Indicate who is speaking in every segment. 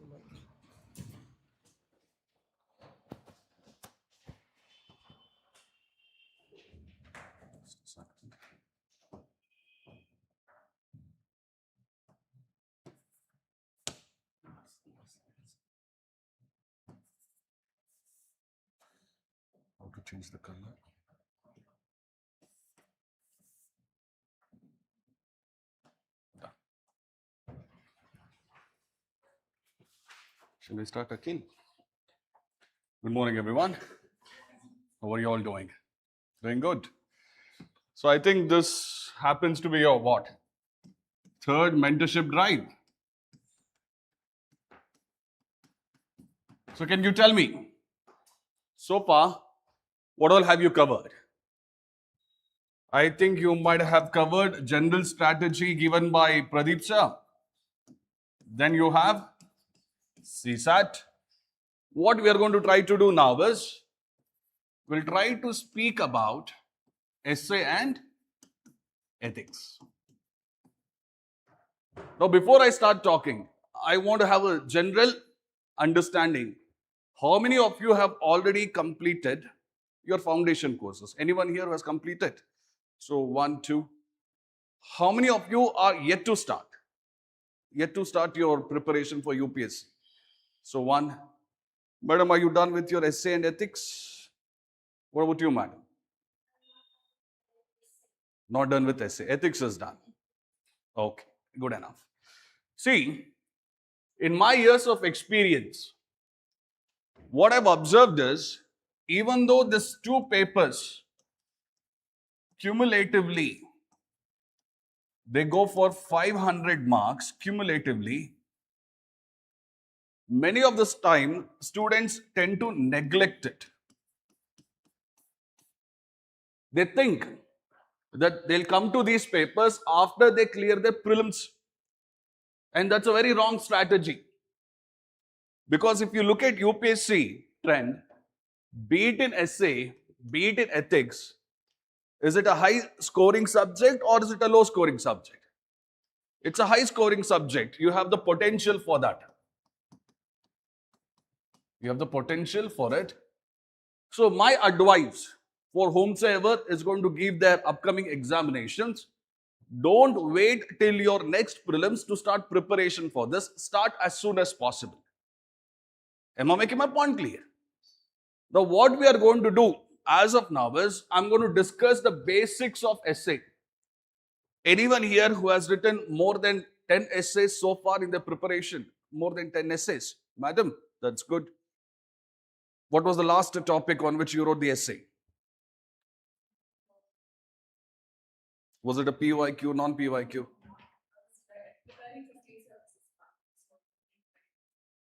Speaker 1: How to change the color? Shall we start again? Good morning, everyone. How are you all doing? Doing good. So I think this happens to be your what? Third mentorship drive. So can you tell me, so far, what all have you covered? I think you might have covered general strategy given by Pradeep sir. Then you have CSAT. What we are going to try to do now is, we'll try to speak about essay and ethics. Now, before I start talking, I want to have a general understanding. How many of you have already completed your foundation courses? Anyone here who has completed? So, 1, 2. How many of you are yet to start? Yet to start your preparation for UPSC? So, 1. Madam, are you done with your essay and ethics? What about you, madam? Not done with essay. Ethics is done. Okay, good enough. See, in my years of experience, what I've observed is, even though these two papers cumulatively, they go for 500 marks cumulatively, many of this time, students tend to neglect it. They think that they'll come to these papers after they clear their prelims. And that's a very wrong strategy. Because if you look at UPSC trend, be it in essay, be it in ethics, is it a high scoring subject or is it a low scoring subject? It's a high scoring subject. You have the potential for that. You have the potential for it. So my advice for whomsoever is going to give their upcoming examinations, don't wait till your next prelims to start preparation for this. Start as soon as possible. Am I making my point clear? Now, what we are going to do as of now is, I'm going to discuss the basics of essay. Anyone here who has written more than 10 essays so far in the preparation? More than 10 essays? Madam, that's good. What was the last topic on which you wrote the essay? Was it a PYQ, non-PYQ?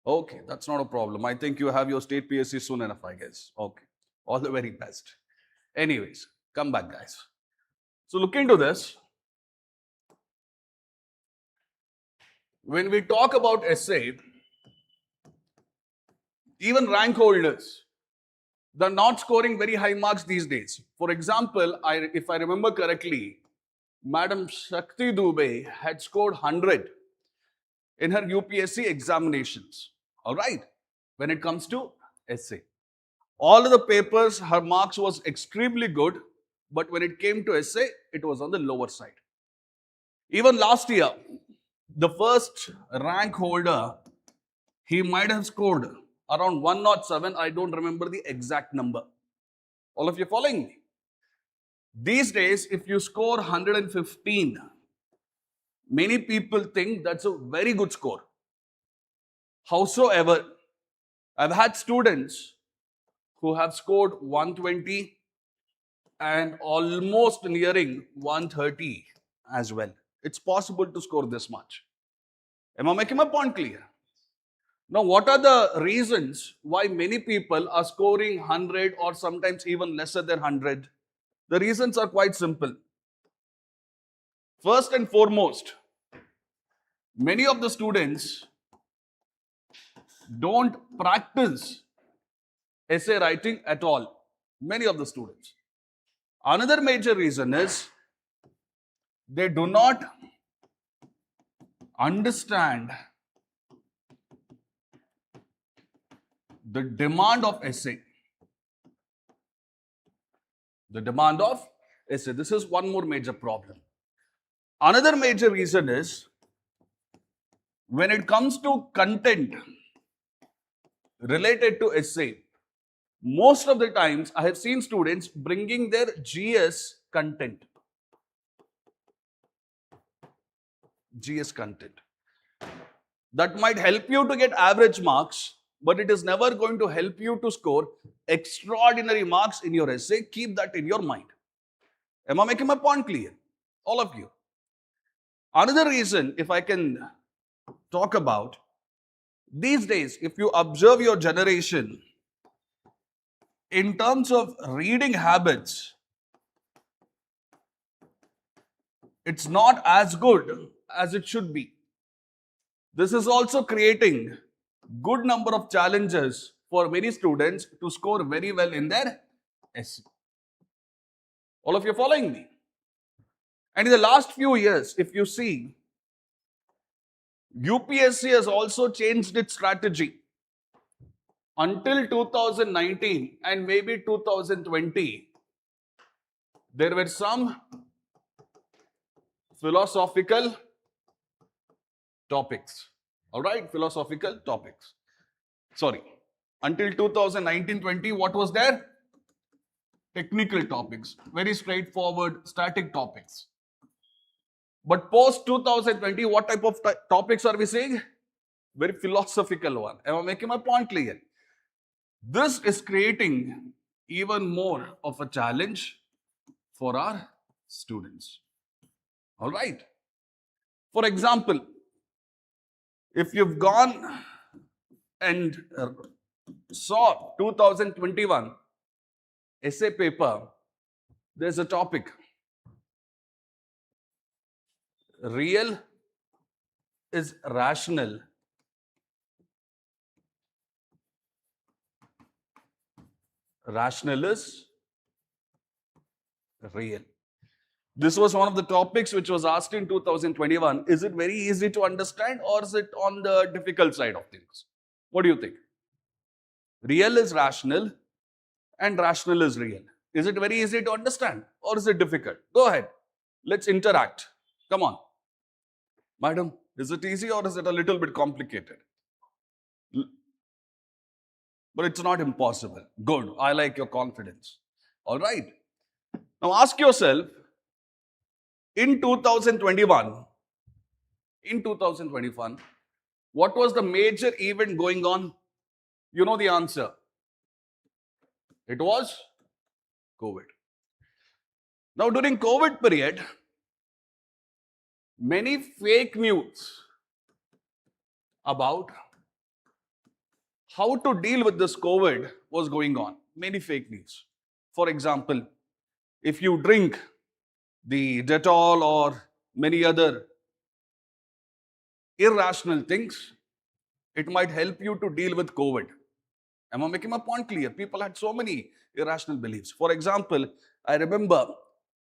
Speaker 1: Okay, that's not a problem. I think you have your state PSC soon enough, I guess. Okay, all the very best. Anyways, come back, guys. So look into this. When we talk about essay, even rank holders, they're not scoring very high marks these days. For example, if I remember correctly, Madam Shakti Dubey had scored 100 in her UPSC examinations. All right, when it comes to essay. All of the papers, her marks was extremely good, but when it came to essay, it was on the lower side. Even last year, the first rank holder, he might have scored around 107. I don't remember the exact number. All of you following me? These days, if you score 115, many people think that's a very good score. Howsoever, I've had students who have scored 120 and almost nearing 130 as well. It's possible to score this much. Am I making my point clear? Now, what are the reasons why many people are scoring 100 or sometimes even lesser than 100? The reasons are quite simple. First and foremost, many of the students don't practice essay writing at all. Many of the students. Another major reason is they do not understand The demand of essay. The demand of essay. This is one more major problem. Another major reason is when it comes to content related to essay, most of the times I have seen students bringing their GS content. GS content. That might help you to get average marks, but it is never going to help you to score extraordinary marks in your essay. Keep that in your mind. Am I making my point clear? All of you. Another reason, if I can talk about, these days, if you observe your generation, in terms of reading habits, it's not as good as it should be. This is also creating good number of challenges for many students to score very well in their essay. All of you following me? And in the last few years, if you see, UPSC has also changed its strategy. Until 2019 and maybe 2020, there were some philosophical topics. All right, philosophical topics. Sorry, until 2019-20, what was there? Technical topics, very straightforward, static topics. But post 2020, what type of topics are we seeing? Very philosophical one. Am I making my point clear? This is creating even more of a challenge for our students. All right. For example, if you've gone and saw 2021 essay paper, there's a topic. Real is rational. Rational is real. This was one of the topics which was asked in 2021. Is it very easy to understand or is it on the difficult side of things? What do you think? Real is rational and rational is real. Is it very easy to understand or is it difficult? Go ahead. Let's interact. Come on. Madam, is it easy or is it a little bit complicated? But it's not impossible. Good. I like your confidence. All right. Now ask yourself, in 2021, what was the major event going on? You know the answer. It was COVID. Now during COVID period, many fake news about how to deal with this COVID was going on. Many fake news. For example, if you drink the Dettol or many other irrational things, it might help you to deal with COVID. Am I making my point clear? People had so many irrational beliefs. For example, I remember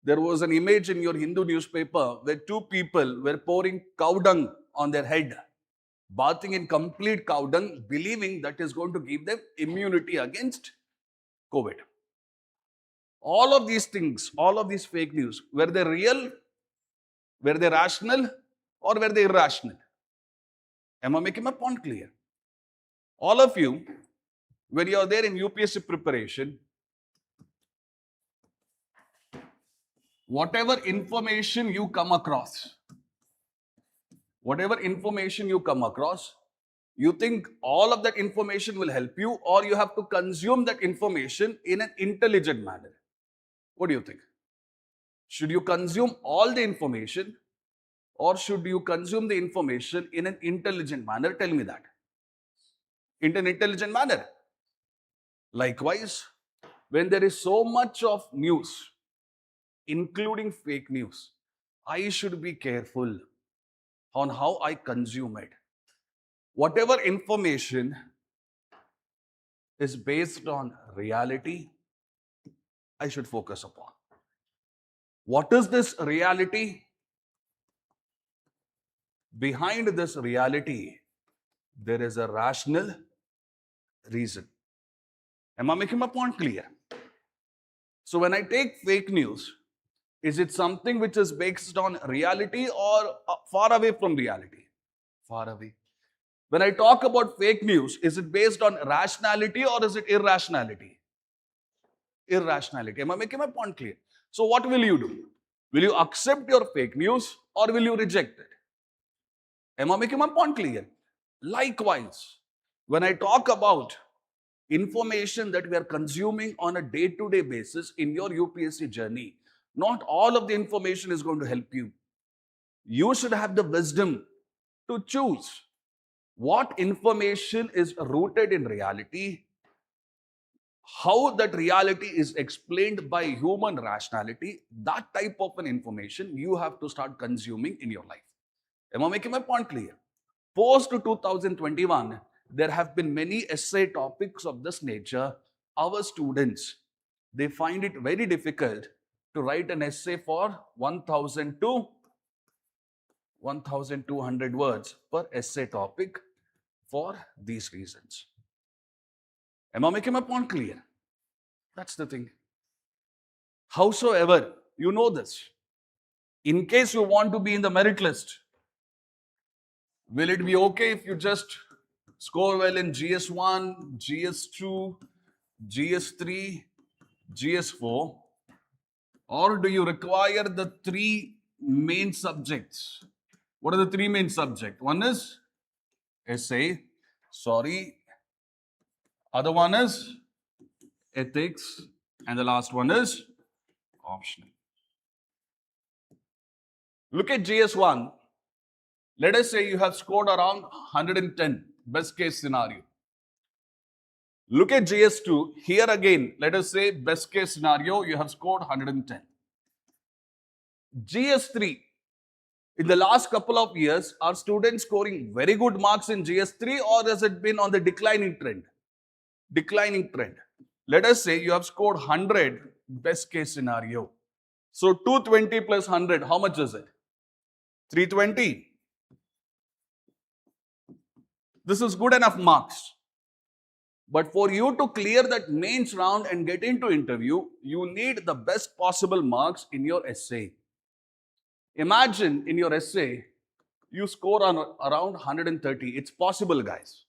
Speaker 1: there was an image in your Hindu newspaper where two people were pouring cow dung on their head, bathing in complete cow dung, believing that is going to give them immunity against COVID. All of these things, all of these fake news, were they real? Were they rational? Or were they irrational? Am I making my point clear? All of you, when you are there in UPSC preparation, whatever information you come across, you think all of that information will help you or you have to consume that information in an intelligent manner. What do you think? Should you consume all the information or should you consume the information in an intelligent manner? Tell me that. In an intelligent manner. Likewise, when there is so much of news, including fake news, I should be careful on how I consume it. Whatever information is based on reality, I should focus upon. What is this reality? Behind this reality, there is a rational reason. Am I making my point clear? So when I take fake news, is it something which is based on reality or far away from reality? Far away. When I talk about fake news, is it based on rationality or is it irrationality? Irrationality. Am I making my point clear? So what will you do? Will you accept your fake news or will you reject it? Am I making my point clear? Likewise, when I talk about information that we are consuming on a day-to-day basis in your UPSC journey, not all of the information is going to help you. You should have the wisdom to choose what information is rooted in reality, how that reality is explained by human rationality. That type of an information you have to start consuming in your life. Am I making my point clear? Post 2021, there have been many essay topics of this nature. Our students, they find it very difficult to write an essay for 1,000 to 1,200 words per essay topic for these reasons. Am I making my point clear? That's the thing. Howsoever, you know this. In case you want to be in the merit list, will it be okay if you just score well in GS1, GS2, GS3, GS4? Or do you require the three main subjects? What are the three main subjects? One is essay, other one is ethics, and the last one is optional. Look at GS1. Let us say you have scored around 110, best case scenario. Look at GS2. Here again, let us say best case scenario, you have scored 110. GS3, in the last couple of years, are students scoring very good marks in GS3 or has it been on the declining trend? Declining trend. Let us say you have scored 100, best case scenario. So 220 plus 100, how much is it? 320. This is good enough marks. But for you to clear that mains round and get into interview, you need the best possible marks in your essay. Imagine in your essay, you score on around 130. It's possible, guys.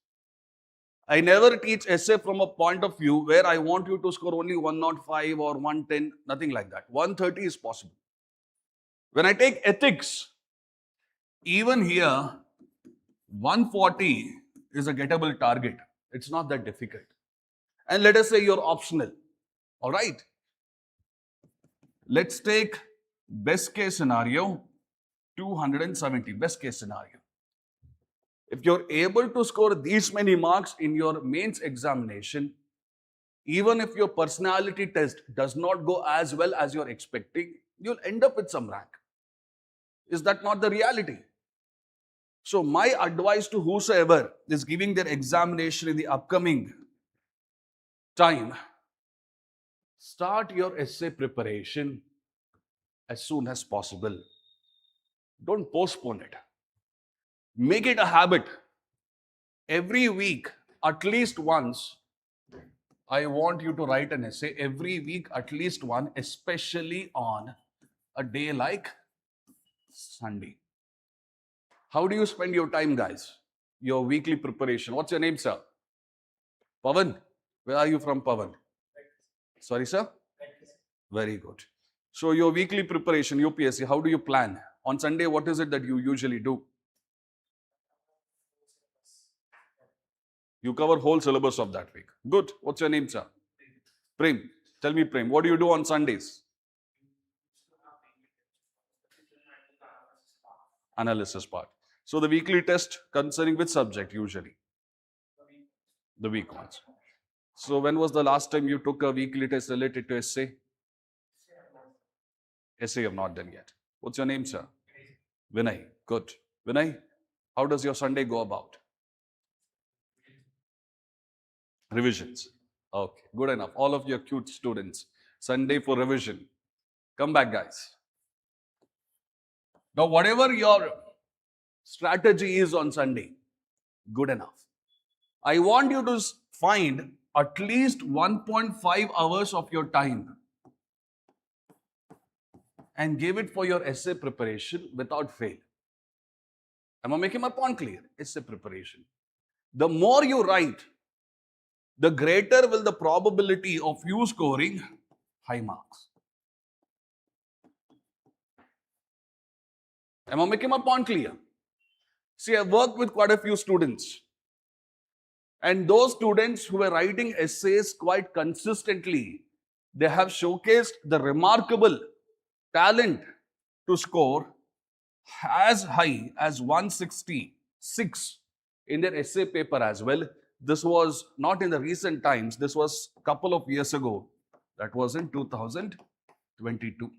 Speaker 1: I never teach essay from a point of view where I want you to score only 105 or 110, nothing like that. 130 is possible. When I take ethics, even here, 140 is a gettable target. It's not that difficult. And let us say you're optional. All right. Let's take best case scenario, 270, best case scenario. If you're able to score these many marks in your mains examination, even if your personality test does not go as well as you're expecting, you'll end up with some rank. Is that not the reality? So my advice to whosoever is giving their examination in the upcoming time, start your essay preparation as soon as possible. Don't postpone it. Make it a habit. Every week, at least once, I want you to write an essay. Every week, at least one, especially on a day like Sunday. How do you spend your time, guys? Your weekly preparation. What's your name, sir? Pavan. Where are you from, Pavan? Sorry, sir? Very good. So your weekly preparation, UPSC, how do you plan? On Sunday, what is it that you usually do? You cover whole syllabus of that week. Good. What's your name, sir? Prem. Tell me, Prem, what do you do on Sundays? Analysis part. So the weekly test concerning which subject usually? The week ones. So when was the last time you took a weekly test related to essay? Essay you have not done yet. What's your name, sir? Vinay. Good. Vinay, how does your Sunday go about? Revisions. Okay, good enough. All of your cute students. Sunday for revision. Come back, guys. Now, whatever your strategy is on Sunday, good enough. I want you to find at least 1.5 hours of your time and give it for your essay preparation without fail. Am I making my point clear? Essay preparation. The more you write, the greater will the probability of you scoring high marks. Am I making my point clear? See, I worked with quite a few students. And those students who were writing essays quite consistently, they have showcased the remarkable talent to score as high as 166 in their essay paper as well. This was not in the recent times. This was a couple of years ago. That was in 2022.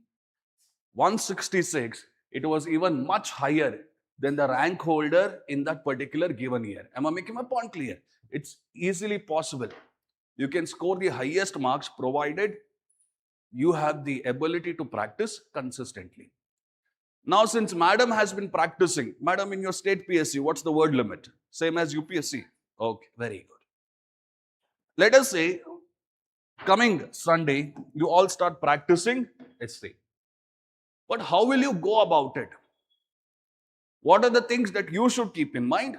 Speaker 1: 166, it was even much higher than the rank holder in that particular given year. Am I making my point clear? It's easily possible. You can score the highest marks provided you have the ability to practice consistently. Now, since madam has been practicing, madam, in your state PSC, what's the word limit? Same as UPSC. Okay, very good. Let us say, coming Sunday, you all start practicing essay. But how will you go about it? What are the things that you should keep in mind?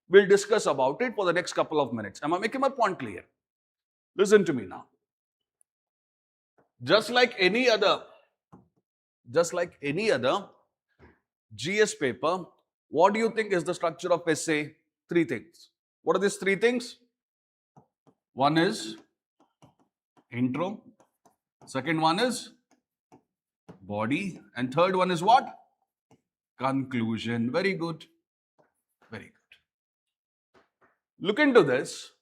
Speaker 1: We'll discuss about it for the next couple of minutes. Am I making my point clear? Listen to me now. Just like any other GS paper, what do you think is the structure of essay? 3 things. What are these 3 things? One is intro, second one is body, and third one is what? Conclusion. Very good. Very good. Look into this.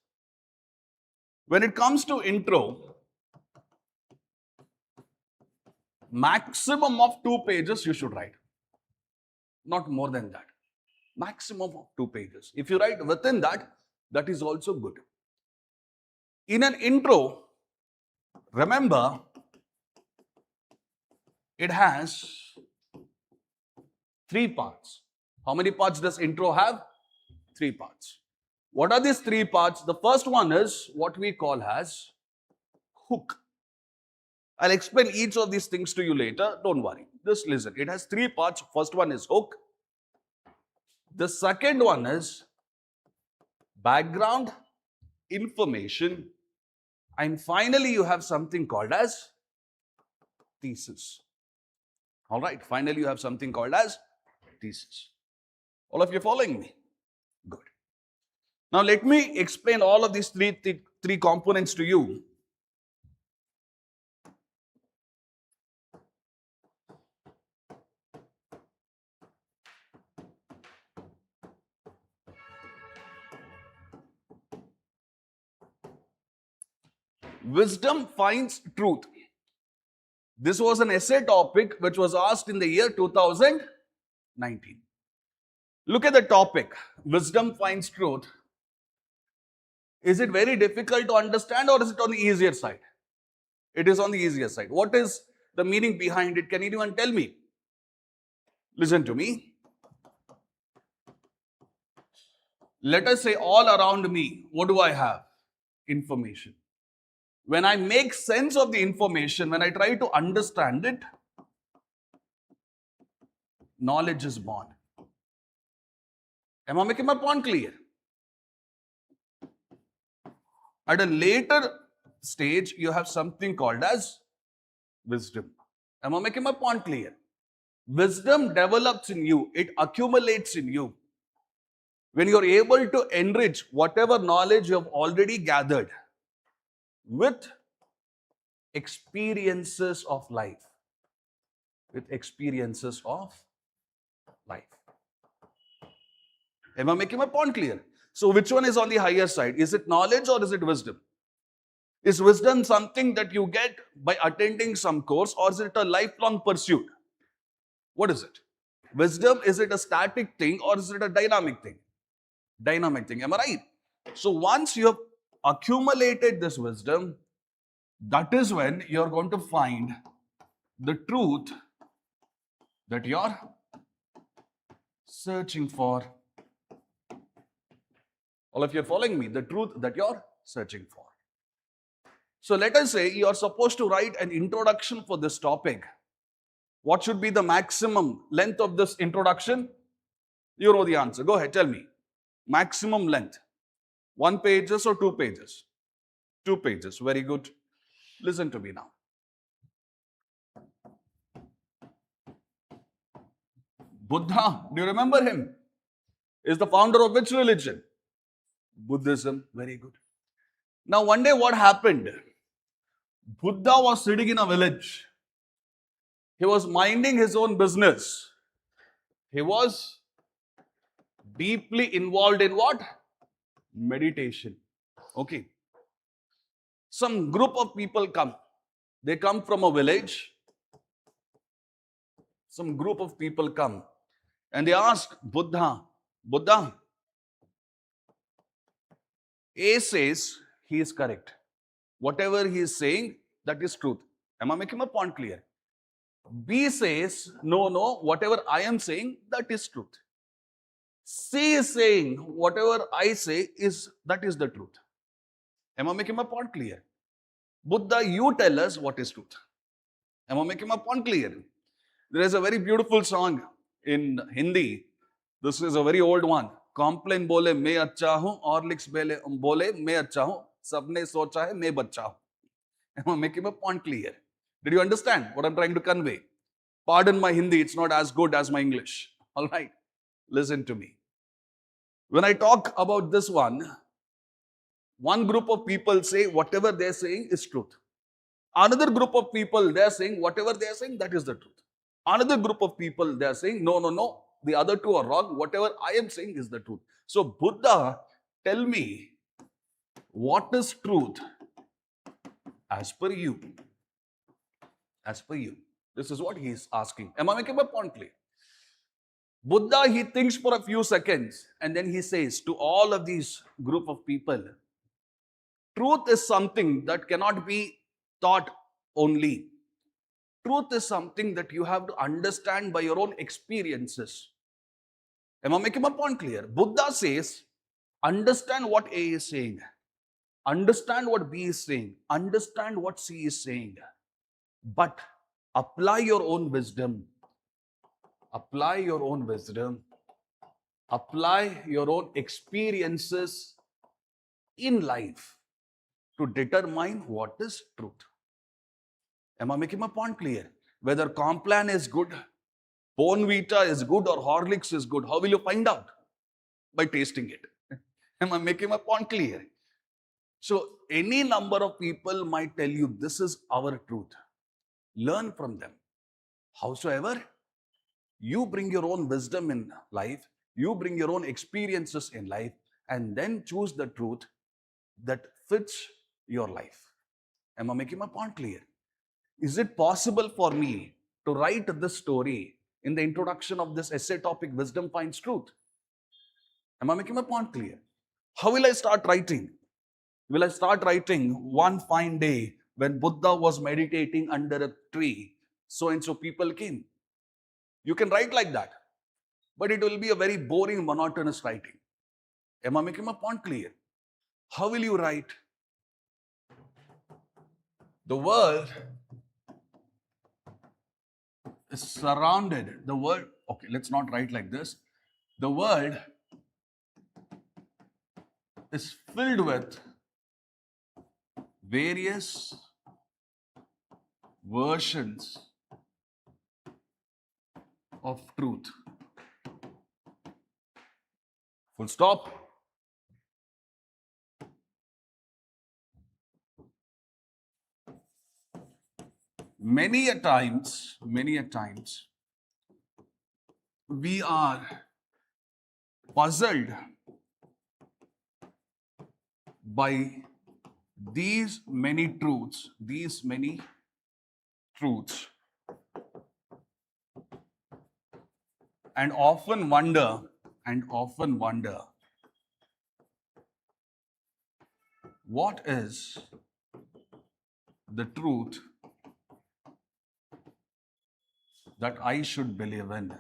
Speaker 1: When it comes to intro, maximum of 2 pages you should write. Not more than that. Maximum of 2 pages. If you write within that, that is also good. In an intro, remember, it has 3 parts. How many parts does intro have? 3 parts. What are these 3 parts? The first one is what we call as hook. I'll explain each of these things to you later. Don't worry. Just listen. It has 3 parts. First one is hook. The second one is background, information. And finally, you have something called as thesis. All right. Finally, you have something called as thesis. All of you following me? Good. Now, let me explain all of these three components to you. Wisdom finds truth. This was an essay topic which was asked in the year 2019. Look at the topic. Wisdom finds truth. Is it very difficult to understand or is it on the easier side? It is on the easier side. What is the meaning behind it? Can anyone tell me? Listen to me. Let us say all around me, what do I have? Information. When I make sense of the information, when I try to understand it, knowledge is born. Am I making my point clear? At a later stage, you have something called as wisdom. Am I making my point clear? Wisdom develops in you. It accumulates in you. When you're able to enrich whatever knowledge you have already gathered with experiences of life. With experiences of life. Am I making my point clear? So which one is on the higher side? Is it knowledge or is it wisdom? Is wisdom something that you get by attending some course or is it a lifelong pursuit? What is it? Wisdom, is it a static thing or is it a dynamic thing? Dynamic thing, am I right? So once you have accumulated this wisdom, that is when you're going to find the truth that you're searching for. All of you are following me? The truth that you're searching for. So let us say you are supposed to write an introduction for this topic. What should be the maximum length of this introduction? You know the answer. Go ahead, tell me. Maximum length. 1 pages or 2 pages? 2 pages. Very good. Listen to me now. Buddha, do you remember him? Is the founder of which religion? Buddhism. Very good. Now, one day what happened? Buddha was sitting in a village. He was minding his own business. He was deeply involved in what? Meditation. Okay. Some group of people come. They come from a village. Some group of people come and they ask Buddha, Buddha, A says he is correct. Whatever he is saying, that is truth. Am I making my point clear? B says, no, whatever I am saying, that is truth. C is saying, whatever I say, that is the truth. Am I making my point clear? Buddha, you tell us what is truth. Am I making my point clear? There is a very beautiful song in Hindi. This is a very old one. Complain bole मैं अच्छा हूँ, Horlicks bole मैं अच्छा हूँ, सबने सोचा है मैं बच्चा हूँ. Am I making my point clear? Did you understand what I'm trying to convey? Pardon my Hindi, it's not as good as my English. All right, listen to me. When I talk about this one group of people say whatever they're saying is truth. Another group of people, they're saying whatever they're saying, that is the truth. Another group of people, they're saying, no, the other two are wrong. Whatever I am saying is the truth. So Buddha, tell me, what is truth as per you? As per you. This is what he is asking. Am I making my point clear? Buddha, he thinks for a few seconds and then he says to all of these group of people, truth is something that cannot be taught only. Truth is something that you have to understand by your own experiences. Am I making my point clear? Buddha says, understand what A is saying. Understand what B is saying. Understand what C is saying. But apply your own wisdom. Apply your own wisdom. Apply your own experiences in life to determine what is truth. Am I making my point clear? Whether Complan is good, Bonvita is good, or Horlicks is good, how will you find out? By tasting it. Am I making my point clear? So, any number of people might tell you this is our truth. Learn from them. Howsoever, you bring your own wisdom in life, you bring your own experiences in life, and then choose the truth that fits your life. Am I making my point clear? Is it possible for me to write this story in the introduction of this essay topic, Wisdom Finds Truth? Am I making my point clear? How will I start writing? Will I start writing one fine day when Buddha was meditating under a tree, so and so people came? You can write like that, but it will be a very boring, monotonous writing. Am I making my point clear? How will you write? The world is surrounded. The world, okay, let's not write like this. The world is filled with various versions of truth. Full stop. Many a times, we are puzzled by these many truths, and often wonder what is the truth that I should believe in,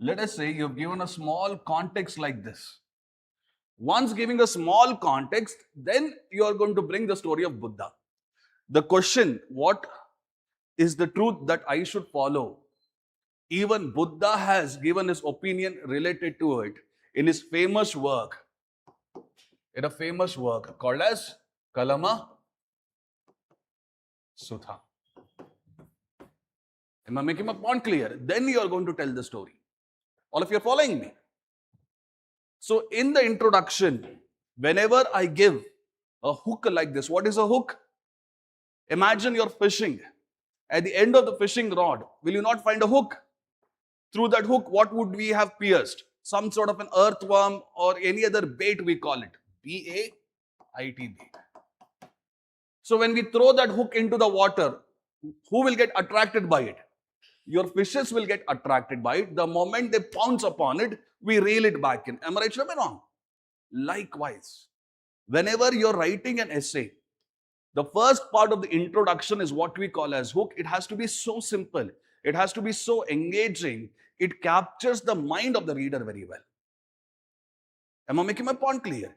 Speaker 1: Let us say you've given a small context like this. Once giving a small context, then you are going to bring the story of Buddha. The question, what is the truth that I should follow? Even Buddha has given his opinion related to it in his famous work, called as Kalama Sutta. Am I making my point clear? Then you are going to tell the story. All of you are following me? So in the introduction, whenever I give a hook like this, what is a hook? Imagine you're fishing. At the end of the fishing rod, will you not find a hook? Through that hook, what would we have pierced? Some sort of an earthworm or any other bait, we call it. B-A-I-T bait. So when we throw that hook into the water, who will get attracted by it? Your fishes will get attracted by it. The moment they pounce upon it, we reel it back in. Am I right or am I wrong? Likewise, whenever you're writing an essay, the first part of the introduction is what we call as hook. It has to be so simple. It has to be so engaging. It captures the mind of the reader very well. Am I making my point clear?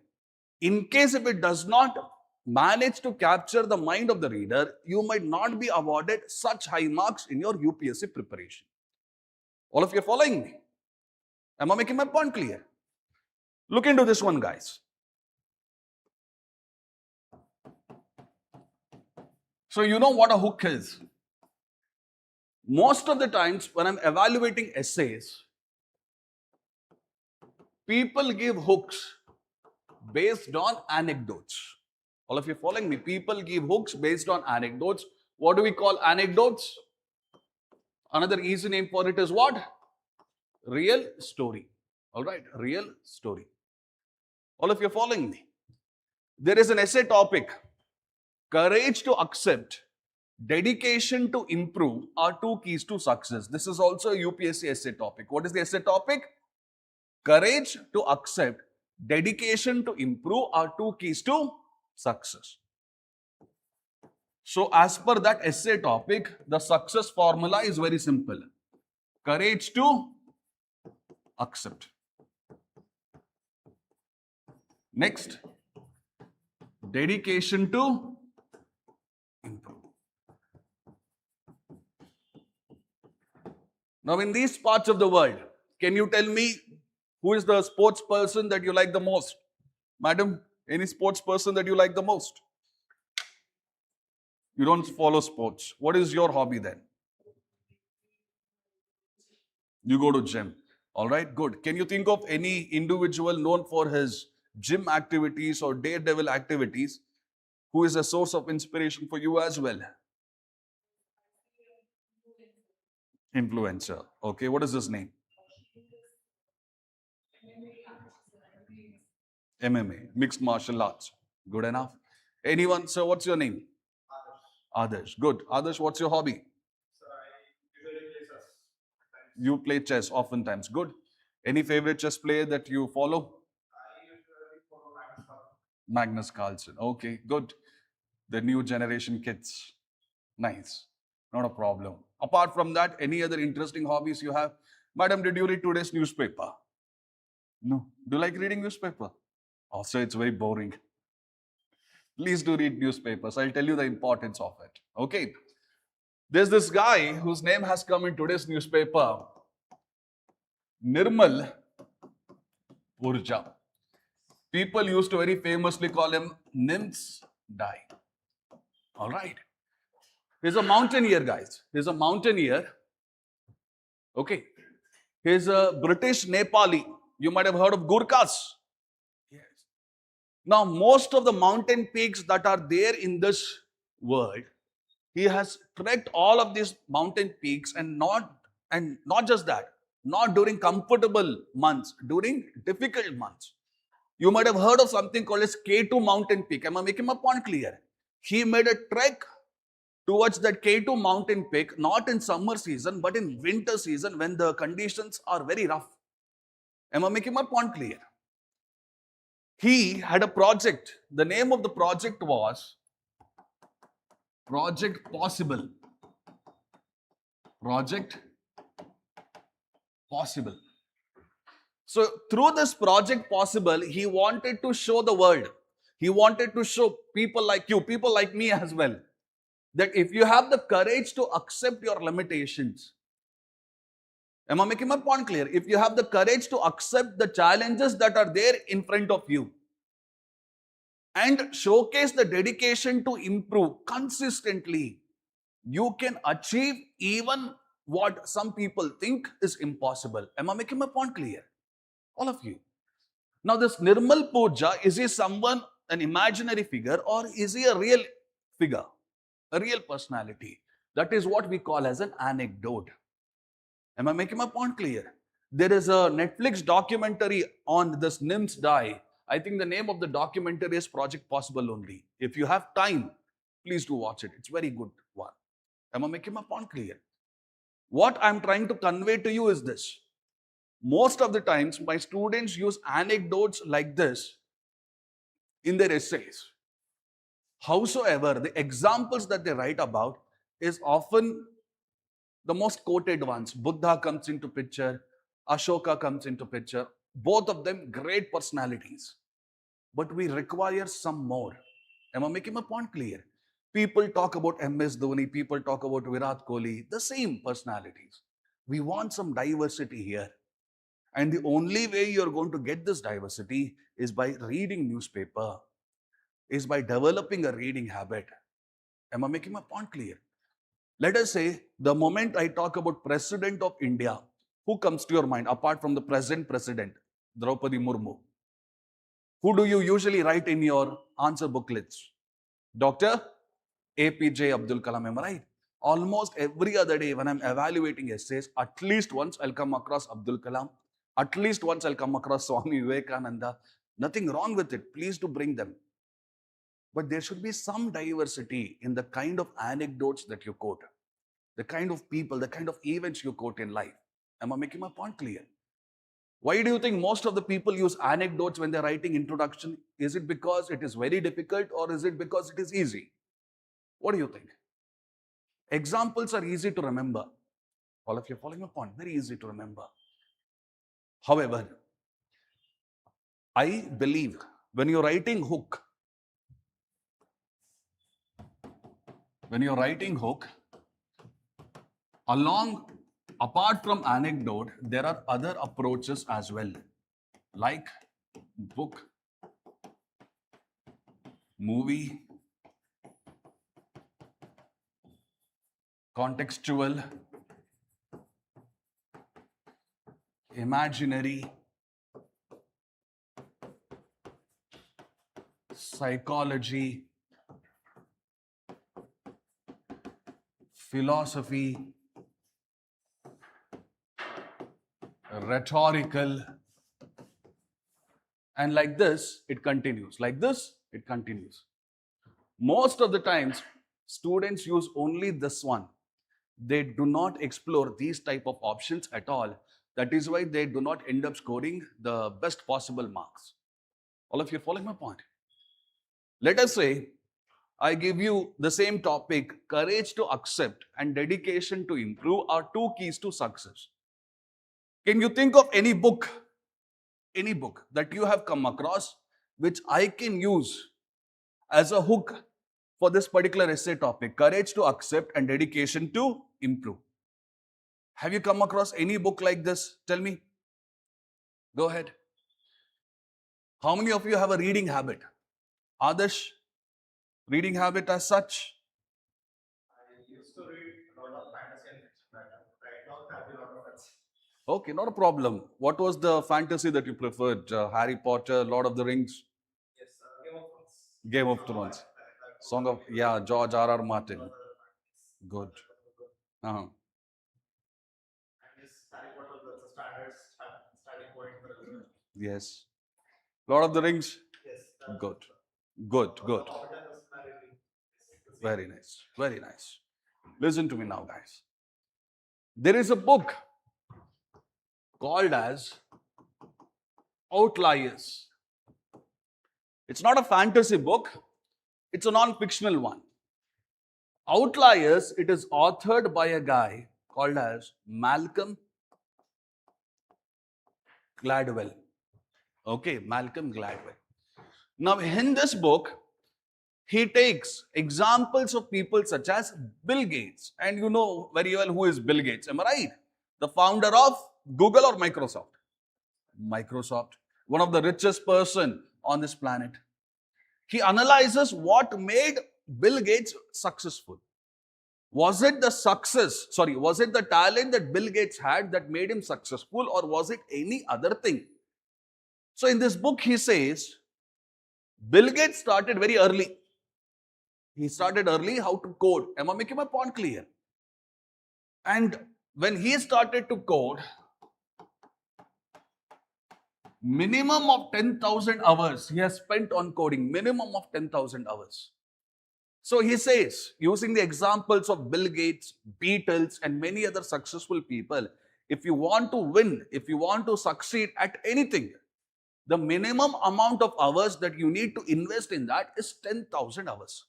Speaker 1: In case if it does not manage to capture the mind of the reader, you might not be awarded such high marks in your UPSC preparation. All of you are following me? Am I making my point clear? Look into this one, guys. So you know what a hook is. Most of the times when I'm evaluating essays, people give hooks based on anecdotes. All of you following me? People give hooks based on anecdotes. What do we call anecdotes? Another easy name for it is what? Real story. All right, real story. All of you following me? There is an essay topic. Courage to accept, dedication to improve are two keys to success. This is also a UPSC essay topic. What is the essay topic? Courage to accept, dedication to improve are two keys to success. So as per that essay topic, the success formula is very simple. Courage to accept. Next, dedication to improve. Now in these parts of the world, can you tell me who is the sports person that you like the most? Madam, any sports person that you like the most? You don't follow sports. What is your hobby then? You go to gym. All right, good. Can you think of any individual known for his gym activities or daredevil activities who is a source of inspiration for you as well? Influencer. Okay, what is his name? MMA, mixed martial arts. Good enough. Anyone? So what's your name? Adarsh. Good. Adarsh, what's your hobby? You play chess oftentimes. Good. Any favorite chess player that you follow? Magnus Carlsen. Okay, good. The new generation kids. Nice. Not a problem. Apart from that, any other interesting hobbies you have? Madam, did you read today's newspaper? No. Do you like reading newspaper? Also, it's very boring. Please do read newspapers. I'll tell you the importance of it. Okay. There's this guy whose name has come in today's newspaper. Nirmal Urja. People used to very famously call him Nims Dai. All right. He's a mountaineer, guys. He's a mountaineer. Okay. He's a British Nepali. You might have heard of Gurkhas. Yes. Now, most of the mountain peaks that are there in this world, he has trekked all of these mountain peaks and not just that, not during comfortable months, during difficult months. You might have heard of something called as K2 mountain peak. Am I making my point clear? He made a trek towards that K2 mountain peak, not in summer season, but in winter season when the conditions are very rough. Am I making my point clear? He had a project. The name of the project was Project Possible. Project Possible. So through this project possible, he wanted to show the world. He wanted to show people like you, people like me as well, that if you have the courage to accept your limitations, am I making my point clear? If you have the courage to accept the challenges that are there in front of you and showcase the dedication to improve consistently, you can achieve even what some people think is impossible. Am I making my point clear? All of you. Now, this Nirmal Pooja, is he someone, an imaginary figure, or is he a real figure, a real personality? That is what we call as an anecdote. Am I making my point clear? There is a Netflix documentary on this NIMS die. I think the name of the documentary is Project Possible only. If you have time, please do watch it. It's very good one. Am I making my point clear? What I'm trying to convey to you is this. Most of the times, my students use anecdotes like this in their essays. Howsoever, the examples that they write about is often the most quoted ones. Buddha comes into picture, Ashoka comes into picture. Both of them great personalities. But we require some more. Am I making my point clear? People talk about MS Dhoni, people talk about Virat Kohli, the same personalities. We want some diversity here. And the only way you're going to get this diversity is by reading newspaper, is by developing a reading habit. Am I making my point clear? Let us say the moment I talk about President of India, who comes to your mind apart from the present president, Draupadi Murmu? Who do you usually write in your answer booklets? Dr. APJ Abdul Kalam, am I right? Almost every other day when I'm evaluating essays, at least once I'll come across Abdul Kalam. At least once I'll come across Swami Vivekananda. Nothing wrong with it. Please do bring them. But there should be some diversity in the kind of anecdotes that you quote, the kind of people, the kind of events you quote in life. Am I making my point clear? Why do you think most of the people use anecdotes when they're writing introduction? Is it because it is very difficult or is it because it is easy? What do you think? Examples are easy to remember. All of you following my point? Very easy to remember. However, I believe when you're writing hook, apart from anecdote, there are other approaches as well, like book, movie, contextual, imaginary, psychology, philosophy, rhetorical, and like this, it continues. Like this, it continues. Most of the times, students use only this one. They do not explore these type of options at all. That is why they do not end up scoring the best possible marks. All of you are following my point? Let us say I give you the same topic, courage to accept and dedication to improve are two keys to success. Can you think of any book that you have come across which I can use as a hook for this particular essay topic, courage to accept and dedication to improve? Have you come across any book like this? Tell me. Go ahead. How many of you have a reading habit? Adarsh, reading habit as such?
Speaker 2: I used to read a lot of fantasy and fiction, but right now I have a lot of fantasy.
Speaker 1: Okay, not a problem. What was the fantasy that you preferred? Harry Potter, Lord of the Rings,
Speaker 2: Yes, Game of Thrones.
Speaker 1: Game of Thrones, Song of, yeah, George R. R. Martin. Good. Uh-huh.
Speaker 2: And this Harry Potter, that's a standard starting point for everyone.
Speaker 1: Yes. Lord of the Rings?
Speaker 2: Yes.
Speaker 1: Good. Good, good.
Speaker 2: The Hobbit and the Silmarillion. Yes,
Speaker 1: Very nice. Very nice. Listen to me now, guys. There is a book called as Outliers. It's not a fantasy book, it's a non-fictional one. Outliers, it is authored by a guy called as Malcolm Gladwell. Okay, Malcolm Gladwell. Now, in this book, he takes examples of people such as Bill Gates. And you know very well who is Bill Gates, am I right? The founder of Google or Microsoft? Microsoft, one of the richest person on this planet. He analyzes what made Bill Gates successful. Was it the success, sorry, was it the talent that Bill Gates had that made him successful, or was it any other thing? So in this book, he says, Bill Gates started very early. He started early how to code. Am I making my point clear? And when he started to code, minimum of 10,000 hours he has spent on coding, minimum of 10,000 hours. So he says, using the examples of Bill Gates, Beatles, and many other successful people, if you want to win, if you want to succeed at anything, the minimum amount of hours that you need to invest in that is 10,000 hours.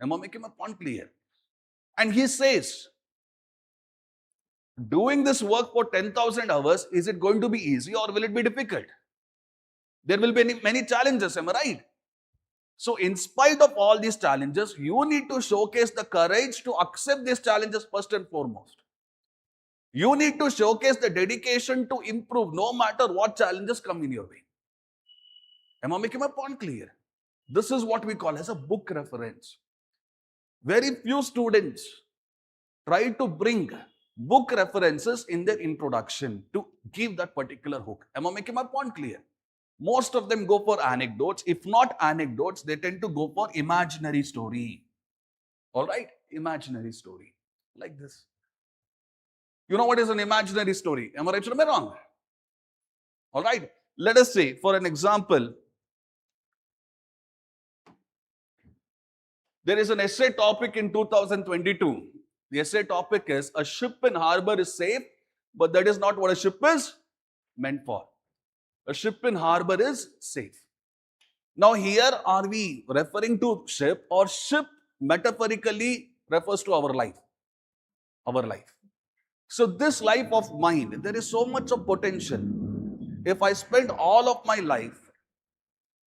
Speaker 1: Am I making my point clear? And he says, doing this work for 10,000 hours, is it going to be easy or will it be difficult? There will be many challenges, am I right? So in spite of all these challenges, you need to showcase the courage to accept these challenges first and foremost. You need to showcase the dedication to improve no matter what challenges come in your way. Am I making my point clear? This is what we call as a book reference. Very few students try to bring book references in their introduction to give that particular hook. Am I making my point clear? Most of them go for anecdotes. If not anecdotes, they tend to go for imaginary story. All right? Imaginary story. Like this. You know what is an imaginary story? Am I right or am I wrong? All right. Let us say, for an example, there is an essay topic in 2022. The essay topic is, a ship in harbor is safe, but that is not what a ship is meant for. A ship in harbor is safe. Now here, are we referring to ship, or ship metaphorically refers to our life? Our life. So this life of mine, there is so much of potential. If I spend all of my life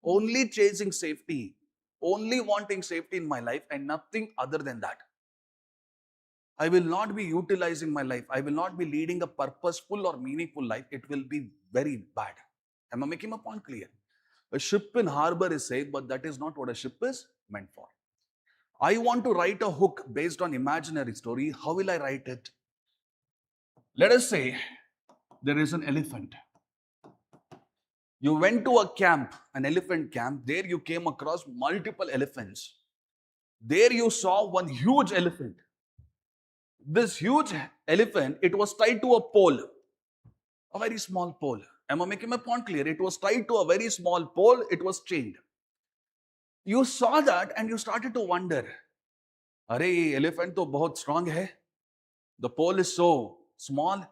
Speaker 1: only chasing safety, only wanting safety in my life and nothing other than that, I will not be utilizing my life. I will not be leading a purposeful or meaningful life. It will be very bad. Am I making my point clear? A ship in harbor is safe, but that is not what a ship is meant for. I want to write a hook based on imaginary story. How will I write it? Let us say there is an elephant. You went to a camp, an elephant camp. There you came across multiple elephants. There you saw one huge elephant. This huge elephant, it was tied to a pole, a very small pole. Am I making my point clear? It was tied to a very small pole. It was chained. You saw that and you started to wonder, "Arey, elephant to bahut strong hai. The pole is so small.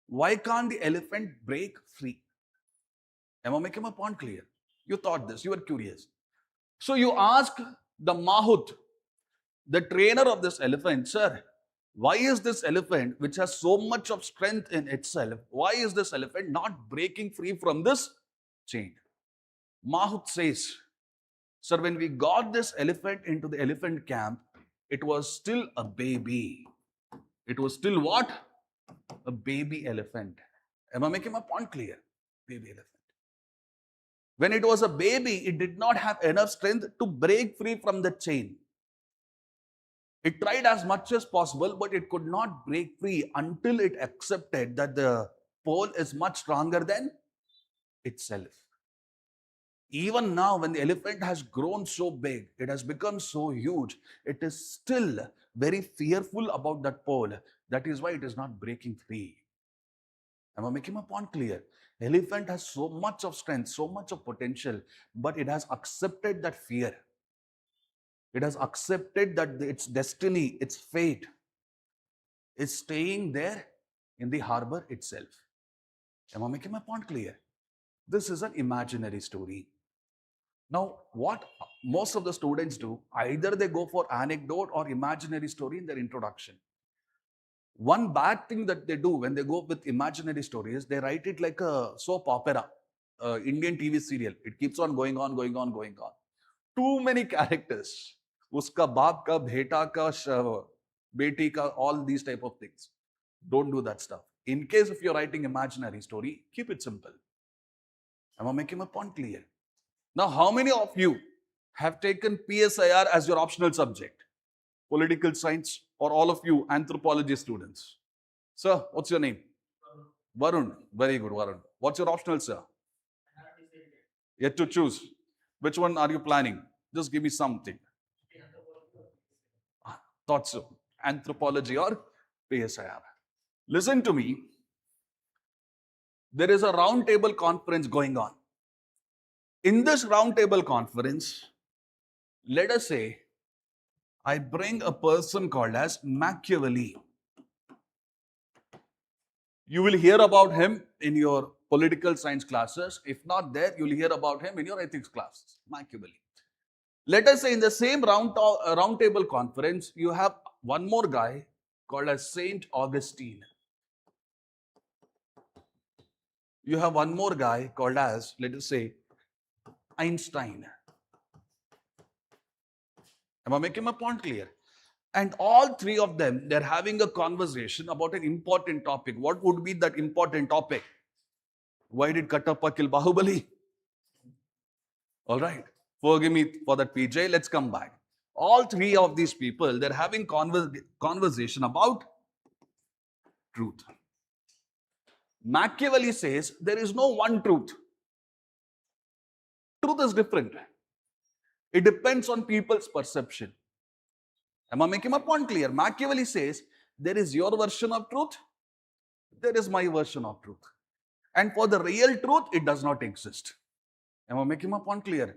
Speaker 1: Why can't the elephant break free?" Am I making my point clear? You thought this. You were curious. So you ask the Mahout, the trainer of this elephant, "Sir, why is this elephant, which has so much of strength in itself, why is this elephant not breaking free from this chain?" Mahout says, "Sir, when we got this elephant into the elephant camp, it was still a baby." It was still what? A baby elephant. Am I making my point clear? Baby elephant. When it was a baby, it did not have enough strength to break free from the chain. It tried as much as possible, but it could not break free until it accepted that the pole is much stronger than itself. Even now, when the elephant has grown so big, it has become so huge, it is still very fearful about that pole. That is why it is not breaking free. Am I making my point clear? Elephant has so much of strength, so much of potential, but it has accepted that fear. It has accepted that its destiny, its fate is staying there in the harbor itself. Am I making my point clear? This is an imaginary story. Now, what most of the students do, either they go for anecdote or imaginary story in their introduction. One bad thing that they do when they go with imaginary stories, they write it like a soap opera, Indian TV serial. It keeps on going on, going on, going on. Too many characters. Uska baap ka, bheta ka, beti ka, all these type of things. Don't do that stuff. In case if you're writing imaginary story, keep it simple. Am I making my point clear? Now, how many of you have taken PSIR as your optional subject? Political science, or all of you anthropology students? Sir, what's your name? Varun. Very good, Varun. What's your optional, sir? Yet to choose. Which one are you planning? Just give me something. Thought so. Anthropology or PSIR. Listen to me. There is a roundtable conference going on. In this roundtable conference, let us say I bring a person called as Machiavelli. You will hear about him in your political science classes. If not there, you will hear about him in your ethics classes. Machiavelli. Let us say in the same roundtable conference, you have one more guy called as Saint Augustine. You have one more guy called as, let us say, Einstein. Am I making my point clear? And all three of them, they're having a conversation about an important topic. What would be that important topic? Why did Kattappa kill Bahubali? All right. Forgive me for that, PJ. Let's come back. All three of these people, they're having conversation about truth. Machiavelli says there is no one truth. Truth is different. It depends on people's perception. Am I making my point clear? Machiavelli says there is your version of truth, there is my version of truth. And for the real truth, it does not exist. Am I making my point clear?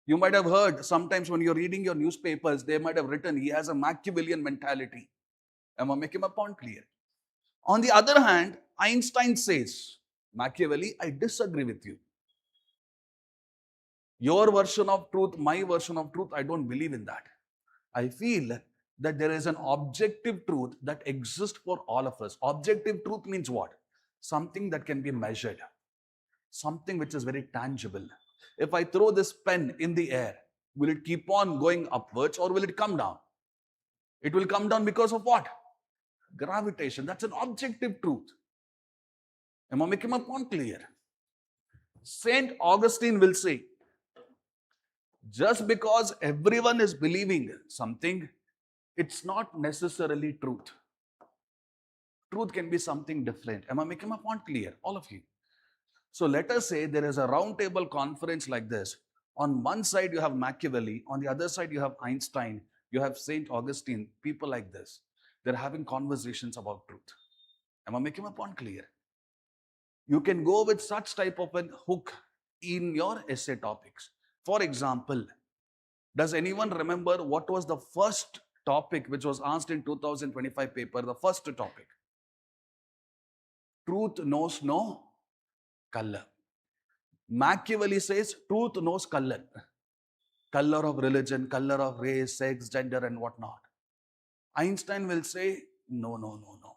Speaker 1: You might have heard sometimes when you're reading your newspapers, they might have written he has a Machiavellian mentality. Am I making my point clear? On the other hand, Einstein says, Machiavelli, I disagree with you. Your version of truth, my version of truth, I don't believe in that. I feel that there is an objective truth that exists for all of us. Objective truth means what? Something that can be measured, something which is very tangible. If I throw this pen in the air, will it keep on going upwards or will it come down? It will come down because of what? Gravitation. That's an objective truth. Am I making my point clear? Saint Augustine will say, just because everyone is believing something, it's not necessarily truth. Truth can be something different. Am I making my point clear? All of you. So let us say there is a roundtable conference like this. On one side, you have Machiavelli. On the other side, you have Einstein. You have Saint Augustine. People like this. They're having conversations about truth. Am I making my point clear? You can go with such type of a hook in your essay topics. For example, does anyone remember what was the first topic which was asked in 2025 paper? The first topic. Truth knows no color. Machiavelli says truth knows color. Color of religion, color of race, sex, gender and whatnot. Einstein will say, no, no, no, no.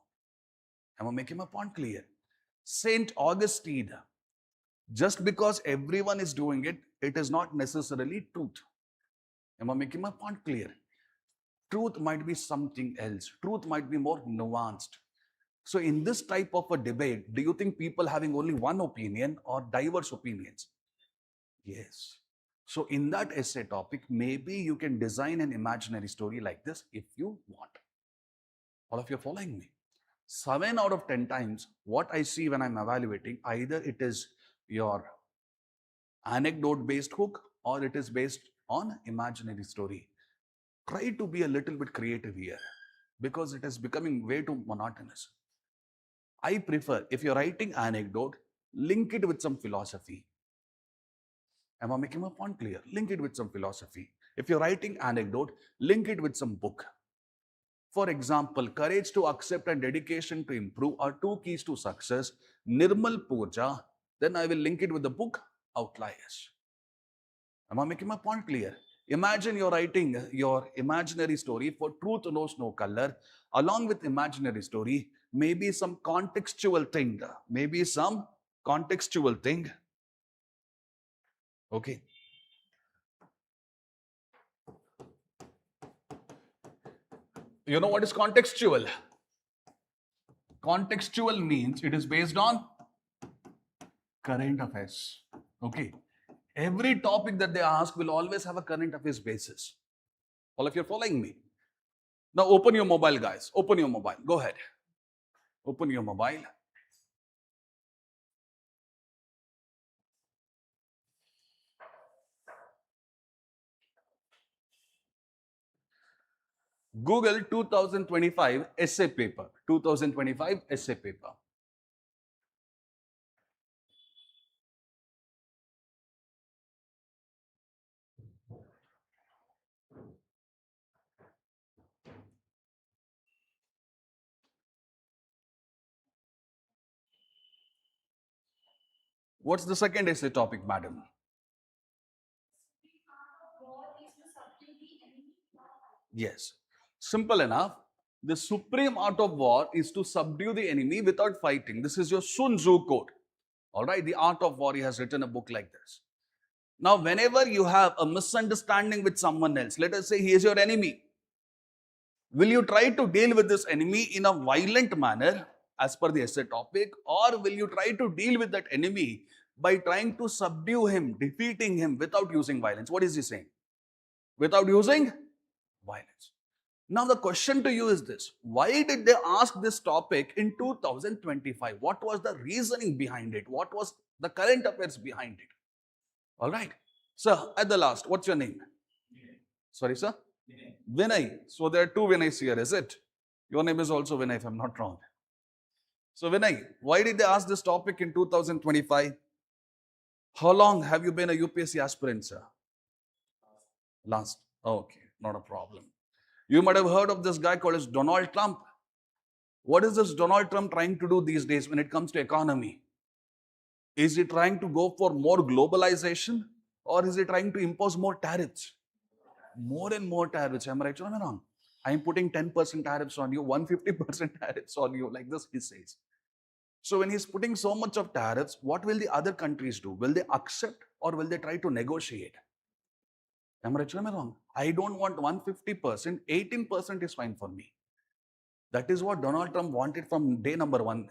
Speaker 1: Am I making my point clear? Saint Augustine, just because everyone is doing it, it is not necessarily truth. Am I making my point clear? Truth might be something else. Truth might be more nuanced. So in this type of a debate, do you think people having only one opinion or diverse opinions? Yes. So in that essay topic, maybe you can design an imaginary story like this if you want. All of you are following me? 7 out of 10 times, what I see when I'm evaluating, either it is your anecdote-based hook or it is based on imaginary story. Try to be a little bit creative here because it is becoming way too monotonous. I prefer, if you're writing anecdote, link it with some philosophy. Am I making my point clear? Link it with some philosophy. If you're writing anecdote, link it with some book. For example, courage to accept and dedication to improve are 2 keys to success. Nirmal Pooja. Then I will link it with the book Outliers. Am I making my point clear? Imagine you're writing your imaginary story for truth knows no color. Along with imaginary story, maybe some contextual thing. Maybe some contextual thing. Okay. You know what is contextual? Contextual means it is based on current affairs. Okay. Every topic that they ask will always have a current affairs basis. All of you are following me? Now open your mobile, guys. Open your mobile. Go ahead. Open your mobile. Google 2025 essay paper. 2025 essay paper. What's the second essay topic, madam? Yes. Simple enough. The supreme art of war is to subdue the enemy without fighting. This is your Sun Tzu quote. All right. The art of war. He has written a book like this. Now, whenever you have a misunderstanding with someone else, let us say he is your enemy, will you try to deal with this enemy in a violent manner as per the essay topic, or will you try to deal with that enemy by trying to subdue him, defeating him without using violence? What is he saying? Without using violence. Now, the question to you is this: why did they ask this topic in 2025? What was the reasoning behind it? What was the current affairs behind it? All right. Sir, at the last, what's your name? Sorry, sir? Vinay. So there are two Vinays here, is it? Your name is also Vinay, if I'm not wrong. So, Vinay, why did they ask this topic in 2025? How long have you been a UPSC aspirant, sir? Last. Okay, not a problem. You might have heard of this guy called as Donald Trump. What is this Donald Trump trying to do these days when it comes to economy? Is he trying to go for more globalization, or is he trying to impose more tariffs? More and more tariffs. Am I right or am I wrong? I'm putting 10% tariffs on you, 150% tariffs on you, like this he says. So when he's putting so much of tariffs, what will the other countries do? Will they accept or will they try to negotiate? Am I right or am I wrong? I don't want 150%, 18% is fine for me. That is what Donald Trump wanted from day number one.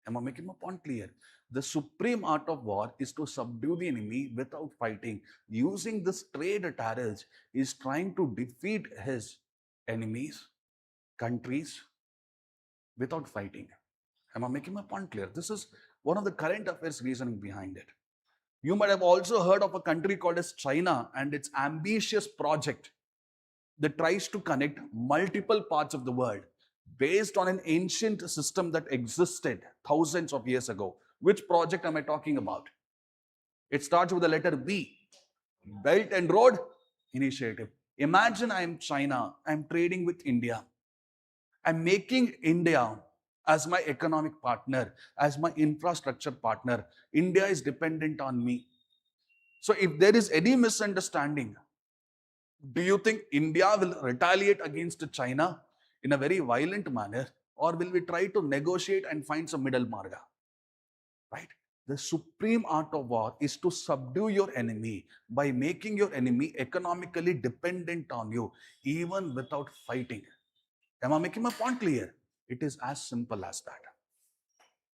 Speaker 1: Am I making my point clear? The supreme art of war is to subdue the enemy without fighting. Using this trade tariffs is trying to defeat his enemies, countries, without fighting. Am I making my point clear? This is one of the current affairs reasoning behind it. You might have also heard of a country called as China and its ambitious project that tries to connect multiple parts of the world based on an ancient system that existed thousands of years ago. Which project am I talking about? It starts with the letter B, Belt and Road Initiative. Imagine I'm China, I'm trading with India. I'm making India as my economic partner, as my infrastructure partner. India is dependent on me. So if there is any misunderstanding, do you think India will retaliate against China in a very violent manner, or will we try to negotiate and find some middle marga? Right? The supreme art of war is to subdue your enemy by making your enemy economically dependent on you, even without fighting. Am I making my point clear? It is as simple as that.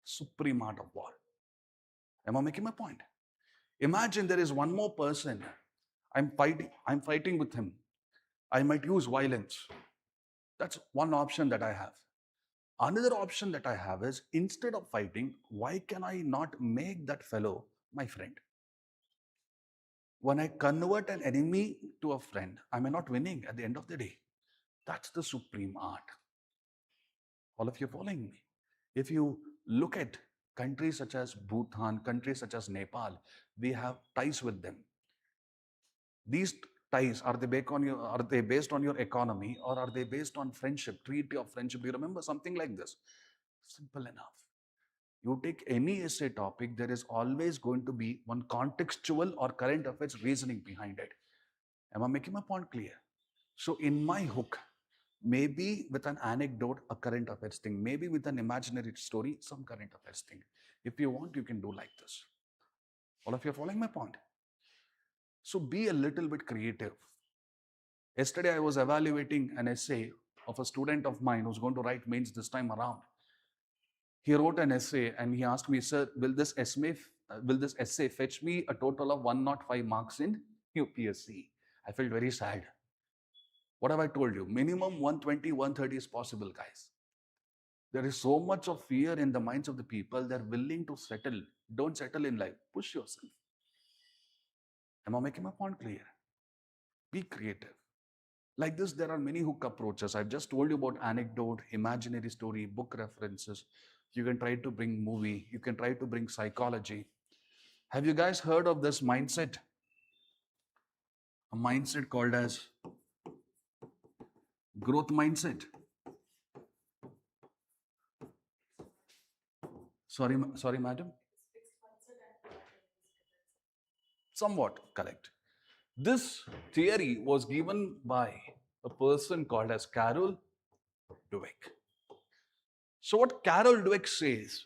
Speaker 1: Supreme art of war. Am I making my point? Imagine there is one more person. I'm fighting with him. I might use violence. That's one option that I have. Another option that I have is instead of fighting, why can I not make that fellow my friend? When I convert an enemy to a friend, I may not winning at the end of the day. That's the supreme art. All of you following me? If you look at countries such as Bhutan, countries such as Nepal, we have ties with them. These ties, are they based on your economy, or are they based on friendship, treaty of friendship? Do you remember something like this? Simple enough. You take any essay topic, there is always going to be one contextual or current affairs reasoning behind it. Am I making my point clear? So in my hook, maybe with an anecdote, a current affairs thing, maybe with an imaginary story, some current affairs thing. If you want, you can do like this. All of you are following my point? So be a little bit creative. Yesterday, I was evaluating an essay of a student of mine who's going to write mains this time around. He wrote an essay and he asked me, Sir, will this essay fetch me a total of 105 marks in UPSC? I felt very sad. What have I told you? Minimum 120, 130 is possible, guys. There is so much of fear in the minds of the people. They're willing to settle. Don't settle in life. Push yourself. Am I making my point clear? Be creative. Like this, there are many hook approaches. I've just told you about anecdote, imaginary story, book references. You can try to bring movie. You can try to bring psychology. Have you guys heard of this mindset? A mindset called as growth mindset. Sorry, madam. Somewhat correct. This theory was given by a person called as Carol Dweck. So what Carol Dweck says,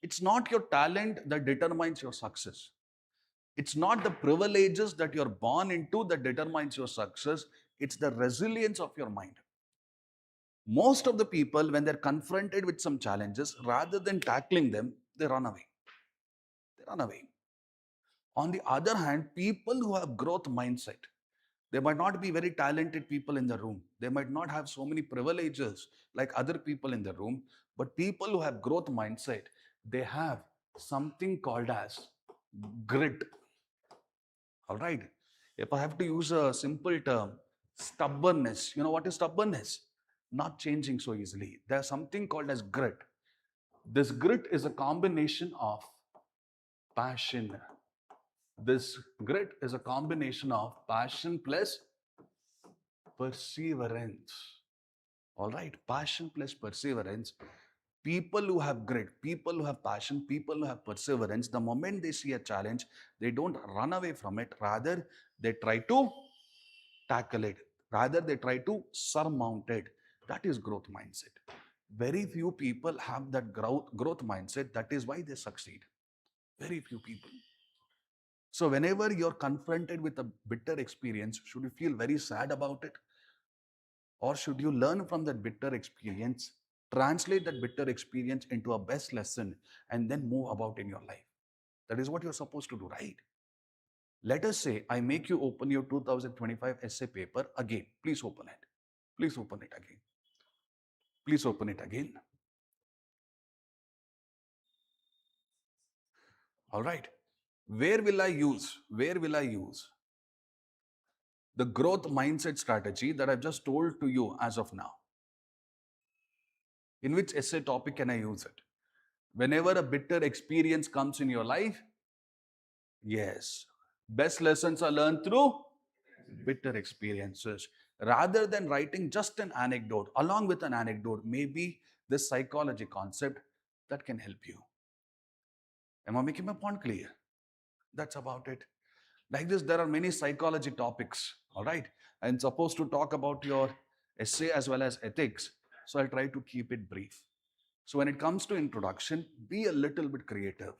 Speaker 1: it's not your talent that determines your success. It's not the privileges that you're born into that determines your success. It's the resilience of your mind. Most of the people, when they're confronted with some challenges, rather than tackling them, they run away. They run away. On the other hand, people who have growth mindset, they might not be very talented people in the room. They might not have so many privileges like other people in the room. But people who have growth mindset, they have something called as grit. All right. If I have to use a simple term, stubbornness. You know what is stubbornness? Not changing so easily. There's something called as grit. This grit is a combination of passion. This grit is a combination of passion plus perseverance. All right, passion plus perseverance. People who have grit, people who have passion, people who have perseverance, the moment they see a challenge, they don't run away from it. Rather, they try to tackle it. Rather, they try to surmount it. That is growth mindset. Very few people have that growth mindset. That is why they succeed. Very few people. So whenever you're confronted with a bitter experience, should you feel very sad about it? Or should you learn from that bitter experience, translate that bitter experience into a best lesson, and then move about in your life? That is what you're supposed to do, right? Let us say I make you open your 2025 essay paper again. Please open it. Please open it again. Please open it again. All right. Where will I use? Where will I use the growth mindset strategy that I've just told to you as of now? In which essay topic can I use it? Whenever a bitter experience comes in your life, yes, best lessons are learned through bitter experiences. Rather than writing just an anecdote, along with an anecdote, maybe this psychology concept that can help you. Am I making my point clear? That's about it. Like this, there are many psychology topics, all right? I'm supposed to talk about your essay as well as ethics, so I'll try to keep it brief. So when it comes to introduction, be a little bit creative.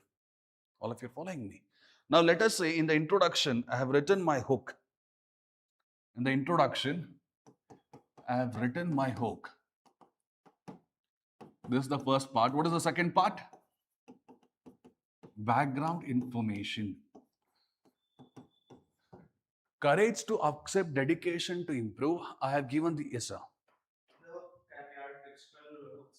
Speaker 1: All of you following me? Now let us say in the introduction, I have written my hook. In the introduction, I have written my hook. This is the first part. What is the second part? Background information. Courage to accept, dedication to improve. I have given the essay.
Speaker 2: Can we add fictional books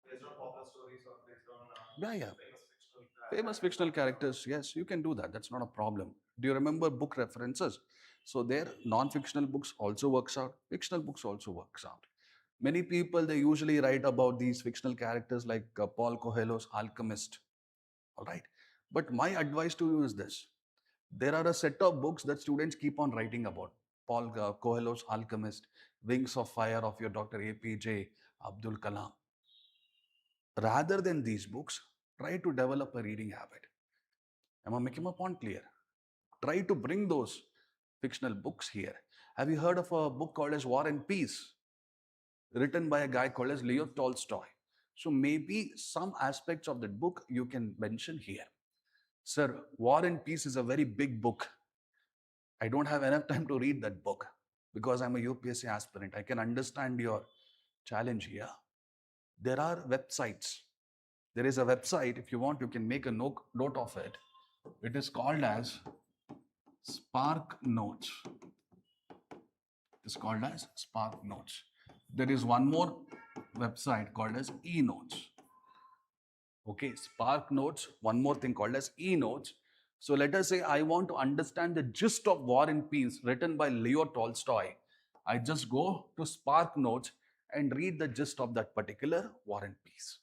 Speaker 2: based on popular stories or based on
Speaker 1: Yeah.
Speaker 2: famous fictional
Speaker 1: Famous fictional characters, yes, you can do that. That's not a problem. Do you remember book references? So there, non-fictional books also works out. Fictional books also works out. Many people, they usually write about these fictional characters like Paul Coelho's Alchemist. All right. But my advice to you is this. There are a set of books that students keep on writing about. Paul Coelho's Alchemist, Wings of Fire of your Dr. APJ Abdul Kalam. Rather than these books, try to develop a reading habit. Am I making my point clear? Try to bring those fictional books here. Have you heard of a book called as War and Peace, written by a guy called as Leo Tolstoy? So maybe some aspects of that book you can mention here. Sir, War and Peace is a very big book. I don't have enough time to read that book because I'm a UPSC aspirant. I can understand your challenge here. There are websites. There is a website, if you want, you can make a note of it. It is called as Spark Notes. It's called as Spark Notes. There is one more website called as eNotes. Okay, Spark Notes, one more thing called as eNotes. So let us say I want to understand the gist of War and Peace written by Leo Tolstoy. I just go to Spark Notes and read the gist of that particular War and Peace.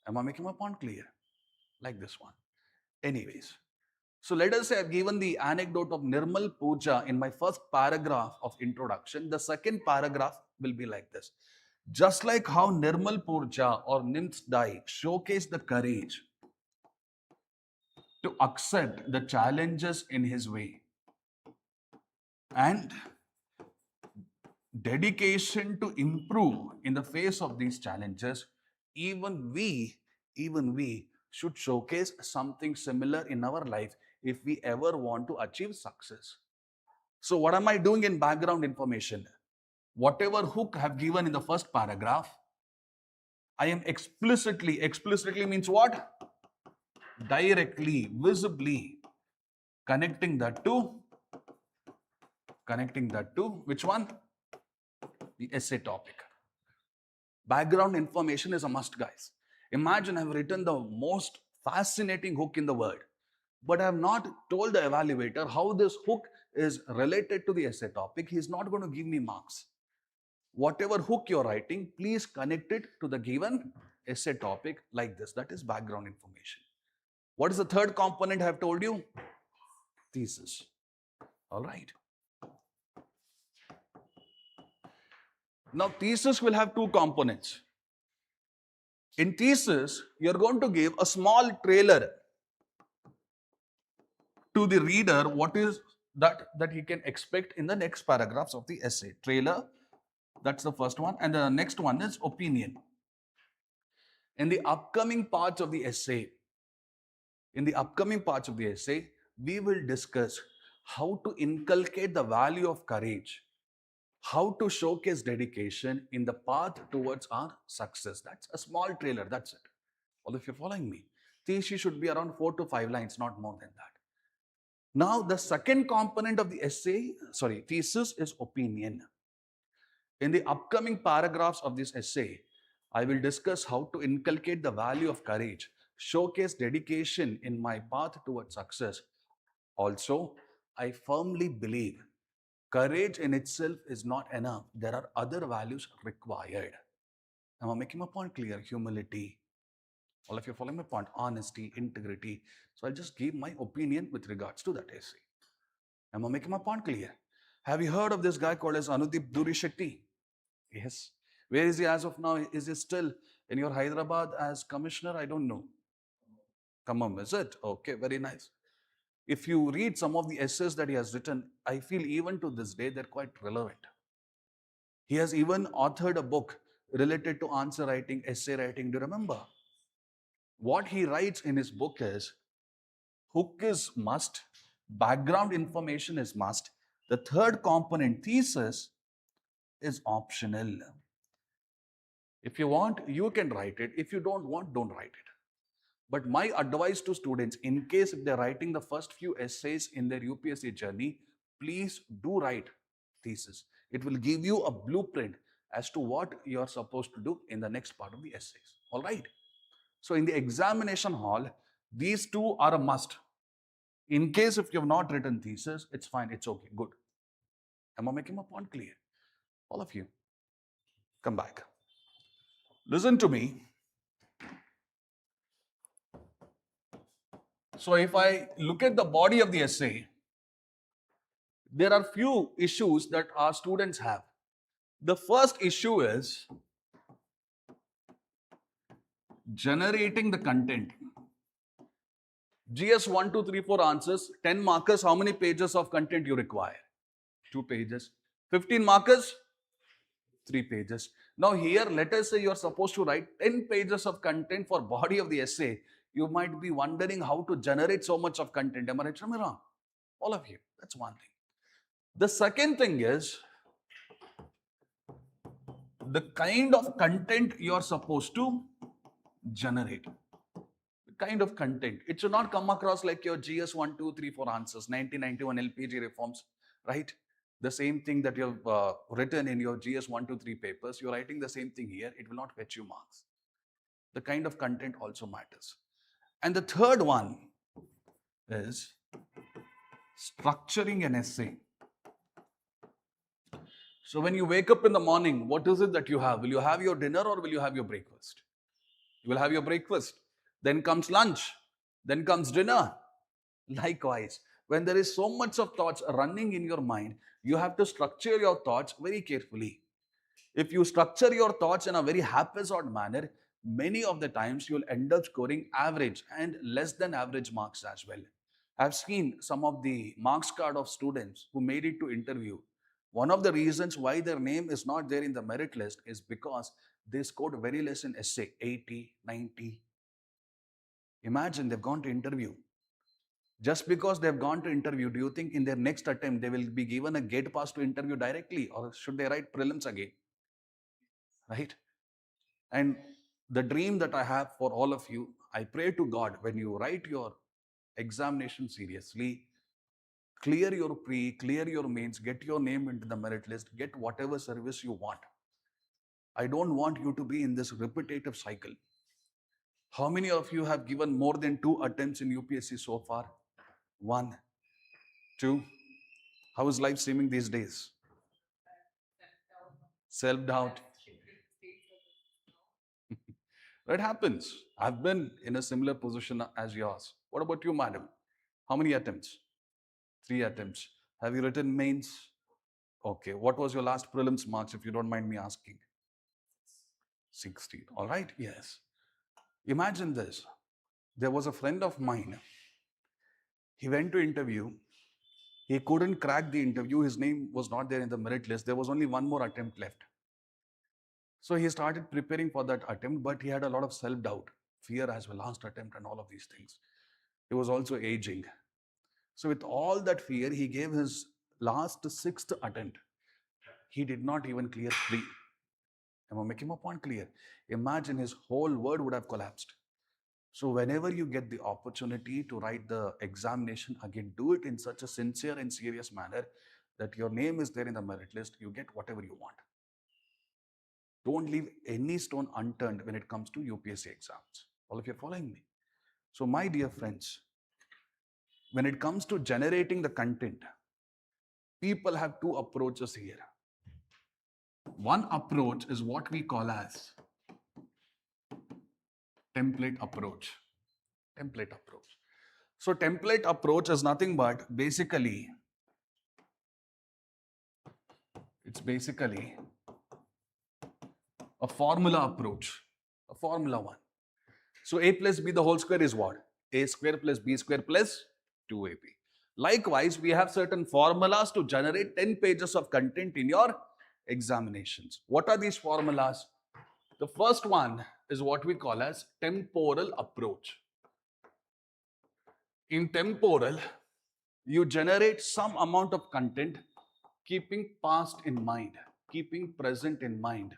Speaker 1: Am I making my point clear? Like this one. Anyways, so let us say I've given the anecdote of Nirmal Puja in my first paragraph of introduction. The second paragraph will be like this. Just like how Nirmal Puja or Nymphs Die showcase the courage to accept the challenges in his way and dedication to improve in the face of these challenges, even we should showcase something similar in our life if we ever want to achieve success. So what am I doing in background information? Whatever hook I have given in the first paragraph, I am explicitly means what? Directly, visibly connecting that to which one? The essay topic. Background information is a must, guys. Imagine I've written the most fascinating hook in the world, but I have not told the evaluator how this hook is related to the essay topic. He's not going to give me marks. Whatever hook you're writing, please connect it to the given essay topic like this. That is background information. What is the third component I have told you? Thesis. All right. Now, thesis will have two components. In thesis, you're going to give a small trailer to the reader what is that he can expect in the next paragraphs of the essay. Trailer, that's the first one. And the next one is opinion. In the upcoming parts of the essay, we will discuss how to inculcate the value of courage, how to showcase dedication in the path towards our success. That's a small trailer, that's it. Well, if you're following me, thesis should be around 4 to 5 lines, not more than that. Now, the second component of the thesis is opinion. In the upcoming paragraphs of this essay, I will discuss how to inculcate the value of courage, showcase dedication in my path towards success. Also, I firmly believe courage in itself is not enough. There are other values required. Am I making my point clear? Humility. All of you following my point? Honesty, integrity. So I'll just give my opinion with regards to that essay. Am I making my point clear? Have you heard of this guy called as Anudip Durishakti? Yes. Where is he as of now? Is he still in your Hyderabad as commissioner? I don't know. Kamam, is it? Okay, very nice. If you read some of the essays that he has written, I feel even to this day they're quite relevant. He has even authored a book related to answer writing, essay writing. Do you remember? What he writes in his book is, hook is must, background information is must. The third component, thesis, is optional. If you want, you can write it. If you don't want, don't write it. But my advice to students, in case if they're writing the first few essays in their UPSC journey, please do write thesis. It will give you a blueprint as to what you're supposed to do in the next part of the essays. All right. So in the examination hall, these two are a must. In case if you have not written thesis, it's fine. It's okay. Good. Am I making my point clear? All of you, come back. Listen to me. So if I look at the body of the essay, there are few issues that our students have. The first issue is generating the content. GS 1, 2, 3, 4 answers, 10 markers, how many pages of content you require? 2 pages. 15 markers, 3 pages. Now here, let us say you are supposed to write 10 pages of content for body of the essay. You might be wondering how to generate so much of content. Am I right or am I wrong? All of you. That's one thing. The second thing is the kind of content you are supposed to generate. The kind of content. It should not come across like your GS 1, 2, 3, 4 answers, 1991 LPG reforms, right? The same thing that you have written in your GS 1, 2, 3 papers, you're writing the same thing here, it will not fetch you marks. The kind of content also matters. And the third one is structuring an essay. So when you wake up in the morning, what is it that you have? Will you have your dinner or will you have your breakfast? You will have your breakfast. Then comes lunch. Then comes dinner. Likewise, when there is so much of thoughts running in your mind, you have to structure your thoughts very carefully. If you structure your thoughts in a very haphazard manner, many of the times you'll end up scoring average and less than average marks as well. I've seen some of the marks card of students who made it to interview. One of the reasons why their name is not there in the merit list is because they scored very less in essay, 80, 90. Imagine they've gone to interview. Just because they've gone to interview, do you think in their next attempt they will be given a gate pass to interview directly, or should they write prelims again? Right? And the dream that I have for all of you, I pray to God, when you write your examination seriously, clear your pre, clear your mains, get your name into the merit list, get whatever service you want. I don't want you to be in this repetitive cycle. How many of you have given more than 2 attempts in UPSC so far? 1, 2. How is life seeming these days? Self-doubt. That happens. I've been in a similar position as yours. What about you, madam? How many attempts? 3 attempts. Have you written mains? Okay. What was your last prelims marks, if you don't mind me asking? 60. All right. Yes. Imagine this. There was a friend of mine. He went to interview. He couldn't crack the interview. His name was not there in the merit list. There was only one more attempt left. So he started preparing for that attempt, but he had a lot of self-doubt, fear as well, last attempt and all of these things. He was also aging. So with all that fear, he gave his last 6th attempt. He did not even clear 3. Am I making my point clear? Imagine his whole world would have collapsed. So whenever you get the opportunity to write the examination, again, do it in such a sincere and serious manner that your name is there in the merit list, you get whatever you want. Don't leave any stone unturned when it comes to UPSC exams. All of you are following me? So my dear friends, when it comes to generating the content, people have 2 approaches here. One approach is what we call as template approach. Template approach. So template approach is nothing but basically, it's basically a formula approach, a formula one. So a plus b the whole square is what? A square plus b square plus 2ab. Likewise, we have certain formulas to generate 10 pages of content in your examinations. What are these formulas? The first one is what we call as temporal approach. In temporal, you generate some amount of content keeping past in mind, keeping present in mind,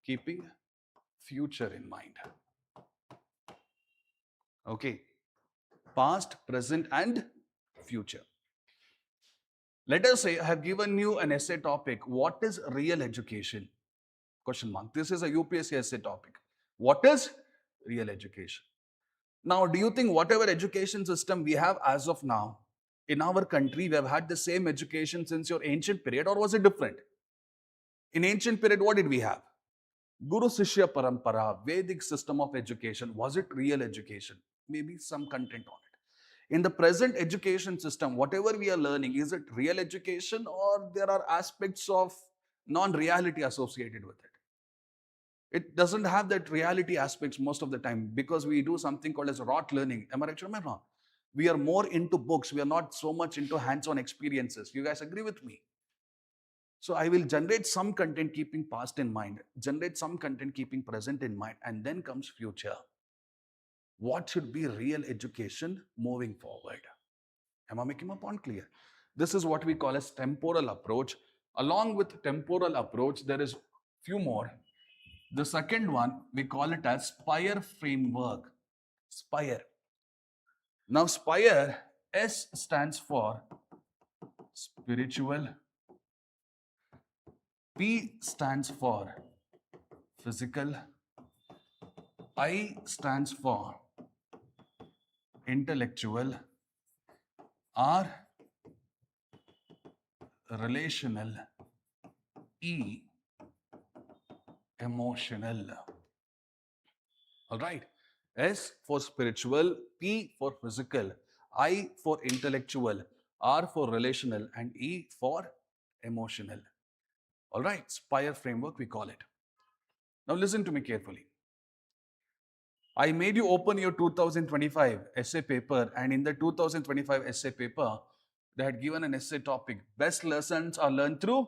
Speaker 1: keeping future in mind. Okay. Past, present, and future. Let us say I have given you an essay topic. What is real education? Question mark. This is a UPSC essay topic. What is real education? Now, do you think whatever education system we have as of now, in our country, we have had the same education since your ancient period, or was it different? In ancient period, what did we have? Guru Sishya Parampara, Vedic system of education. Was it real education? Maybe some content on it. In the present education system, whatever we are learning, is it real education or there are aspects of non-reality associated with it? It doesn't have that reality aspects most of the time because we do something called as rote learning. Am I right or am I wrong? We are more into books. We are not so much into hands-on experiences. You guys agree with me? So I will generate some content keeping past in mind, generate some content keeping present in mind, and then comes future. What should be real education moving forward? Am I making my point clear? This is what we call as temporal approach. Along with temporal approach, there is few more. The second one, we call it as SPIRE framework. SPIRE. Now, SPIRE, S stands for spiritual, P stands for physical, I stands for intellectual, R relational, E emotional. All right. S for spiritual, P for physical, I for intellectual, R for relational, and E for emotional. All right. SPIRE framework, we call it. Now listen to me carefully. I made you open your 2025 essay paper, and in the 2025 essay paper, they had given an essay topic: best lessons are learned through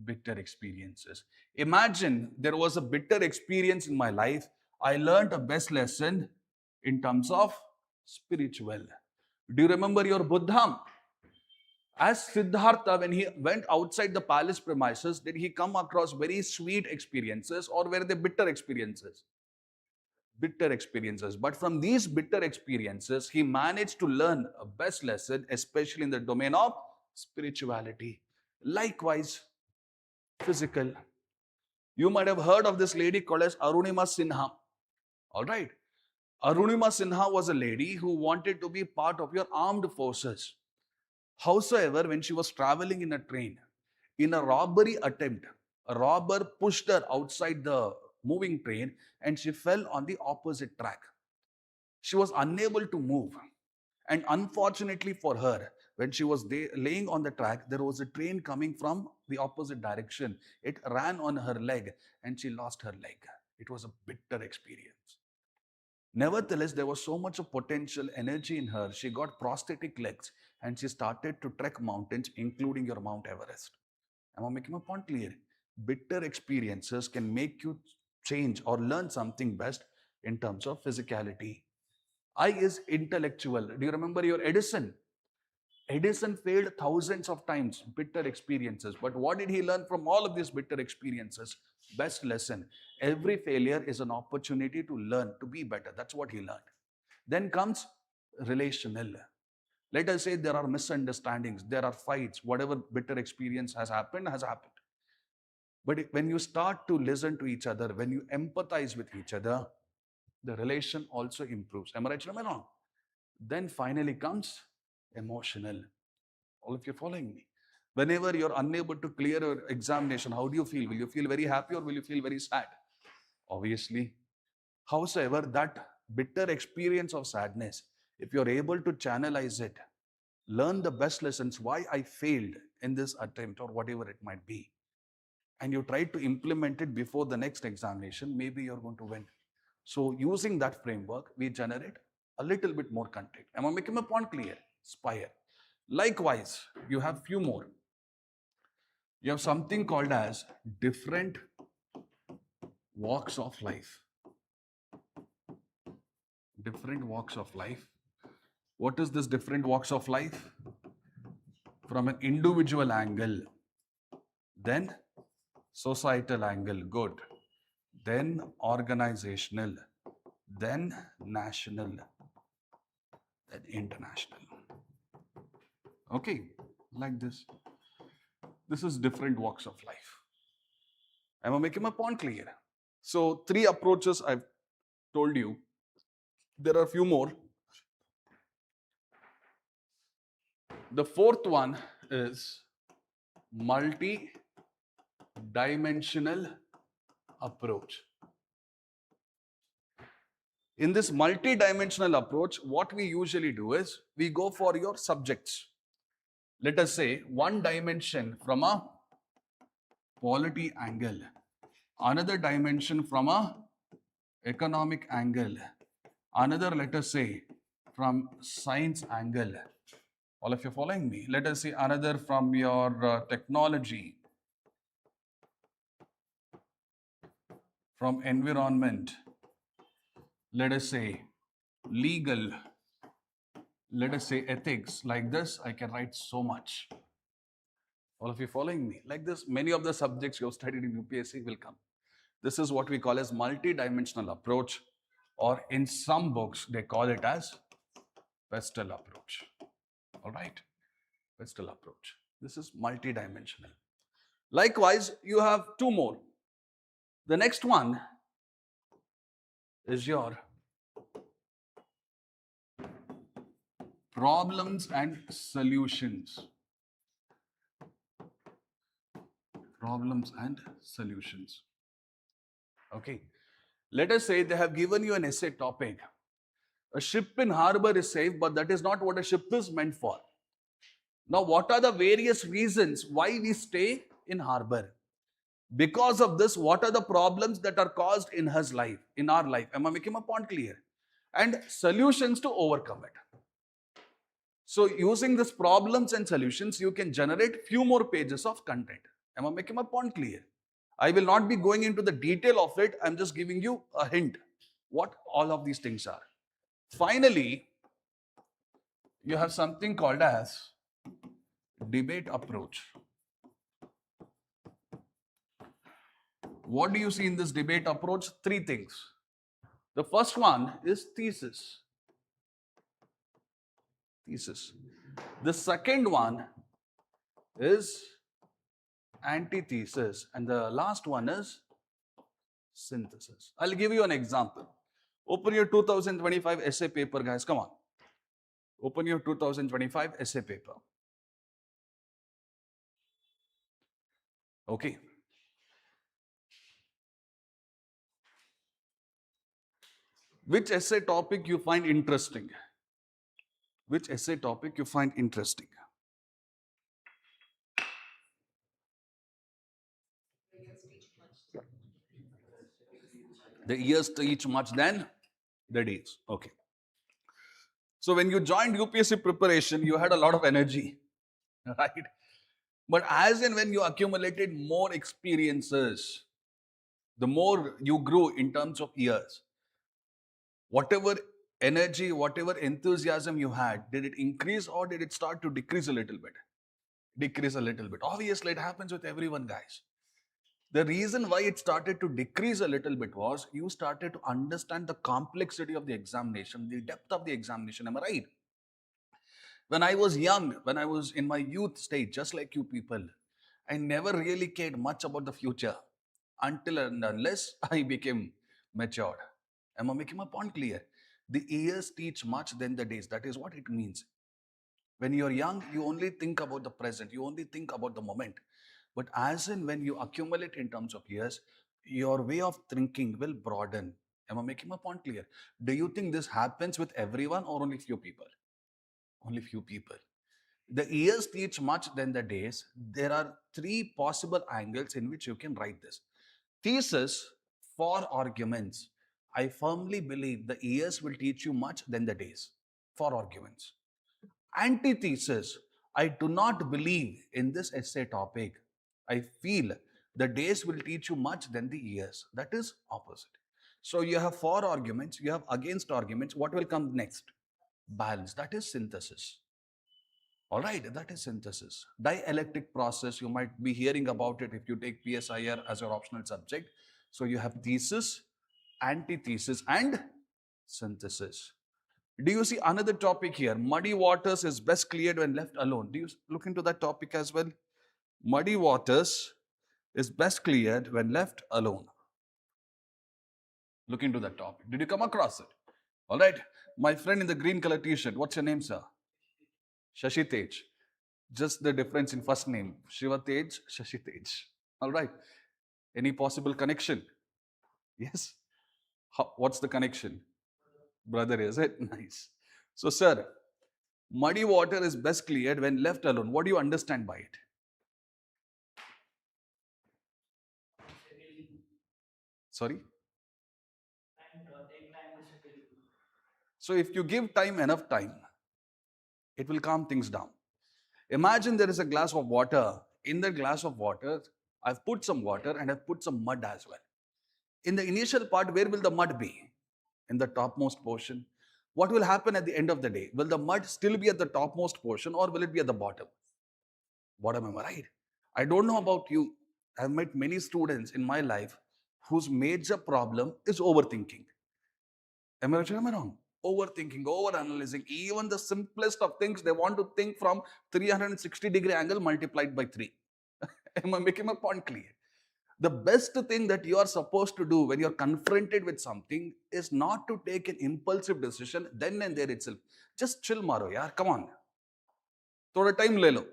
Speaker 1: bitter experiences. Imagine there was a bitter experience in my life. I learned a best lesson in terms of spiritual. Do you remember your Buddha? As Siddhartha, when he went outside the palace premises, did he come across very sweet experiences, or were they bitter experiences? Bitter experiences. But from these bitter experiences, he managed to learn a best lesson, especially in the domain of spirituality. Likewise, physical. You might have heard of this lady called as Arunima Sinha. All right. Arunima Sinha was a lady who wanted to be part of your armed forces. Howsoever, when she was traveling in a train, in a robbery attempt, a robber pushed her outside the moving train and she fell on the opposite track. She was unable to move. And unfortunately for her, when she was laying on the track, there was a train coming from the opposite direction. It ran on her leg and she lost her leg. It was a bitter experience. Nevertheless, there was so much of potential energy in her. She got prosthetic legs and she started to trek mountains, including your Mount Everest. Am I making my point clear? Bitter experiences can make you change or learn something best in terms of physicality. I is intellectual. Do you remember your Edison? Edison failed thousands of times, bitter experiences. But what did he learn from all of these bitter experiences? Best lesson. Every failure is an opportunity to learn, to be better. That's what he learned. Then comes relational. Let us say there are misunderstandings, there are fights, whatever bitter experience has happened, has happened. But when you start to listen to each other, when you empathize with each other, the relation also improves. Am I right or am I wrong? Then finally comes emotional. All of you following me? Whenever you're unable to clear your examination, how do you feel? Will you feel very happy or will you feel very sad? Obviously. Howsoever, that bitter experience of sadness, if you're able to channelize it, learn the best lessons, why I failed in this attempt or whatever it might be, and you try to implement it before the next examination, maybe you're going to win. So using that framework, we generate a little bit more content. Am I making my point clear? SPIRE. Likewise, you have few more. You have something called as different walks of life. Different walks of life. What is this different walks of life? From an individual angle, then societal angle, good, then organizational, then national, then international. Okay, like this. This is different walks of life. Am I making my point clear? So 3 approaches I've told you. There are a few more. The fourth one is multi-dimensional approach. In this multi-dimensional approach, what we usually do is we go for your subjects. Let us say one dimension from a polity angle, another dimension from a economic angle, another, let us say, from science angle. All of you following me? Let us see another from your technology, from environment. Let us say legal. Let us say ethics. Like this, I can write so much. All of you following me? Like this, many of the subjects you have studied in UPSC will come. This is what we call as multi-dimensional approach, or in some books, they call it as pestle approach. All right, pestle approach. This is multi-dimensional. Likewise, you have two more. The next one is your problems and solutions. Problems and solutions. Okay. Let us say they have given you an essay topic. A ship in harbor is safe, but that is not what a ship is meant for. Now, what are the various reasons why we stay in harbor? Because of this, what are the problems that are caused in his life, in our life? Am I making my point clear? And solutions to overcome it. So, using these problems and solutions, you can generate few more pages of content. Am I making my point clear? I will not be going into the detail of it. I'm just giving you a hint what all of these things are. Finally, you have something called as debate approach. What do you see in this debate approach? Three things. The first one is thesis. Thesis. The second one is antithesis. And the last one is synthesis. I'll give you an example. Open your 2025 essay paper, guys. Come on. Open your 2025 essay paper. Okay. Which essay topic you find interesting? Which essay topic you find interesting? The years teach much than the days. Okay. So when you joined UPSC preparation, you had a lot of energy, right? But as and when you accumulated more experiences, the more you grew in terms of years, whatever energy, whatever enthusiasm you had, did it increase or did it start to decrease a little bit? Decrease a little bit. Obviously, it happens with everyone, guys. The reason why it started to decrease a little bit was you started to understand the complexity of the examination, the depth of the examination. Am I right? When I was young, when I was in my youth stage, just like you people, I never really cared much about the future until and unless I became matured. Am I making my point clear? The years teach much than the days. That is what it means. When you're young, you only think about the present, you only think about the moment. But as and when you accumulate in terms of years, your way of thinking will broaden. Am I making my point clear? Do you think this happens with everyone or only few people? Only few people. The years teach much than the days. There are three possible angles in which you can write this. Thesis for arguments. I firmly believe the years will teach you much than the days for arguments. Antithesis. I do not believe in this essay topic. I feel the days will teach you much than the years. That is opposite. So you have for arguments, you have against arguments. What will come next? Balance. That is synthesis. All right, that is synthesis. Dialectic process, you might be hearing about it if you take PSIR as your optional subject. So you have thesis, antithesis, and synthesis. Do you see another topic here? Muddy waters is best cleared when left alone. Do you look into that topic as well? Muddy waters is best cleared when left alone. Look into that topic. Did you come across it? All right. My friend in the green color t-shirt, what's your name, sir? Shashi Tej. Just the difference in first name. Shiva Tej, Shashi Tej. All right. Any possible connection? Yes. What's the connection? Brother, is it? Nice. So, sir, muddy water is best cleared when left alone. What do you understand by it? Sorry? So if you give time enough time, it will calm things down. Imagine there is a glass of water. In that glass of water, I've put some water and I've put some mud as well. In the initial part, where will the mud be? In the topmost portion. What will happen at the end of the day? Will the mud still be at the topmost portion or will it be at the bottom? Bottom, am I right? I don't know about you. I've met many students in my life whose major problem is overthinking. Am I right or am I wrong? Overthinking, overanalyzing, even the simplest of things, they want to think from 360-degree angle multiplied by 3. Am I making my point clear? The best thing that you are supposed to do when you're confronted with something is not to take an impulsive decision then and there itself. Just chill, Maro, yaar. Come on. Thoda time le lo.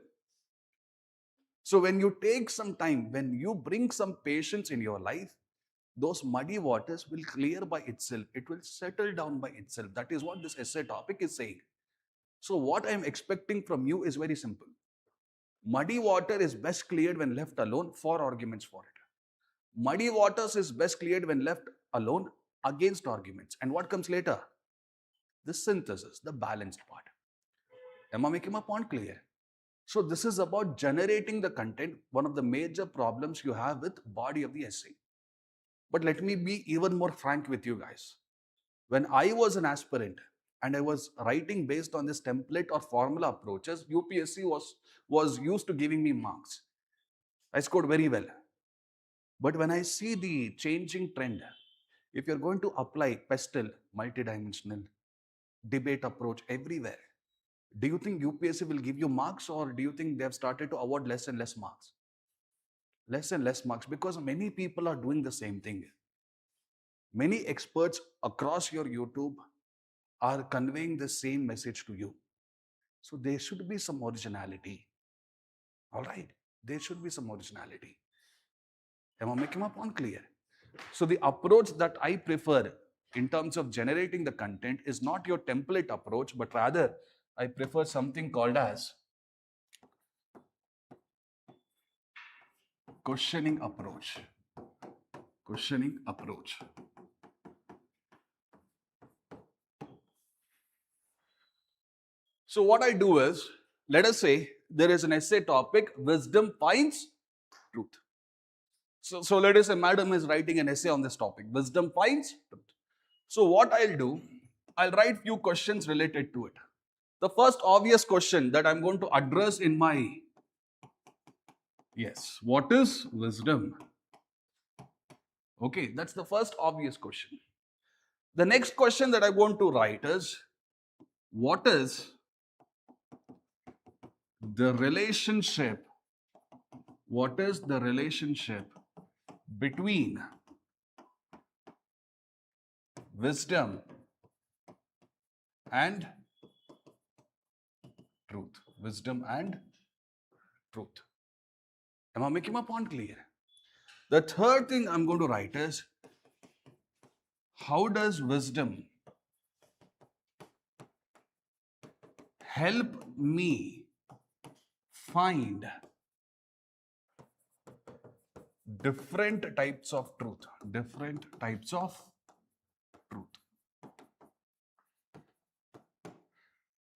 Speaker 1: So when you take some time, when you bring some patience in your life, those muddy waters will clear by itself. It will settle down by itself. That is what this essay topic is saying. So what I am expecting from you is very simple. Muddy water is best cleared when left alone. 4 arguments for it. Muddy waters is best cleared when left alone against arguments. And what comes later? The synthesis, the balanced part. Am I making my point clear? So this is about generating the content, one of the major problems you have with body of the essay. But let me be even more frank with you guys. When I was an aspirant and I was writing based on this template or formula approaches, UPSC was used to giving me marks. I scored very well. But when I see the changing trend, if you're going to apply pestle, multidimensional, debate approach everywhere, do you think UPSC will give you marks or do you think they have started to award less and less marks? Less and less marks because many people are doing the same thing. Many experts across your YouTube are conveying the same message to you. So there should be some originality. All right? There should be some originality. Am I making my point clear? So the approach that I prefer in terms of generating the content is not your template approach, but rather I prefer something called as questioning approach. Questioning approach. So what I do is, let us say there is an essay topic, wisdom finds truth. So let us say madam is writing an essay on this topic, wisdom finds truth. So what I'll do, I'll write few questions related to it. The first obvious question that I'm going to address in my, yes, what is wisdom? Okay, that's the first obvious question. The next question that I want to write is, what is the relationship? What is the relationship between wisdom and truth? Wisdom and truth. Am I making my point clear? The third thing I'm going to write is, how does wisdom help me find different types of truth? Different types of truth.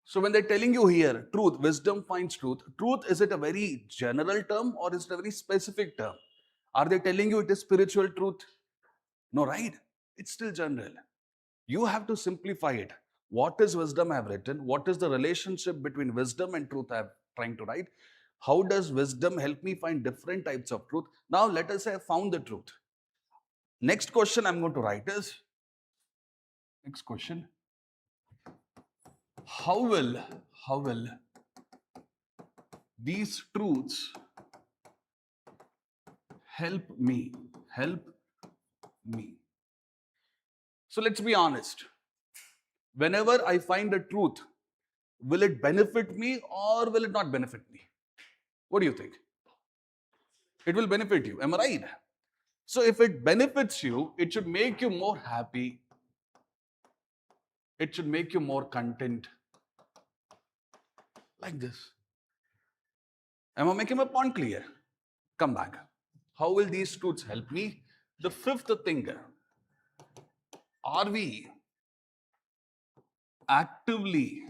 Speaker 1: So when they're telling you here, truth, wisdom finds truth, truth, is it a very general term or is it a very specific term? Are they telling you it is spiritual truth? No, right? It's still general. You have to simplify it. What is wisdom I have written? What is the relationship between wisdom and truth I am trying to write? How does wisdom help me find different types of truth? Now let us say I found the truth. Next question I'm going to write is, next question, how will these truths help me? So let's be honest. Whenever I find a truth, will it benefit me or will it not benefit me? What do you think? It will benefit you. Am I right? So if it benefits you, it should make you more happy. It should make you more content. Like this. Am I making my point clear? Come back. How will these truths help me? The fifth thing, are we actively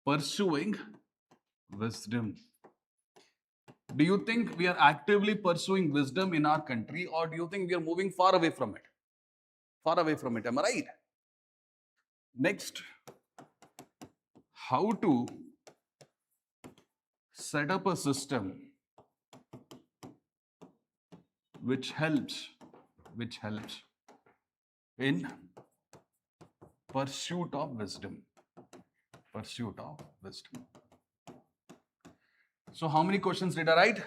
Speaker 1: pursuing wisdom. Do you think we are actively pursuing wisdom in our country, or do you think we are moving far away from it? Far away from it, am I right? Next, how to set up a system which helps in pursuit of wisdom. Pursuit of wisdom. So how many questions did I write?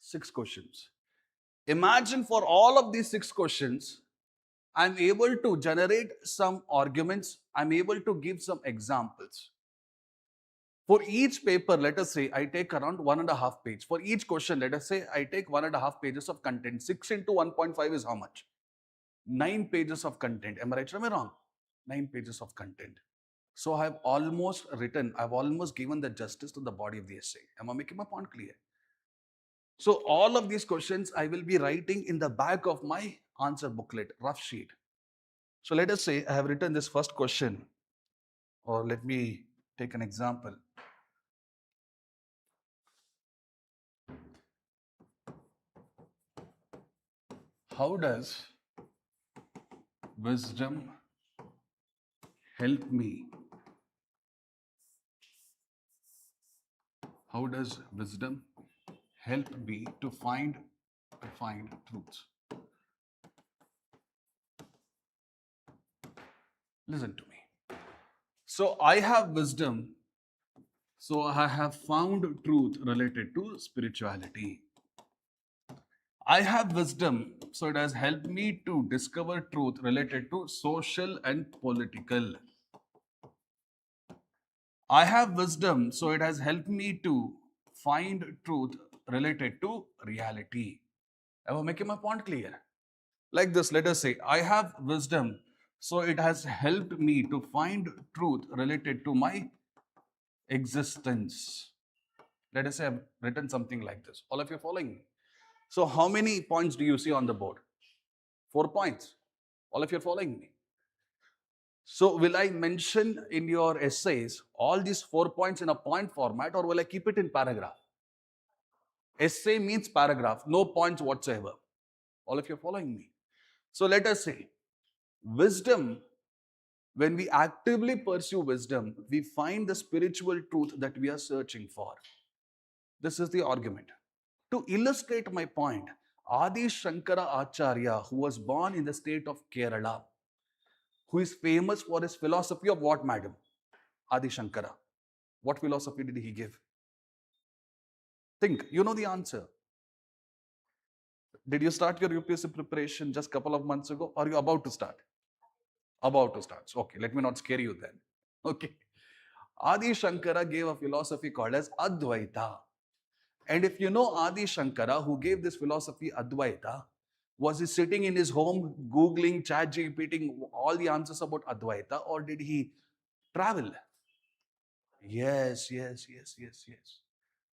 Speaker 1: 6 questions. Imagine for all of these 6 questions, I'm able to generate some arguments. I'm able to give some examples. For each paper, let us say I take around 1.5 pages. For each question, let us say I take 1.5 pages of content. 6 into 1.5 is how much? 9 pages of content. Am I right or am I wrong? 9 pages of content. So I've almost given the justice to the body of the essay. Am I making my point clear? So all of these questions I will be writing in the back of my answer booklet, rough sheet. So let us say I have written this first question, or let me take an example. How does wisdom help me? How does wisdom help me to find truths? Listen to me. So I have wisdom. So I have found truth related to spirituality. I have wisdom, so it has helped me to discover truth related to social and political. I have wisdom, so it has helped me to find truth related to reality. Am I making my point clear? Like this, let us say, I have wisdom, so it has helped me to find truth related to my existence. Let us say I've written something like this. All of you are following me? So, how many points do you see on the board? 4 points. All of you are following me? So, will I mention in your essays all these 4 points in a point format, or will I keep it in paragraph? Essay means paragraph, no points whatsoever. All of you are following me? So, let us say wisdom, when we actively pursue wisdom, we find the spiritual truth that we are searching for. This is the argument. To illustrate my point, Adi Shankara Acharya, who was born in the state of Kerala, who is famous for his philosophy of what, madam? Adi Shankara. What philosophy did he give? Think, you know the answer. Did you start your UPSC preparation just a couple of months ago? Or are you about to start? About to start. So, okay, let me not scare you then. Okay. Adi Shankara gave a philosophy called as Advaita. And if you know Adi Shankara, who gave this philosophy Advaita, was he sitting in his home, Googling, chat repeating all the answers about Advaita, or did he travel? Yes, yes, yes, yes, yes.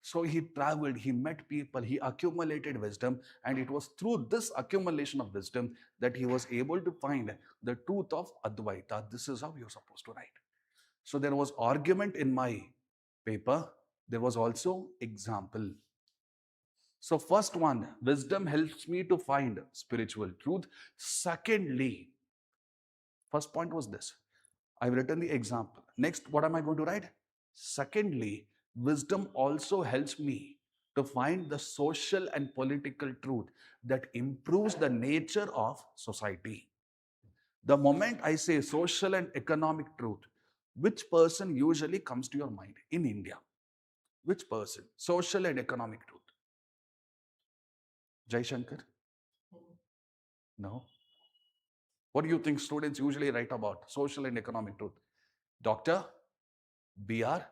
Speaker 1: So he traveled, he met people, he accumulated wisdom, and it was through this accumulation of wisdom that he was able to find the truth of Advaita. This is how you're supposed to write. So there was argument in my paper, there was also example. So, first one, wisdom helps me to find spiritual truth. Secondly, first point was this. I've written the example. Next, what am I going to write? Secondly, wisdom also helps me to find the social and political truth that improves the nature of society. The moment I say social and economic truth, which person usually comes to your mind in India? Which person? Social and economic truth. Jai Shankar? No. What do you think students usually write about? Social and economic truth. Dr. B.R.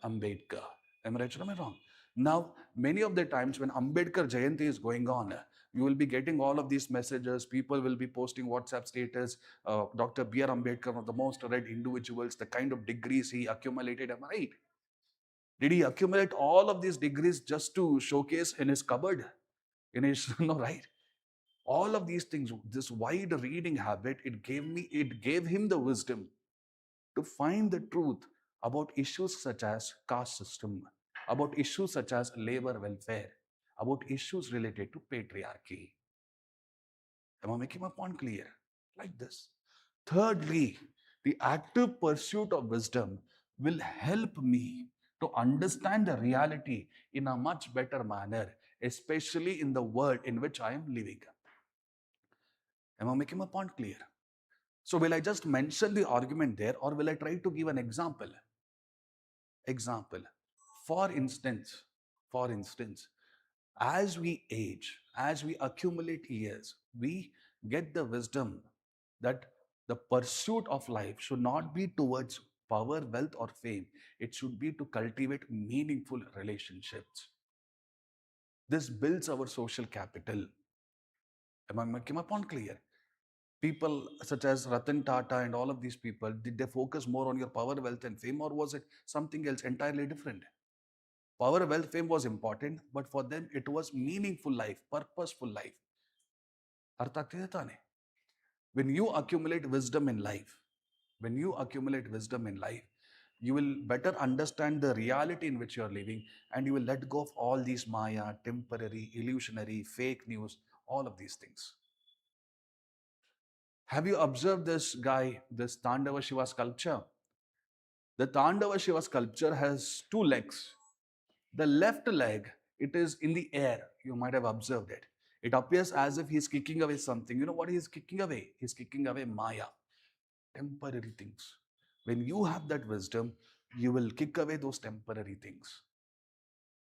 Speaker 1: Ambedkar. Am I right or am I wrong? Now, many of the times when Ambedkar Jayanti is going on, you will be getting all of these messages. People will be posting WhatsApp status. Dr. B.R. Ambedkar, one of the most read individuals, the kind of degrees he accumulated. Am I right? Did he accumulate all of these degrees just to showcase in his cupboard? In his, no, right? All of these things, this wide reading habit, it gave him the wisdom. to find the truth about issues such as caste system, about issues such as labor welfare, about issues related to patriarchy. Am I making my point clear? Like this. Thirdly, the active pursuit of wisdom will help me to understand the reality in a much better manner, especially in the world in which I am living. Am I making my point clear? So, will I just mention the argument there, or will I try to give an example? Example. For instance, for instance, as we age, as we accumulate years, we get the wisdom that the pursuit of life should not be towards power, wealth, or fame. It should be to cultivate meaningful relationships. This builds our social capital. Am I making my point clear? People such as Ratan Tata and all of these people, did they focus more on your power, wealth, and fame, or was it something else entirely different? Power, wealth, fame was important, but for them it was meaningful life, purposeful life. ಅರ್ಥ ಆಗ್ತಿದೆ ತಾನೆ? When you accumulate wisdom in life, when you accumulate wisdom in life, you will better understand the reality in which you are living, and you will let go of all these maya, temporary, illusionary, fake news, all of these things. Have you observed this guy, this Tandava Shiva sculpture? The Tandava Shiva sculpture has two legs. The left leg, it is in the air. You might have observed it. It appears as if he's kicking away something. You know what he's kicking away? He's kicking away maya, temporary things. When you have that wisdom, you will kick away those temporary things.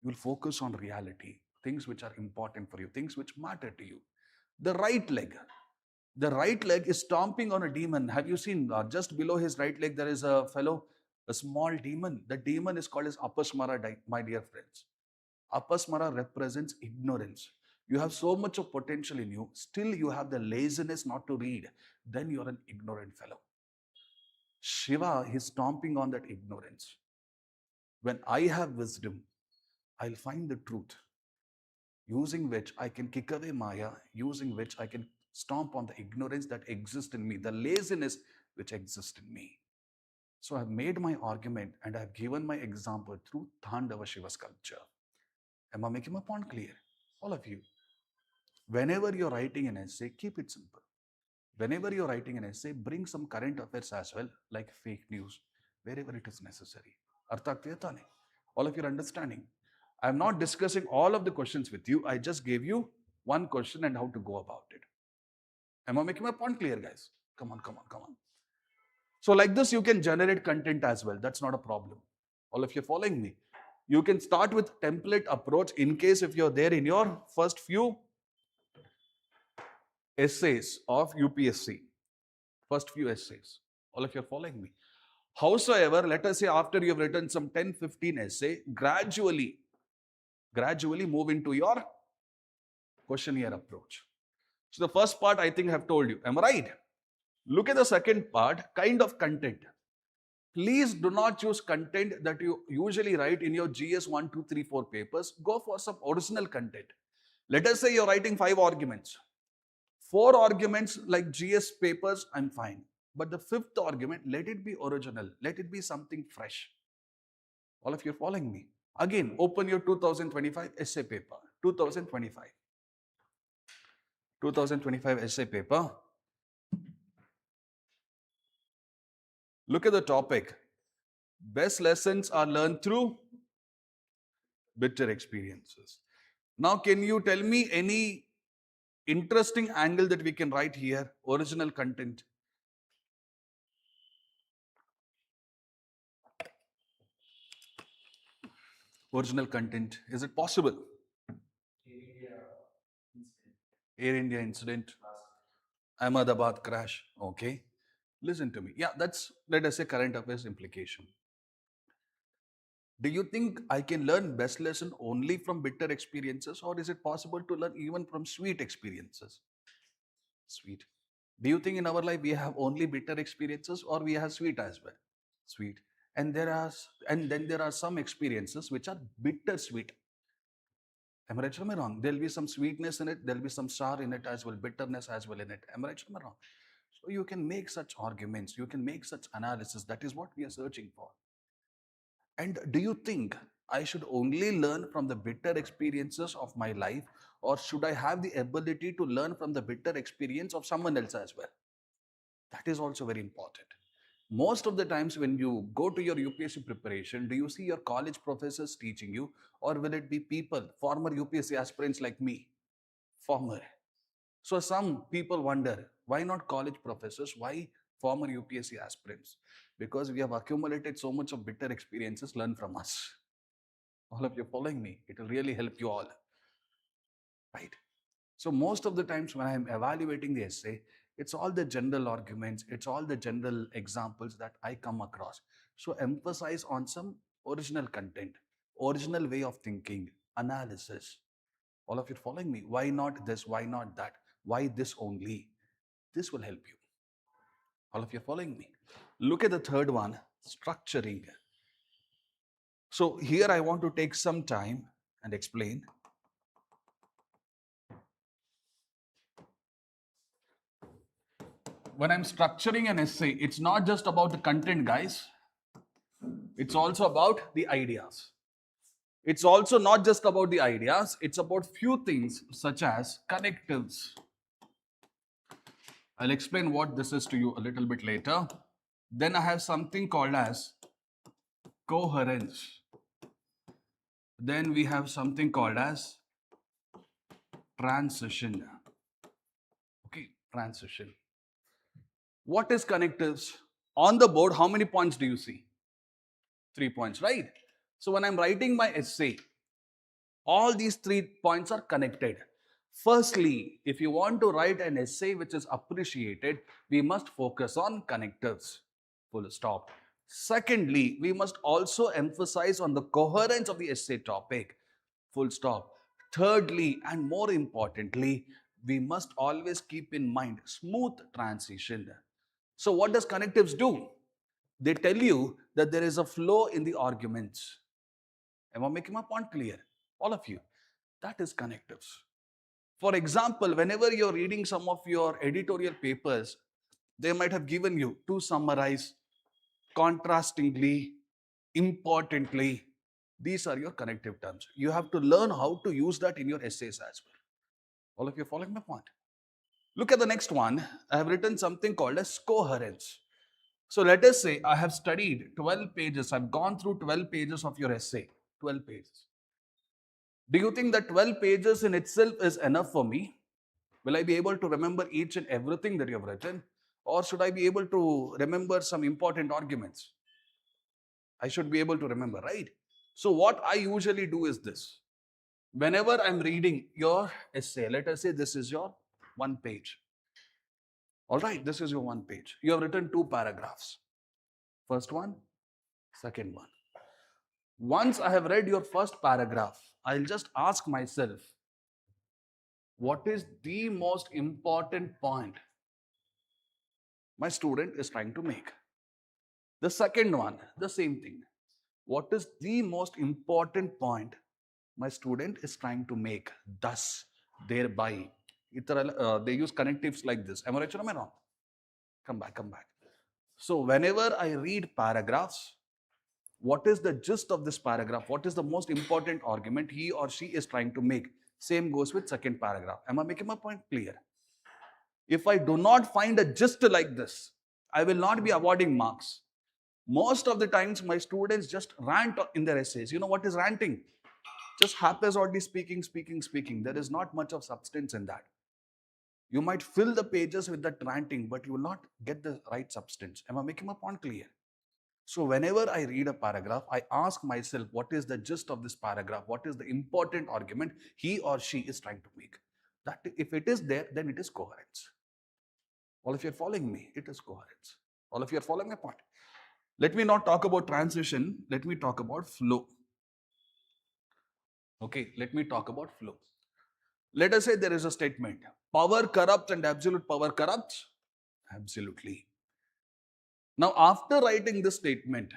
Speaker 1: You will focus on reality, things which are important for you, things which matter to you. The right leg. The right leg is stomping on a demon. Have you seen just below his right leg, there is a fellow, a small demon. The demon is called as Apasmara, my dear friends. Apasmara represents ignorance. You have so much of potential in you, still you have the laziness not to read. Then you're an ignorant fellow. Shiva is stomping on that ignorance. When I have wisdom, I'll find the truth, using which I can kick away Maya, using which I can stomp on the ignorance that exists in me, the laziness which exists in me. So I've made my argument and I've given my example through Thandava Shiva sculpture. Am I making my point clear? All of you. Whenever you're writing an essay, keep it simple. Whenever you're writing an essay, bring some current affairs as well, like fake news, wherever it is necessary. Artha agtiya tane? All of you are understanding. I'm not discussing all of the questions with you. I just gave you one question and how to go about it. Am I making my point clear, guys? Come on, come on, come on. So like this, you can generate content as well. That's not a problem. All of you are following me. You can start with template approach in case if you're there in your first few essays of UPSC. First few essays. All of you are following me. Howsoever, let us say after you have written some 10, 15 essay, gradually move into your questionnaire approach. So the first part I think I have told you. Am I right? Look at the second part, kind of content. Please do not choose content that you usually write in your GS 1, 2, 3, 4 papers. Go for some original content. Let us say you're writing 5 arguments. 4 arguments like GS papers, I'm fine. But the 5th argument, let it be original. Let it be something fresh. All of you are following me. Again, open your 2025 essay paper. 2025. 2025 essay paper. Look at the topic. Best lessons are learned through bitter experiences. Now, can you tell me any interesting angle that we can write here? Original content. Original content. Is it possible? Air India incident. Ahmedabad crash. Okay. Listen to me. Yeah, that's, let us say, current affairs implication. Do you think I can learn best lesson only from bitter experiences, or is it possible to learn even from sweet experiences? Sweet. Do you think in our life we have only bitter experiences, or we have sweet as well? Sweet. And then there are some experiences which are bittersweet. Am I right or am I wrong? There'll be some sweetness in it, there'll be some sour in it as well, bitterness as well in it. Am I right or am I wrong? So you can make such arguments, you can make such analysis. That is what we are searching for. And do you think I should only learn from the bitter experiences of my life, or should I have the ability to learn from the bitter experience of someone else as well? That is also very important. Most of the times when you go to your UPSC preparation, do you see your college professors teaching you, or will it be people, former UPSC aspirants like me? Former. So some people wonder, why not college professors? Why former UPSC aspirants? Because we have accumulated so much of bitter experiences, learn from us. All of you following me? It will really help you all. Right? So most of the times when I'm evaluating the essay, it's all the general arguments, it's all the general examples that I come across. So emphasize on some original content, original way of thinking, analysis. All of you following me? Why not this? Why not that? Why this only? This will help you. All of you following me? Look at the third one, structuring. So here I want to take some time and explain. When I'm structuring an essay, it's not just about the content, guys. It's also about the ideas. It's also not just about the ideas, it's about few things such as connectives. I'll explain what this is to you a little bit later. Then I have something called as coherence. Then we have something called as transition. Okay, transition. What is connectives? On the board, how many points do you see? 3 points, right? So when I'm writing my essay, all these 3 points are connected. Firstly, if you want to write an essay which is appreciated, we must focus on connectives. Full stop. Secondly, we must also emphasize on the coherence of the essay topic. Full stop. Thirdly, and more importantly, we must always keep in mind smooth transition. So what does connectives do? They tell you that there is a flow in the arguments. Am I making my point clear? All of you. That is connectives. For example, whenever you're reading some of your editorial papers, they might have given you to summarize, contrastingly, importantly. These are your connective terms. You have to learn how to use that in your essays as well. All of you following my point? Look at the next one. I have written something called as coherence. So let us say I have studied 12 pages. I've gone through 12 pages of your essay. 12 pages. Do you think that 12 pages in itself is enough for me? Will I be able to remember each and everything that you have written? Or should I be able to remember some important arguments? I should be able to remember, right? So what I usually do is this. Whenever I'm reading your essay, let us say this is your 1 page. All right, this is your 1 page. You have written 2 paragraphs. First one, second one. Once I have read your first paragraph, I'll just ask myself, what is the most important point my student is trying to make? The second one, the same thing. What is the most important point my student is trying to make? Thus, thereby. They use connectives like this. Am I right or am I wrong? Come back, come back. So whenever I read paragraphs, what is the gist of this paragraph? What is the most important argument he or she is trying to make? Same goes with second paragraph. Am I making my point clear? If I do not find a gist like this, I will not be awarding marks. Most of the times, my students just rant in their essays. You know what is ranting? Just haphazardly speaking, speaking, speaking. There is not much of substance in that. You might fill the pages with that ranting, but you will not get the right substance. Am I making my point clear? So whenever I read a paragraph, I ask myself, what is the gist of this paragraph? What is the important argument he or she is trying to make? That if it is there, then it is coherence. All of you are following me, it is coherence. All of you are following my point. Let me not talk about transition, let me talk about flow. Okay, let me talk about flow. Let us say there is a statement, power corrupts and absolute power corrupts. Absolutely. Now, after writing this statement,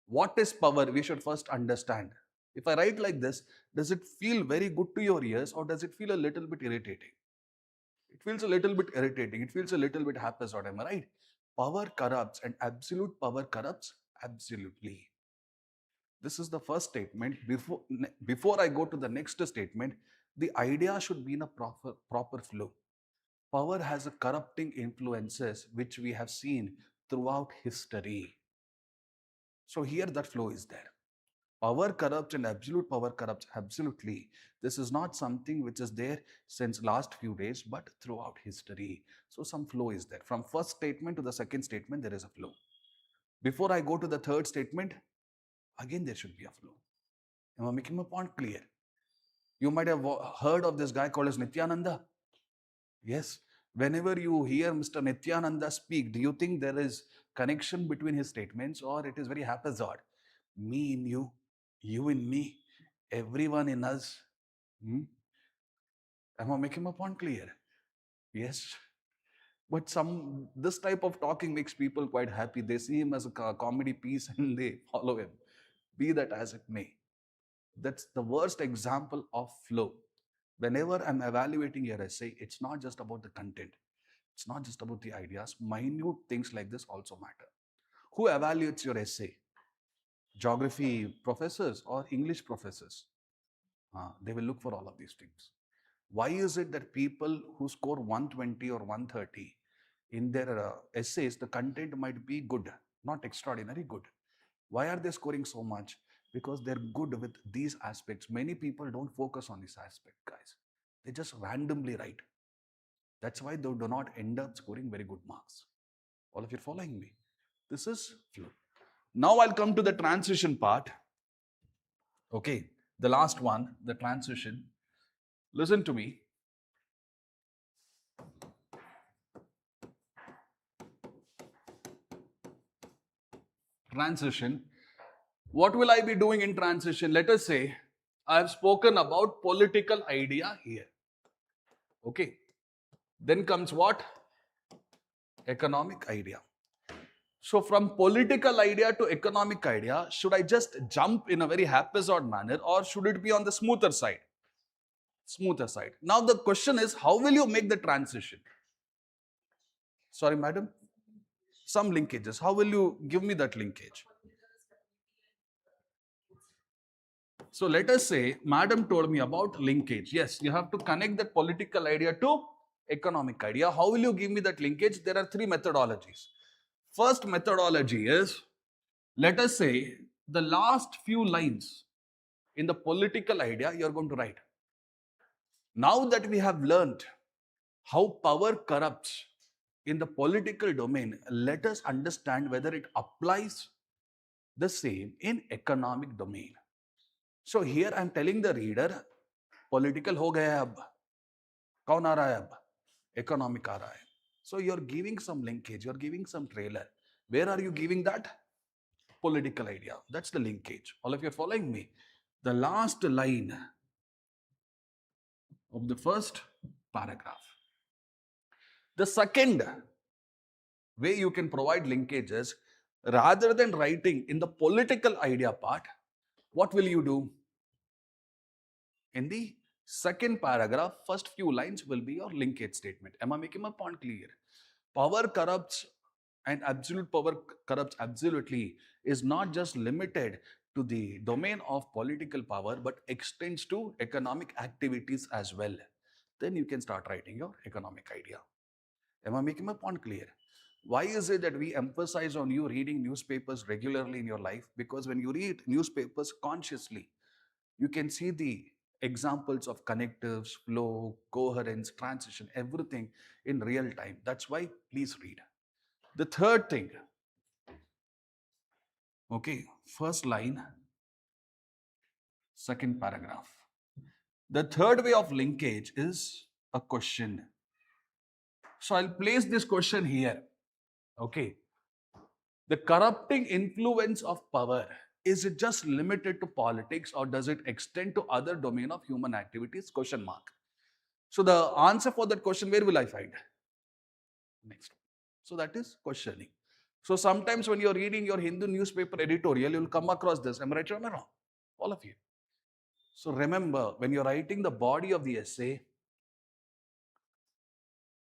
Speaker 1: what is power? We should first understand. If I write like this, does it feel very good to your ears or does it feel a little bit irritating? It feels a little bit irritating. It feels a little bit haphazard. Am I right? Power corrupts and absolute power corrupts absolutely. This is the first statement. Before I go to the next statement, the idea should be in a proper flow. Power has a corrupting influences which we have seen throughout history. So here that flow is there. Power corrupts and absolute power corrupts absolutely. This is not something which is there since last few days, but throughout history. So some flow is there. From first statement to the second statement, there is a flow. Before I go to the third statement, again there should be a flow. Am I making my point clear? You might have heard of this guy called as Nityananda. Yes. Whenever you hear Mr. Nityananda speak, do you think there is connection between his statements or it is very haphazard? Me in you in me, everyone in us. Hmm? Am I making my point clear? Yes. But this type of talking makes people quite happy. They see him as a comedy piece and they follow him. Be that as it may. That's the worst example of flow. Whenever I'm evaluating your essay, it's not just about the content. It's not just about the ideas. Minute things like this also matter. Who evaluates your essay? Geography professors or English professors? They will look for all of these things. Why is it that people who score 120 or 130 in their essays, the content might be good, not extraordinary good? Why are they scoring so much? Because they're good with these aspects. Many people don't focus on this aspect, guys. They just randomly write. That's why they do not end up scoring very good marks. All of you are following me? This is flow. Now I'll come to the transition part. Okay, the last one, the transition. Listen to me. Transition. What will I be doing in transition? Let us say I have spoken about political idea here. Okay. Then comes what? Economic idea. So from political idea to economic idea, should I just jump in a very haphazard manner or should it be on the smoother side? Smoother side. Now the question is, how will you make the transition? Sorry, madam? Some linkages. How will you give me that linkage? So let us say, madam told me about linkage. Yes, you have to connect that political idea to economic idea. How will you give me that linkage? There are three methodologies. First methodology is, let us say, the last few lines in the political idea you are going to write. Now that we have learned how power corrupts in the political domain, let us understand whether it applies the same in economic domain. So here I am telling the reader, political हो गया है अब, कौन आ रहा है अब? Economic आ रहा है. So you're giving some linkage, you're giving some trailer. Where are you giving that? Political idea. That's the linkage. All of you are following me? The last line of the first paragraph. The second way you can provide linkages, rather than writing in the political idea part, what will you do? In the second paragraph, first few lines will be your linkage statement. Am I making my point clear? Power corrupts and absolute power corrupts absolutely is not just limited to the domain of political power, but extends to economic activities as well. Then you can start writing your economic idea. Am I making my point clear? Why is it that we emphasize on you reading newspapers regularly in your life? Because when you read newspapers consciously, you can see the examples of connectives, flow, coherence, transition, everything in real time. That's why please read. The third thing, okay, first line, second paragraph. The third way of linkage is a question. So I'll place this question here. Okay. The corrupting influence of power, is it just limited to politics or does it extend to other domain of human activities? Question mark. So the answer for that question, where will I find? Next. So that is questioning. So sometimes when you're reading your Hindu newspaper editorial, you'll come across this. Am I right or am I wrong? All of you. So remember, when you're writing the body of the essay,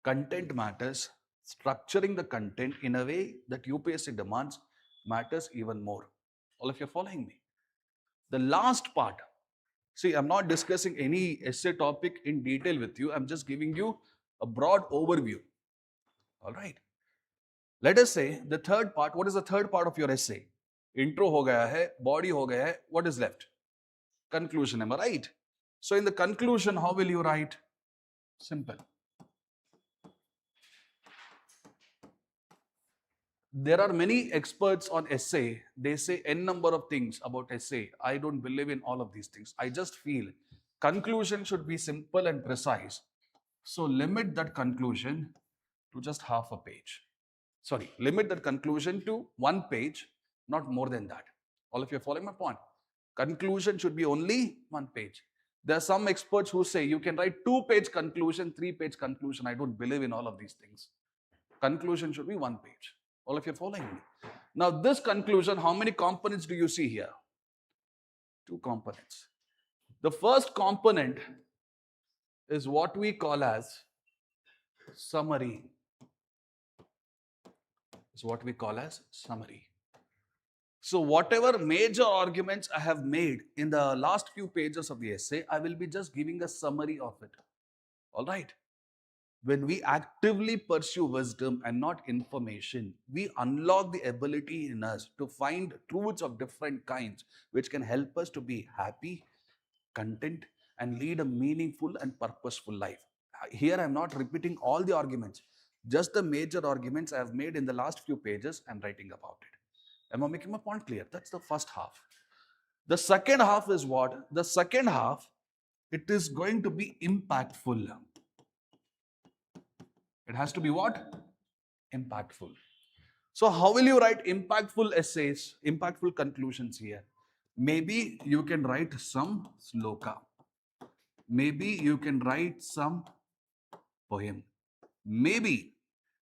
Speaker 1: Content matters. Structuring the content in a way that UPSC demands matters even more. All of you are following me? The last part. See, I'm not discussing any essay topic in detail with you. I'm just giving you a broad overview. All right. Let us say the third part. What is the third part of your essay? Intro ho gaya hai, body ho gaya hai. What is left? Conclusion. Am I right? So in the conclusion, how will you write? Simple. There are many experts on essay. They say n number of things about essay. I don't believe in all of these things. I just feel conclusion should be simple and precise. So limit that conclusion to just half a page. Sorry, limit that conclusion to 1 page, not more than that. All of you are following my point? Conclusion should be only 1 page. There are some experts who say you can write 2 page conclusion, 3 page conclusion. I don't believe in all of these things. Conclusion should be 1 page. All of you are following me? Now, this conclusion, how many components do you see here? 2 components. The first component is what we call as summary. Is what we call as summary. So whatever major arguments I have made in the last few pages of the essay, I will be just giving a summary of it. All right. When we actively pursue wisdom and not information, we unlock the ability in us to find truths of different kinds, which can help us to be happy, content, and lead a meaningful and purposeful life. Here, I'm not repeating all the arguments, just the major arguments I have made in the last few pages, I'm writing about it. Am I making my point clear? That's the first half. The second half is what? The second half, it is going to be impactful. It has to be what? Impactful. So how will you write impactful essays, impactful conclusions here? Maybe you can write some sloka. Maybe you can write some poem. Maybe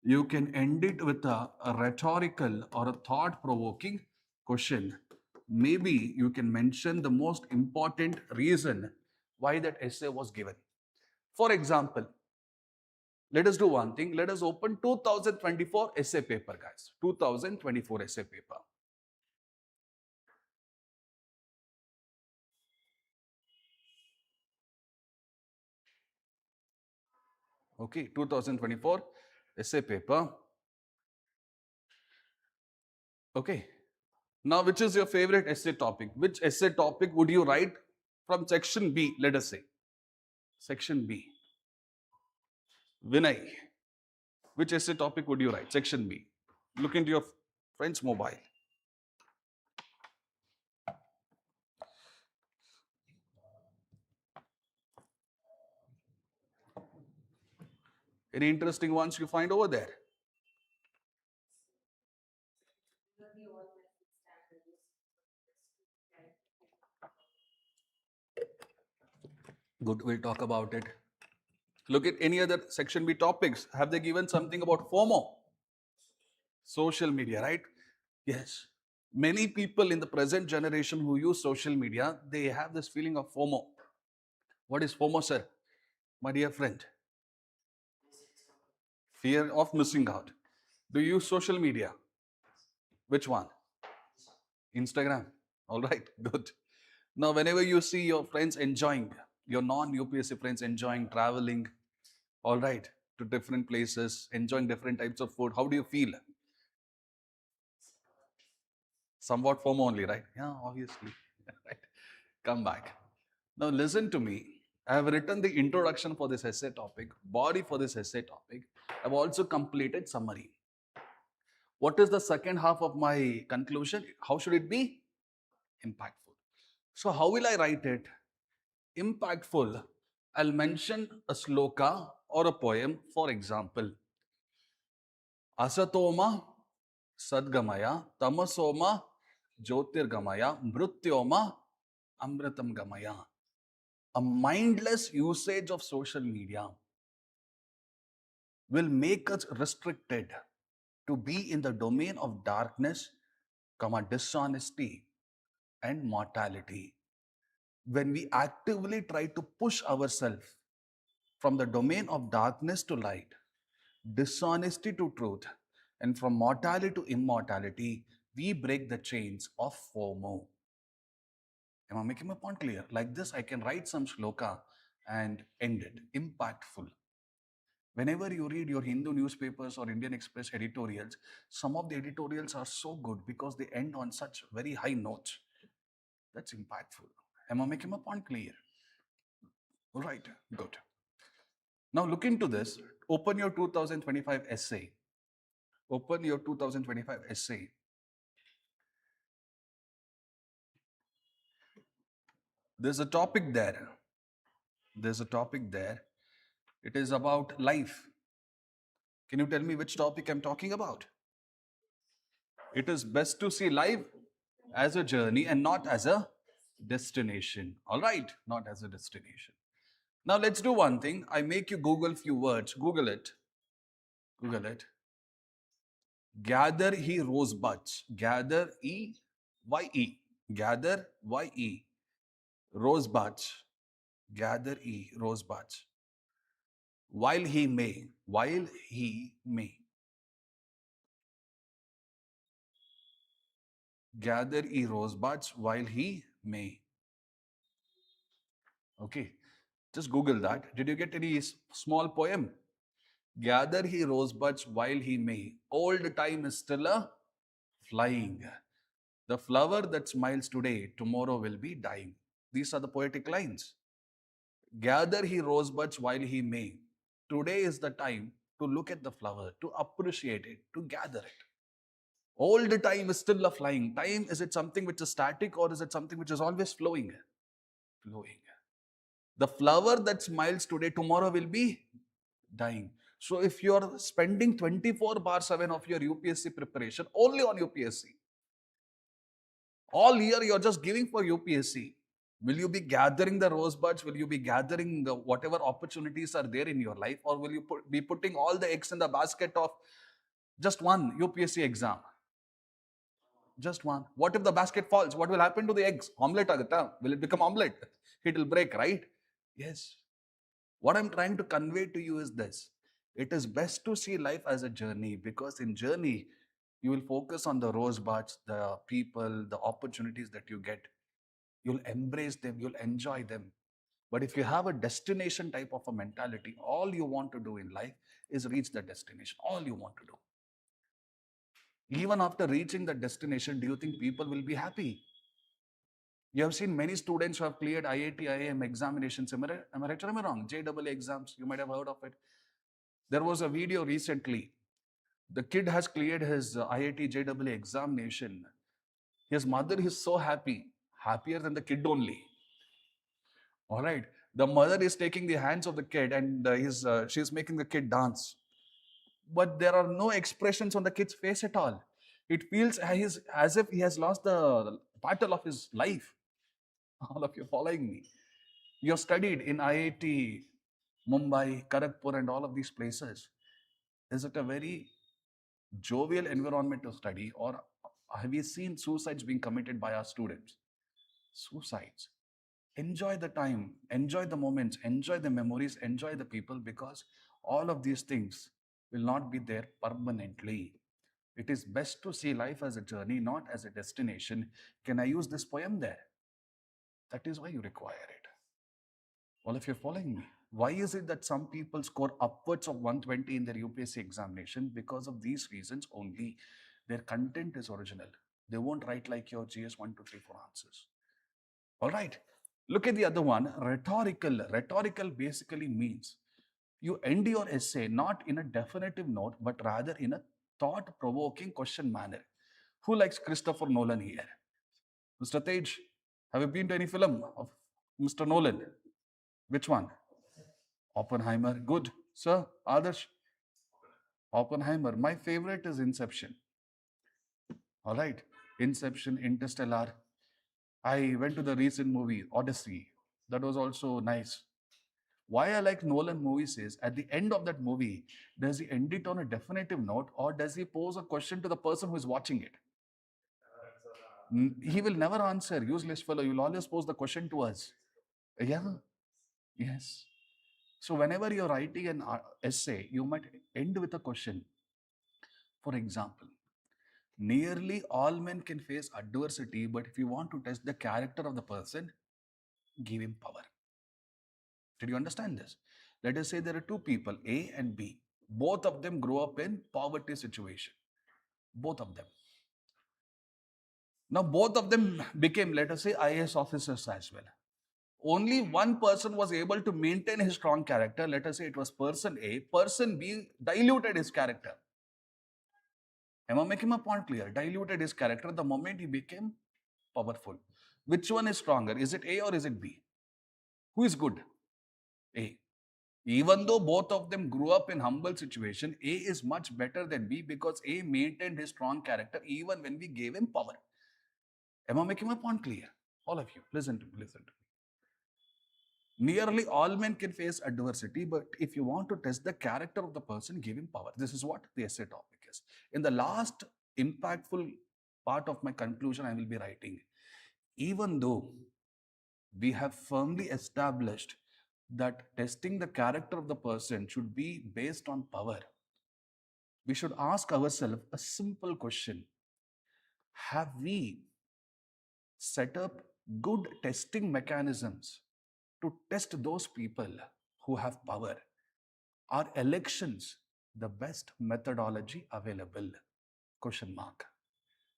Speaker 1: you can end it with a rhetorical or a thought-provoking question. Maybe you can mention the most important reason why that essay was given. For example, let us do one thing. Let us open 2024 essay paper, guys. 2024 essay paper. Okay, 2024 essay paper. Okay. Now, which is your favorite essay topic? Which essay topic would you write from section B, let us say? Section B. Vinay, which essay topic would you write? Section B. Look into your friend's mobile. Any interesting ones you find over there? Good, we'll talk about it. Look at any other section B topics. Have they given something about FOMO? Social media, right? Yes. Many people in the present generation who use social media, they have this feeling of FOMO. What is FOMO, sir? My dear friend. Fear of missing out. Do you use social media? Which one? Instagram. All right, good. Now, whenever you see your friends enjoying, your non-UPSC friends enjoying traveling, all right, to different places, enjoying different types of food, how do you feel? Somewhat FOMO only, right? Yeah, obviously. Right. Come back. Now, listen to me. I have written the introduction for this essay topic, body for this essay topic. I've also completed summary. What is the second half of my conclusion? How should it be? Impactful. So, how will I write it? Impactful. I'll mention a sloka or a poem, for example. Asatoma Sadgamaya, Tamasoma Jyotirgamaya, Mrutyoma Amritam Gamaya. A mindless usage of social media will make us restricted to be in the domain of darkness, dishonesty, and mortality. When we actively try to push ourselves from the domain of darkness to light, dishonesty to truth, and from mortality to immortality, we break the chains of FOMO. Am I making my point clear? Like this, I can write some shloka and end it. Impactful. Whenever you read your Hindu newspapers or Indian Express editorials, some of the editorials are so good because they end on such very high notes. That's impactful. Am I making my point clear? All right, good. Now look into this. Open your 2025 essay. Open your 2025 essay. There's a topic there. There's a topic there. It is about life. Can you tell me which topic I'm talking about? It is best to see life as a journey and not as a destination. All right, not as a destination. Now let's do one thing. I make you Google few words. Google it. Google it. Gather he rosebuds. Gather E-Y-E. Gather Y-E. Rosebuds. Gather E rosebuds. While he may. While he may. Gather ye rosebuds while he may. Okay, just Google that. Did you get any small poem? Gather he rosebuds while he may. Old time is still a flying. The flower that smiles today, tomorrow will be dying. These are the poetic lines. Gather he rosebuds while he may. Today is the time to look at the flower, to appreciate it, to gather it. All the time is still a flying. Time, is it something which is static or is it something which is always flowing? Flowing. The flower that smiles today, tomorrow will be dying. So if you're spending 24/7 of your UPSC preparation only on UPSC, all year you're just giving for UPSC, will you be gathering the rosebuds? Will you be gathering whatever opportunities are there in your life? Or will you be putting all the eggs in the basket of just one UPSC exam? Just one. What if the basket falls? What will happen to the eggs? Omelette agata? Will it become omelette? It will break, right? Yes. What I'm trying to convey to you is this. It is best to see life as a journey, because in journey, you will focus on the rosebuds, the people, the opportunities that you get. You'll embrace them, you'll enjoy them. But if you have a destination type of a mentality, all you want to do in life is reach the destination. All you want to do. Even after reaching the destination, do you think people will be happy? You have seen many students who have cleared IIT, IIM examinations. Am I right or am I wrong? JEE exams, you might have heard of it. There was a video recently. The kid has cleared his IIT JEE examination. His mother is so happy, happier than the kid only. All right. The mother is taking the hands of the kid and she's making the kid dance. But there are no expressions on the kid's face at all. It feels as if he has lost the battle of his life. All of you following me? You have studied in IIT, Mumbai, Kharagpur, and all of these places. Is it a very jovial environment to study, or have you seen suicides being committed by our students? Suicides. Enjoy the time, enjoy the moments, enjoy the memories, enjoy the people, because all of these things will not be there permanently. It is best to see life as a journey, not as a destination. Can I use this poem there? That is why you require it. All of you are following me? Why is it that some people score upwards of 120 in their UPSC examination? Because of these reasons only. Their content is original. They won't write like your GS 1, 2, 3, 4 answers. All right. Look at the other one, rhetorical. Rhetorical basically means you end your essay not in a definitive note, but rather in a thought-provoking question manner. Who likes Christopher Nolan here? Mr. Tej, have you been to any film of Mr. Nolan? Which one? Oppenheimer. Good. Sir, Adarsh? Oppenheimer. My favorite is Inception. All right. Inception, Interstellar. I went to the recent movie, Odyssey. That was also nice. Why I like Nolan movies is, at the end of that movie, does he end it on a definitive note, or does he pose a question to the person who is watching it? He will never answer. Useless fellow. You'll always pose the question to us. Yeah. Yes. So whenever you're writing an essay, you might end with a question. For example, nearly all men can face adversity, but if you want to test the character of the person, give him power. Did you understand this? Let us say there are two people, A and B. Both of them grow up in poverty situation. Both of them. Now both of them became, let us say, IAS officers as well. Only one person was able to maintain his strong character. Let us say it was person A. Person B diluted his character. Am I making my point clear? Diluted his character the moment he became powerful. Which one is stronger? Is it A or is it B? Who is good? A. Even though both of them grew up in humble situation, A is much better than B because A maintained his strong character even when we gave him power. Am I making my point clear? All of you, listen to me, listen to me. Nearly all men can face adversity, but if you want to test the character of the person, give him power. This is what the essay topic is. In the last impactful part of my conclusion, I will be writing, even though we have firmly established that testing the character of the person should be based on power, we should ask ourselves a simple question. Have we set up good testing mechanisms to test those people who have power? Are elections the best methodology available? Question mark.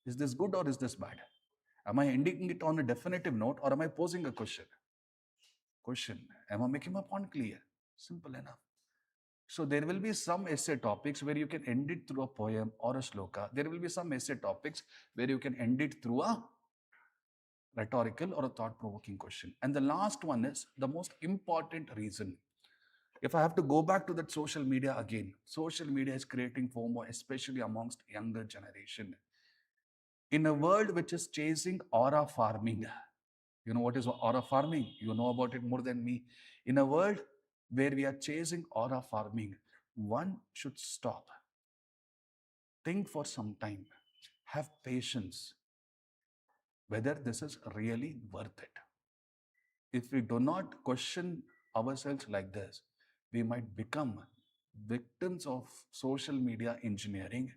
Speaker 1: Is this good or is this bad? Am I ending it on a definitive note or am I posing a question? Question. Am I making my point clear? Simple enough. So there will be some essay topics where you can end it through a poem or a shloka. There will be some essay topics where you can end it through a rhetorical or a thought-provoking question. And the last one is the most important reason. If I have to go back to that social media again, social media is creating FOMO, especially amongst younger generation. In a world which is chasing aura farming, you know what is aura farming? You know about it more than me. In a world where we are chasing aura farming, one should stop, think for some time, have patience, whether this is really worth it. If we do not question ourselves like this, we might become victims of social media engineering,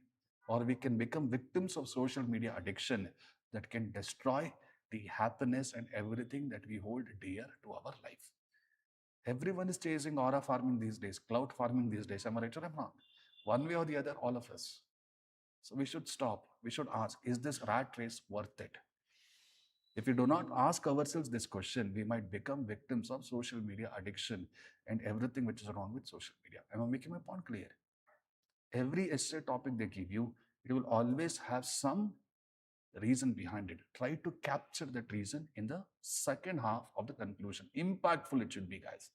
Speaker 1: or we can become victims of social media addiction that can destroy the happiness and everything that we hold dear to our life. Everyone is chasing aura farming these days, cloud farming these days. Am I right or am I wrong? One way or the other, all of us. So we should stop. We should ask, is this rat race worth it? If we do not ask ourselves this question, we might become victims of social media addiction and everything which is wrong with social media. Am I making my point clear? Every essay topic they give you, it will always have some reason behind it. Try to capture that reason in the second half of the conclusion. Impactful it should be, guys.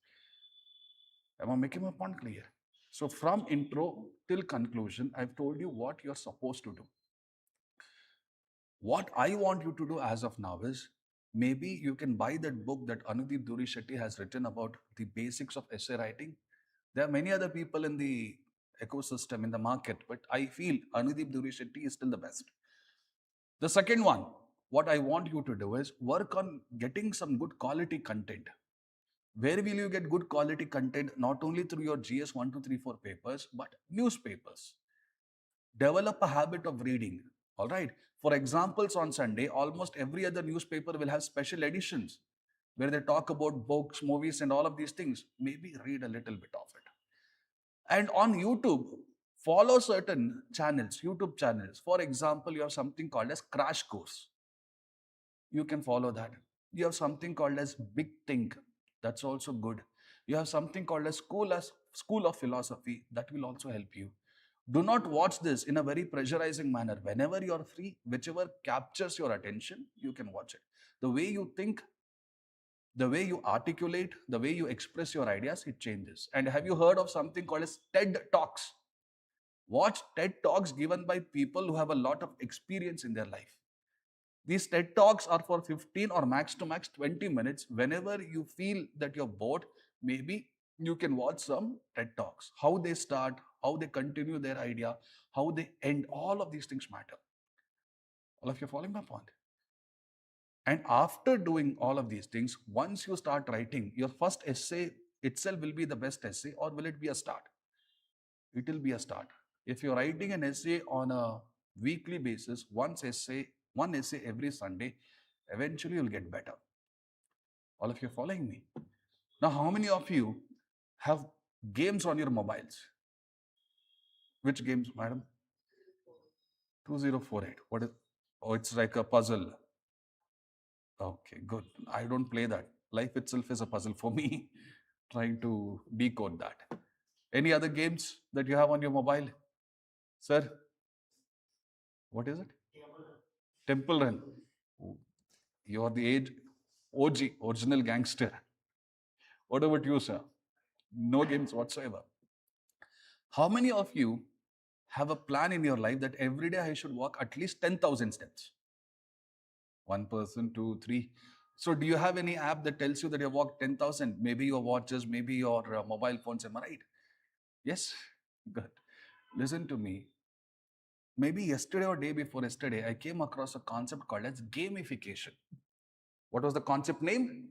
Speaker 1: Am I making my point clear? So from intro till conclusion, I've told you what you're supposed to do. What I want you to do as of now is, maybe you can buy that book that Anudeep Duri Shetty has written about the basics of essay writing. There are many other people in the ecosystem, in the market, but I feel Anudeep Duri Shetty is still the best. The second one, what I want you to do is work on getting some good quality content. Where will you get good quality content? Not only through your GS 1, 2, 3, 4 papers, but newspapers. Develop a habit of reading. All right. For examples, on Sunday, almost every other newspaper will have special editions where they talk about books, movies, and all of these things. Maybe read a little bit of it. And on YouTube, follow certain channels, YouTube channels. For example, you have something called as Crash Course. You can follow that. You have something called as Big Think. That's also good. You have something called as School of Philosophy. That will also help you. Do not watch this in a very pressurizing manner. Whenever you're free, whichever captures your attention, you can watch it. The way you think, the way you articulate, the way you express your ideas, it changes. And have you heard of something called as TED Talks? Watch TED Talks given by people who have a lot of experience in their life. These TED Talks are for 15 or max to max 20 minutes. Whenever you feel that you're bored, maybe you can watch some TED Talks. How they start, how they continue their idea, how they end, all of these things matter. All of you following my point? And after doing all of these things, once you start writing, your first essay itself will be the best essay, or will it be a start? It will be a start. If you're writing an essay on a weekly basis, one essay every Sunday, eventually you'll get better. All of you following me? Now, how many of you have games on your mobiles? Which games, madam? 2048. What is? Oh, it's like a puzzle. Okay, good. I don't play that. Life itself is a puzzle for me, trying to decode that. Any other games that you have on your mobile? Sir, what is it? Temple Run. Oh, you are the age OG, original gangster. What about you, sir? No games whatsoever. How many of you have a plan in your life that every day I should walk at least 10,000 steps? One person, two, three. So, do you have any app that tells you that you walked 10,000? Maybe your watches, maybe your mobile phones, am I right? Yes? Good. Listen to me. Maybe yesterday or day before yesterday, I came across a concept called as gamification. What was the concept name?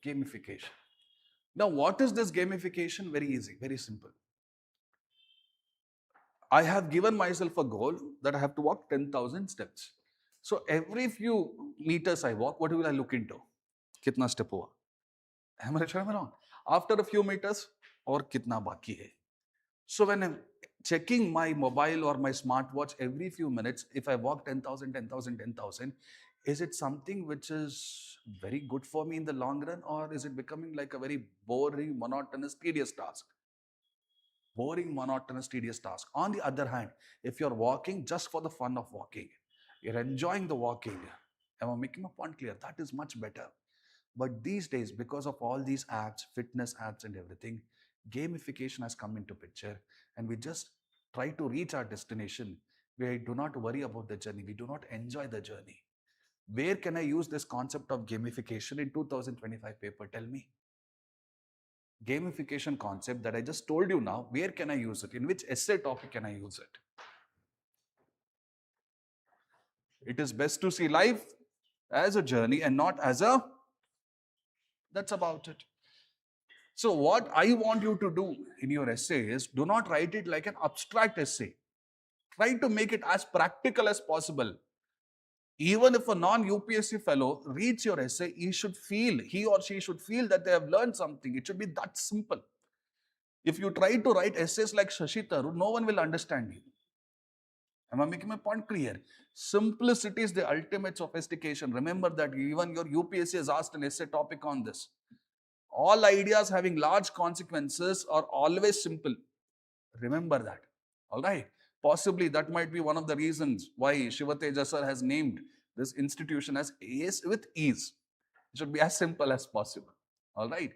Speaker 1: Gamification. Now, what is this gamification? Very easy, very simple. I have given myself a goal that I have to walk 10,000 steps. So every few meters I walk, what will I look into? Kitna step hua? Am I right or am I wrong? After a few meters, or kitna baki hai? So when I'm checking my mobile or my smartwatch every few minutes, if I walk 10,000, 10,000, 10,000, is it something which is very good for me in the long run, or is it becoming like a very boring, monotonous, tedious task? Boring, monotonous, tedious task. On the other hand, if you're walking just for the fun of walking, you're enjoying the walking, am I making my point clear? That is much better. But these days, because of all these apps, fitness apps and everything, gamification has come into picture, and we just try to reach our destination. We do not worry about the journey. We do not enjoy the journey. Where can I use this concept of gamification in 2025 paper? Tell me. Gamification concept that I just told you now, where can I use it? In which essay topic can I use it? It is best to see life as a journey and not as a. That's about it. So, what I want you to do in your essay is do not write it like an abstract essay. Try to make it as practical as possible. Even if a non-UPSC fellow reads your essay, he or she should feel that they have learned something. It should be that simple. If you try to write essays like Shashi Tharoor, no one will understand you. Am I making my point clear? Simplicity is the ultimate sophistication. Remember that even your UPSC has asked an essay topic on this. All ideas having large consequences are always simple. Remember that. All right. Possibly that might be one of the reasons why Shivateja sir has named this institution as AS with ease. It should be as simple as possible. All right.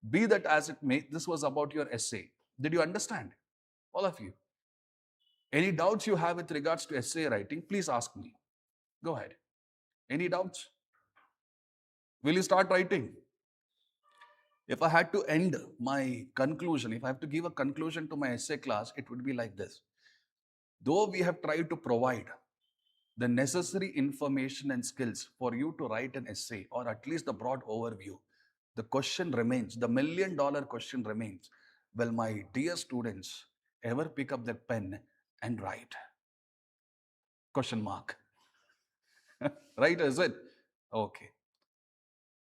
Speaker 1: Be that as it may, this was about your essay. Did you understand? All of you. Any doubts you have with regards to essay writing, please ask me. Go ahead. Any doubts? Will you start writing? If I had to end my conclusion, if I have to give a conclusion to my essay class, it would be like this. Though we have tried to provide the necessary information and skills for you to write an essay, or at least the broad overview, the question remains, the $1,000,000 question remains. Will my dear students ever pick up their pen and write? Question mark. Right, is it? Okay.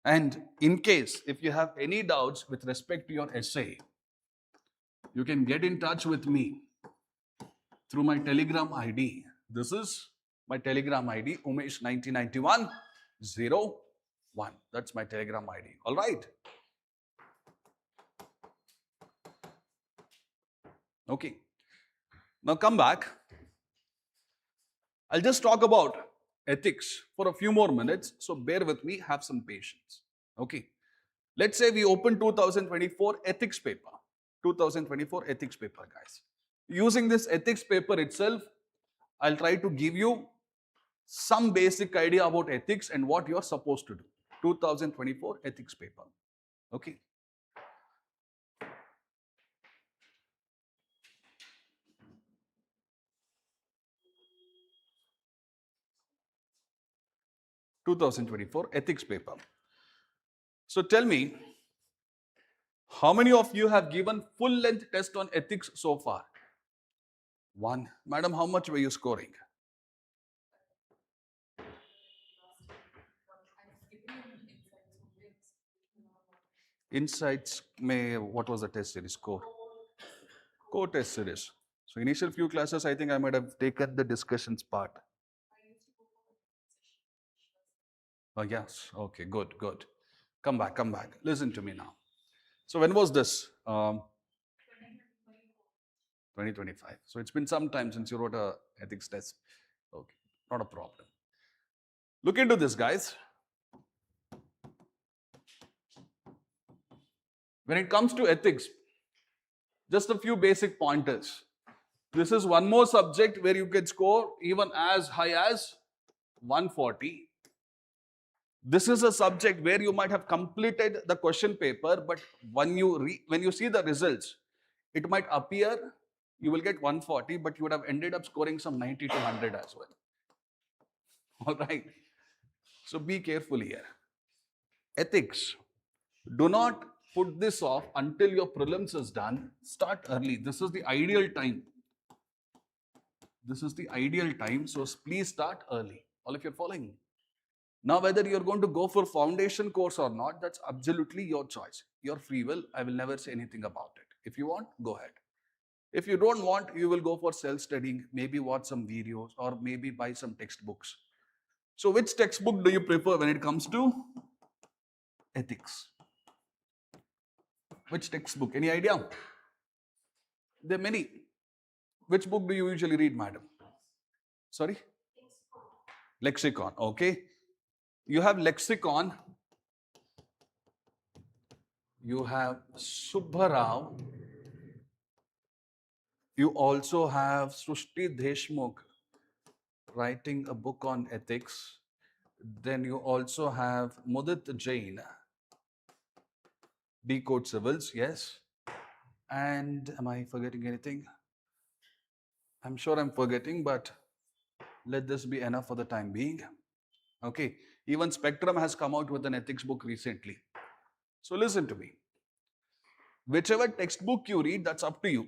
Speaker 1: And in case if you have any doubts with respect to your essay, you can get in touch with me through my Telegram ID. This is my Telegram ID, Umesh 199101. That's my Telegram ID. All right. Okay. Now come back. I'll just talk about ethics for a few more minutes. So bear with me, have some patience. Okay. Let's say we open 2024 ethics paper. 2024 ethics paper, guys. Using this ethics paper itself, I'll try to give you some basic idea about ethics and what you're supposed to do. 2024 ethics paper. Okay. (2024) ethics paper. So tell me, How many of you have given full length test on ethics so far? One. Madam, how much were you scoring? Insights, what was the test series score? Core test series. So initial few classes, I think I might have taken the discussions part. Oh, yes. Okay, good, good. Come back, come back. Listen to me now. So when was this? 2025. So it's been some time since you wrote a ethics test. Okay, not a problem. Look into this, guys. When it comes to ethics, just a few basic pointers. This is one more subject where you can score even as high as 140. This is a subject where you might have completed the question paper, but when you see the results, it might appear you will get 140, but you would have ended up scoring some 90 to 100 as well. All right. So be careful here. Ethics. Do not put this off until your prelims is done. Start early. This is the ideal time. This is the ideal time. So please start early. All if you're following me. Now, whether you're going to go for foundation course or not, that's absolutely your choice. Your free will. I will never say anything about it. If you want, go ahead. If you don't want, you will go for self-studying, maybe watch some videos or maybe buy some textbooks. So which textbook do you prefer when it comes to ethics? Which textbook? Any idea? There are many. Which book do you usually read, madam? Sorry? Lexicon. Okay. You have lexicon. You have Subbarao. You also have Srushti Deshmukh writing a book on ethics. Then you also have Mudit Jain, Decode Civils, yes. And am I forgetting anything? I'm sure I'm forgetting, but let this be enough for the time being. Okay. Even Spectrum has come out with an ethics book recently. So listen to me. Whichever textbook you read, that's up to you.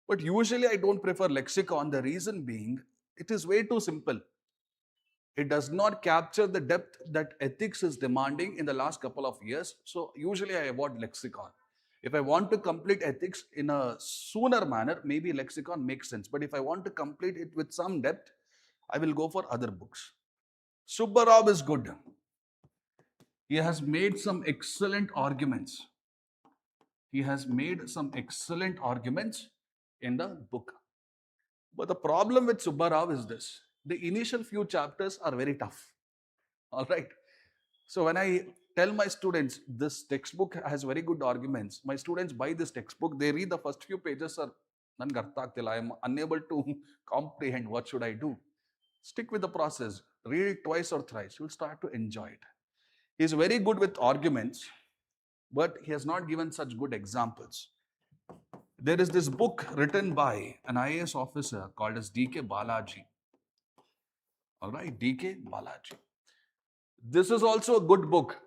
Speaker 1: But usually I don't prefer lexicon. The reason being, it is way too simple. It does not capture the depth that ethics is demanding in the last couple of years. So usually I avoid lexicon. If I want to complete ethics in a sooner manner, maybe lexicon makes sense. But if I want to complete it with some depth, I will go for other books. Subbarao is good. He has made some excellent arguments. He has made some excellent arguments in the book. But the problem with Subbarao is this. The initial few chapters are very tough. All right. So when I tell my students this textbook has very good arguments, my students buy this textbook, they read the first few pages, are I am unable to comprehend. What should I do? Stick with the process. Read it twice or thrice. You'll start to enjoy it. He is very good with arguments, but he has not given such good examples. There is this book written by an IAS officer called as D.K. Balaji. All right, D.K. Balaji. This is also a good book.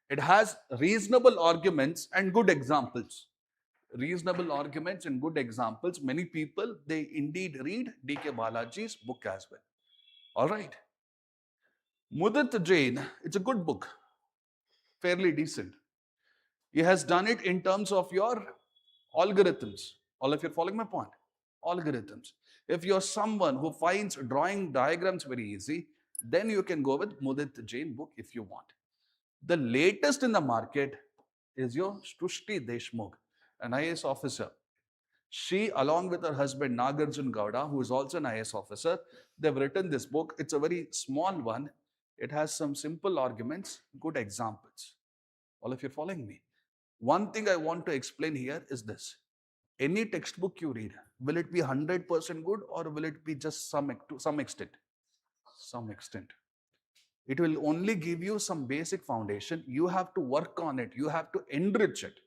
Speaker 1: It has reasonable arguments and good examples. Reasonable arguments and good examples. Many people, they indeed read D.K. Balaji's book as well. All right. Mudit Jain, it's a good book. Fairly decent. He has done it in terms of your algorithms. All of you are following my point? Algorithms. If you're someone who finds drawing diagrams very easy, then you can go with Mudit Jain book if you want. The latest in the market is your Srushti Deshmukh, an IAS officer. She, along with her husband Nagarjun Gowda, who is also an IAS officer, they've written this book. It's a very small one. It has some simple arguments, good examples. All of you are following me? One thing I want to explain here is this. Any textbook you read, will it be 100% good or will it be just to some extent? Some extent. It will only give you some basic foundation. You have to work on it. You have to enrich it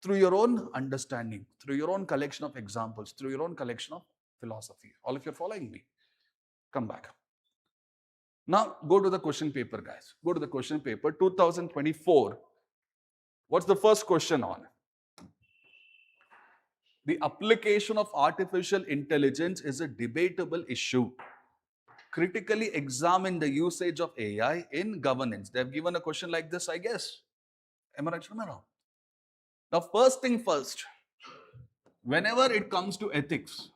Speaker 1: through your own understanding, through your own collection of examples, through your own collection of philosophy. All of you are following me? Come back. Now go to the question paper, guys. Go to the question paper 2024. What's the first question on? The application of artificial intelligence is a debatable issue. Critically examine the usage of AI in governance. They've given a question like this, I guess. Am I right or am I wrong? Now, first thing first, whenever it comes to ethics,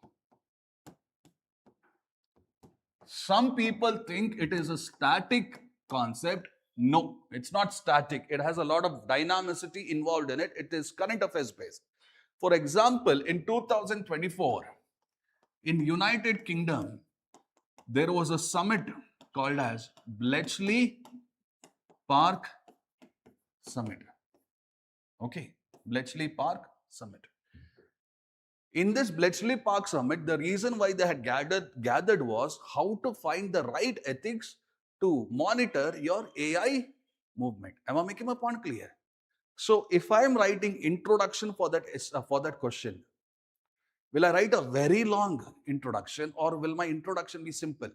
Speaker 1: some people think it is a static concept. No, it's not static. It has a lot of dynamicity involved in it. It is current affairs based. For example, in 2024, in United Kingdom, there was a summit called as Bletchley Park Summit. Okay, Bletchley Park Summit. In this Bletchley Park Summit, the reason why they had gathered was how to find the right ethics to monitor your AI movement. Am I making my point clear? So, if I am writing introduction for that question, will I write a very long introduction or will my introduction be simple?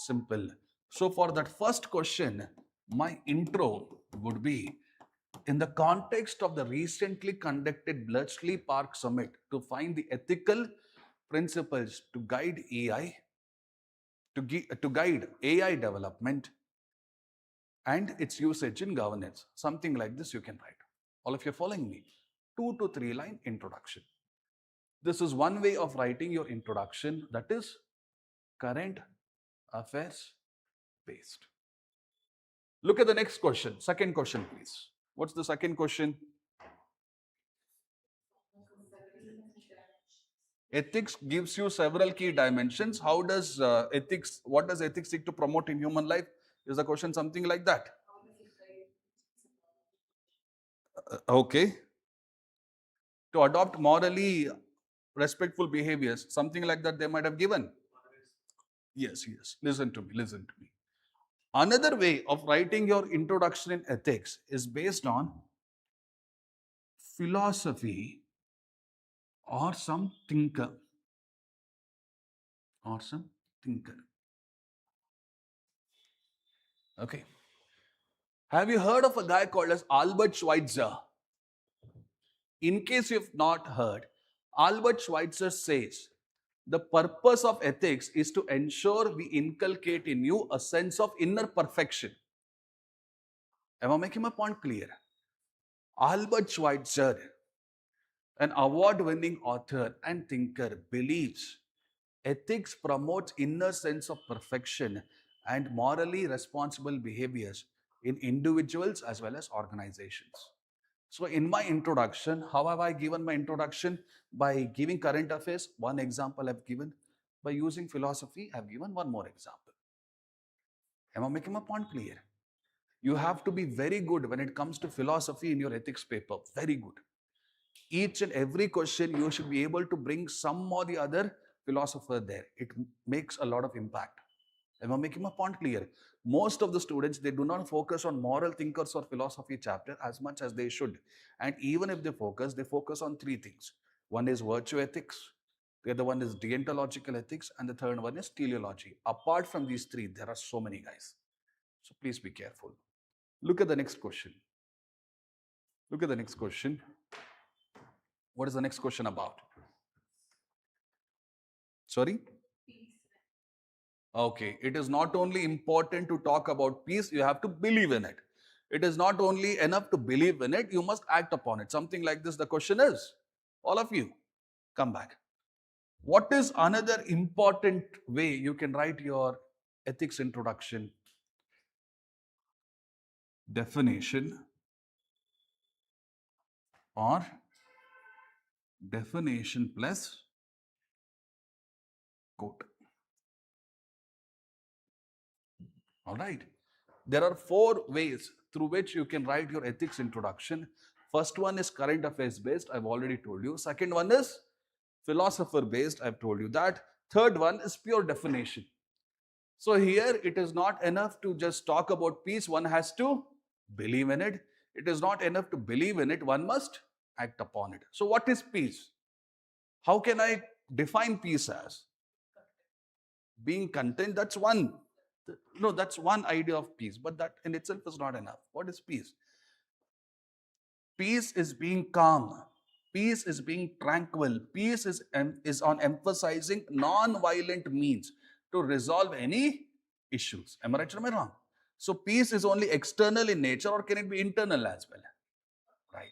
Speaker 1: Simple. So, for that first question, my intro would be in the context of the recently conducted Bletchley Park Summit to find the ethical principles to guide AI, to guide AI development and its usage in governance. Something like this you can write. All of you following me? 2 to 3 line introduction. This is one way of writing your introduction, that is current affairs based. Look at the next question. Second question, please. What's the second question? Ethics gives you several key dimensions. How does what does ethics seek to promote in human life? Is the question something like that? Okay. To adopt morally respectful behaviors, something like that they might have given. Yes, yes. Listen to me, listen to me. Another way of writing your introduction in ethics is based on philosophy or some thinker. Or some thinker. Okay. Have you heard of a guy called as Albert Schweitzer? In case you've not heard, Albert Schweitzer says the purpose of ethics is to ensure we inculcate in you a sense of inner perfection. Am I making my point clear? Albert Schweitzer, an award-winning author and thinker, believes ethics promotes inner sense of perfection and morally responsible behaviors in individuals as well as organizations. So in my introduction, how have I given my introduction? By giving current affairs, one example I've given. By using philosophy, I've given one more example. Am I making my point clear? You have to be very good when it comes to philosophy in your ethics paper. Very good. Each and every question, you should be able to bring some or the other philosopher there. It makes a lot of impact. Am I making my point clear? Most of the students, they do not focus on moral thinkers or philosophy chapter as much as they should. And even if they focus on 3 things. One is virtue ethics, the other one is deontological ethics, and the third one is teleology. Apart from these 3, there are so many guys. So please be careful. Look at the next question. Look at the next question. What is the next question about? Sorry? Okay, it is not only important to talk about peace, you have to believe in it. It is not only enough to believe in it, you must act upon it. Something like this, the question is, all of you, come back. What is another important way you can write your ethics introduction? Definition or definition plus quote. All right. There are 4 ways through which you can write your ethics introduction. First one is current affairs based, I've already told you. Second one is philosopher based, I've told you that. Third one is pure definition. So here it is not enough to just talk about peace, one has to believe in it. It is not enough to believe in it, one must act upon it. So what is peace? How can I define peace as? Being content, that's one. No, that's one idea of peace, but that in itself is not enough. What is peace? Peace is being calm. Peace is being tranquil. Peace is on emphasizing non-violent means to resolve any issues. Am I right or am I wrong? So peace is only external in nature, or can it be internal as well? Right.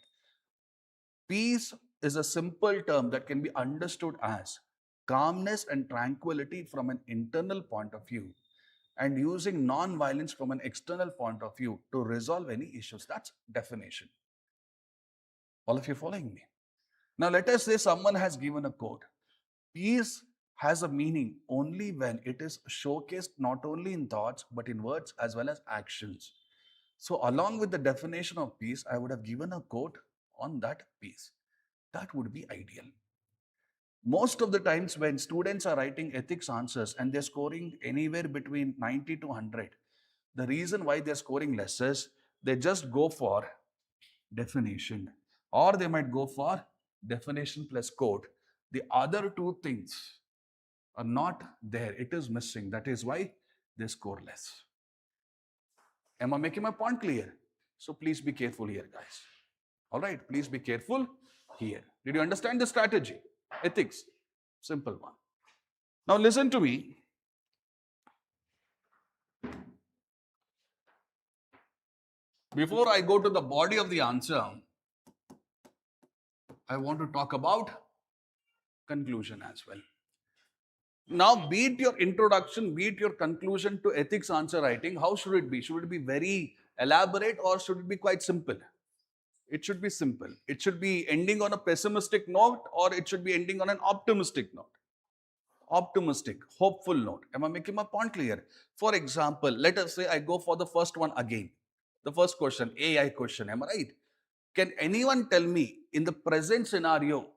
Speaker 1: Peace is a simple term that can be understood as calmness and tranquility from an internal point of view, and using non-violence from an external point of view to resolve any issues. That's definition. All of you following me? Now let us say someone has given a quote. Peace has a meaning only when it is showcased not only in thoughts but in words as well as actions. So along with the definition of peace, I would have given a quote on that peace. That would be ideal. Most of the times when students are writing ethics answers and they're scoring anywhere between 90 to 100, the reason why they're scoring less is they just go for definition, or they might go for definition plus quote. The other two things are not there. It is missing. That is why they score less. Am I making my point clear? So please be careful here, guys. All right, please be careful here. Did you understand the strategy? Ethics, simple one. Now listen to me. Before I go to the body of the answer, I want to talk about conclusion as well. Now, be it your introduction, be it your conclusion to ethics answer writing, how should it be? Should it be very elaborate or should it be quite simple? It should be simple. It should be ending on a pessimistic note or it should be ending on an optimistic note. Optimistic, hopeful note. Am I making my point clear? For example, let us say I go for the first one again. The first question, AI question. Am I right? Can anyone tell me in the present scenario,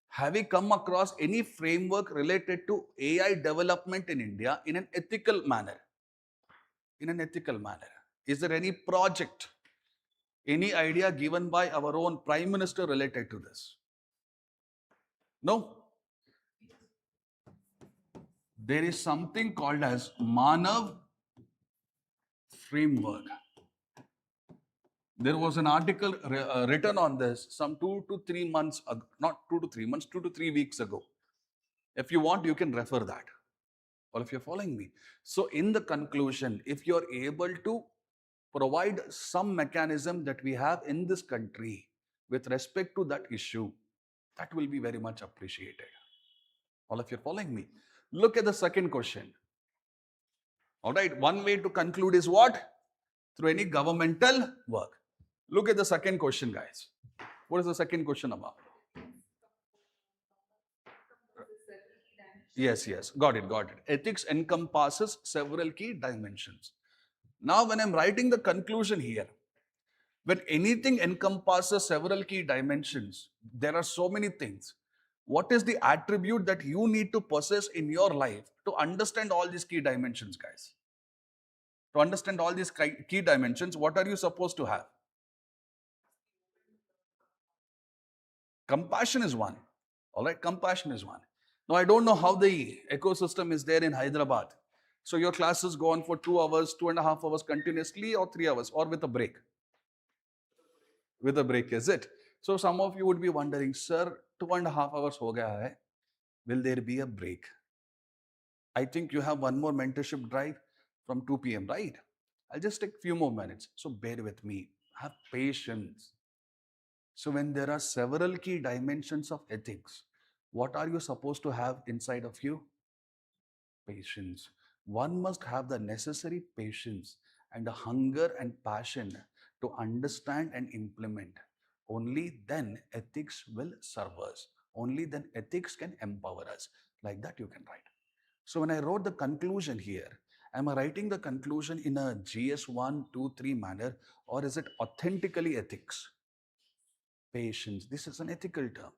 Speaker 1: have you come across any framework related to AI development in India in an ethical manner? In an ethical manner. Is there any project, any idea given by our own Prime Minister related to this? No. There is something called as Manav framework. There was an article written on this some 2 to 3 months ago, not 2 to 3 months, 2 to 3 weeks ago. If you want, you can refer that. Or if you're following me. So in the conclusion, if you're able to provide some mechanism that we have in this country with respect to that issue, that will be very much appreciated. All of you are following me. Look at the second question. All right, one way to conclude is what? Through any governmental work. Look at the second question, guys. What is the second question about? Yes, got it. Ethics encompasses several key dimensions. Now, when I'm writing the conclusion here, when anything encompasses several key dimensions, there are so many things. What is the attribute that you need to possess in your life to understand all these key dimensions, guys? To understand all these key dimensions, what are you supposed to have? Compassion is one. All right, compassion is one. Now, I don't know how the ecosystem is there in Hyderabad. So, your classes go on for 2 hours, 2.5 hours continuously, or 3 hours, or with a break. With a break, is it? So, some of you would be wondering, sir, 2.5 hours ho gaya hai. Will there be a break? I think you have one more mentorship drive from 2 p.m., right? I'll just take a few more minutes. So, bear with me. Have patience. So, when there are several key dimensions of ethics, what are you supposed to have inside of you? Patience. One must have the necessary patience and a hunger and passion to understand and implement. Only then ethics will serve us. Only then ethics can empower us. Like that, you can write. So, when I wrote the conclusion here, am I writing the conclusion in a GS 1, 2, 3 manner, or is it authentically ethics? Patience. This is an ethical term.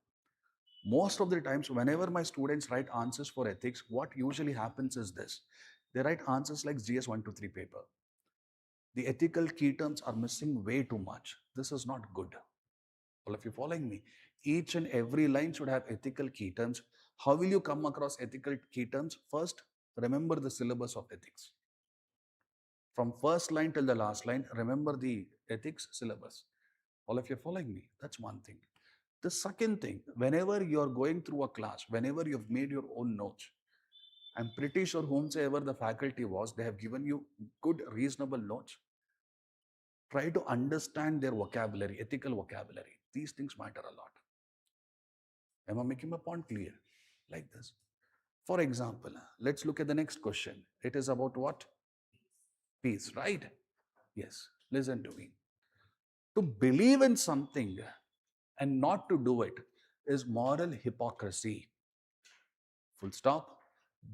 Speaker 1: Most of the times, whenever my students write answers for ethics, what usually happens is this. They write answers like GS 1 to 3 paper. The ethical key terms are missing way too much. This is not good. All of you following me? Each and every line should have ethical key terms. How will you come across ethical key terms? First, remember the syllabus of ethics. From first line till the last line, remember the ethics syllabus. All of you are following me? That's one thing. The second thing, whenever you're going through a class, whenever you've made your own notes, I'm pretty sure whomsoever the faculty was, they have given you good, reasonable notes. Try to understand their vocabulary, ethical vocabulary. These things matter a lot. Am I making my point clear? Like this. For example, let's look at the next question. It is about what? Peace, right? Yes. Listen to me. To believe in something and not to do it is moral hypocrisy. Full stop.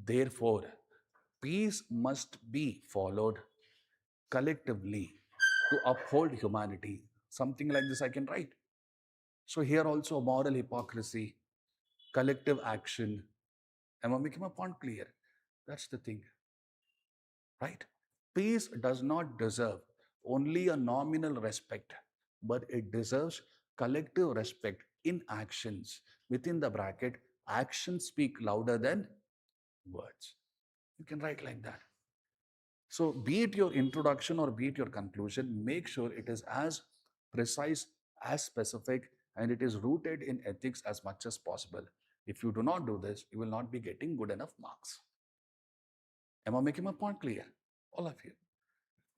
Speaker 1: Therefore, peace must be followed collectively to uphold humanity. Something like this I can write. So here also moral hypocrisy, collective action. Am I making my point clear? That's the thing, right? Peace does not deserve only a nominal respect, but it deserves collective respect in actions. Within the bracket, actions speak louder than words. You can write like that. So, be it your introduction or be it your conclusion, make sure it is as precise, as specific, and it is rooted in ethics as much as possible. If you do not do this, you will not be getting good enough marks. Am I making my point clear? All of you.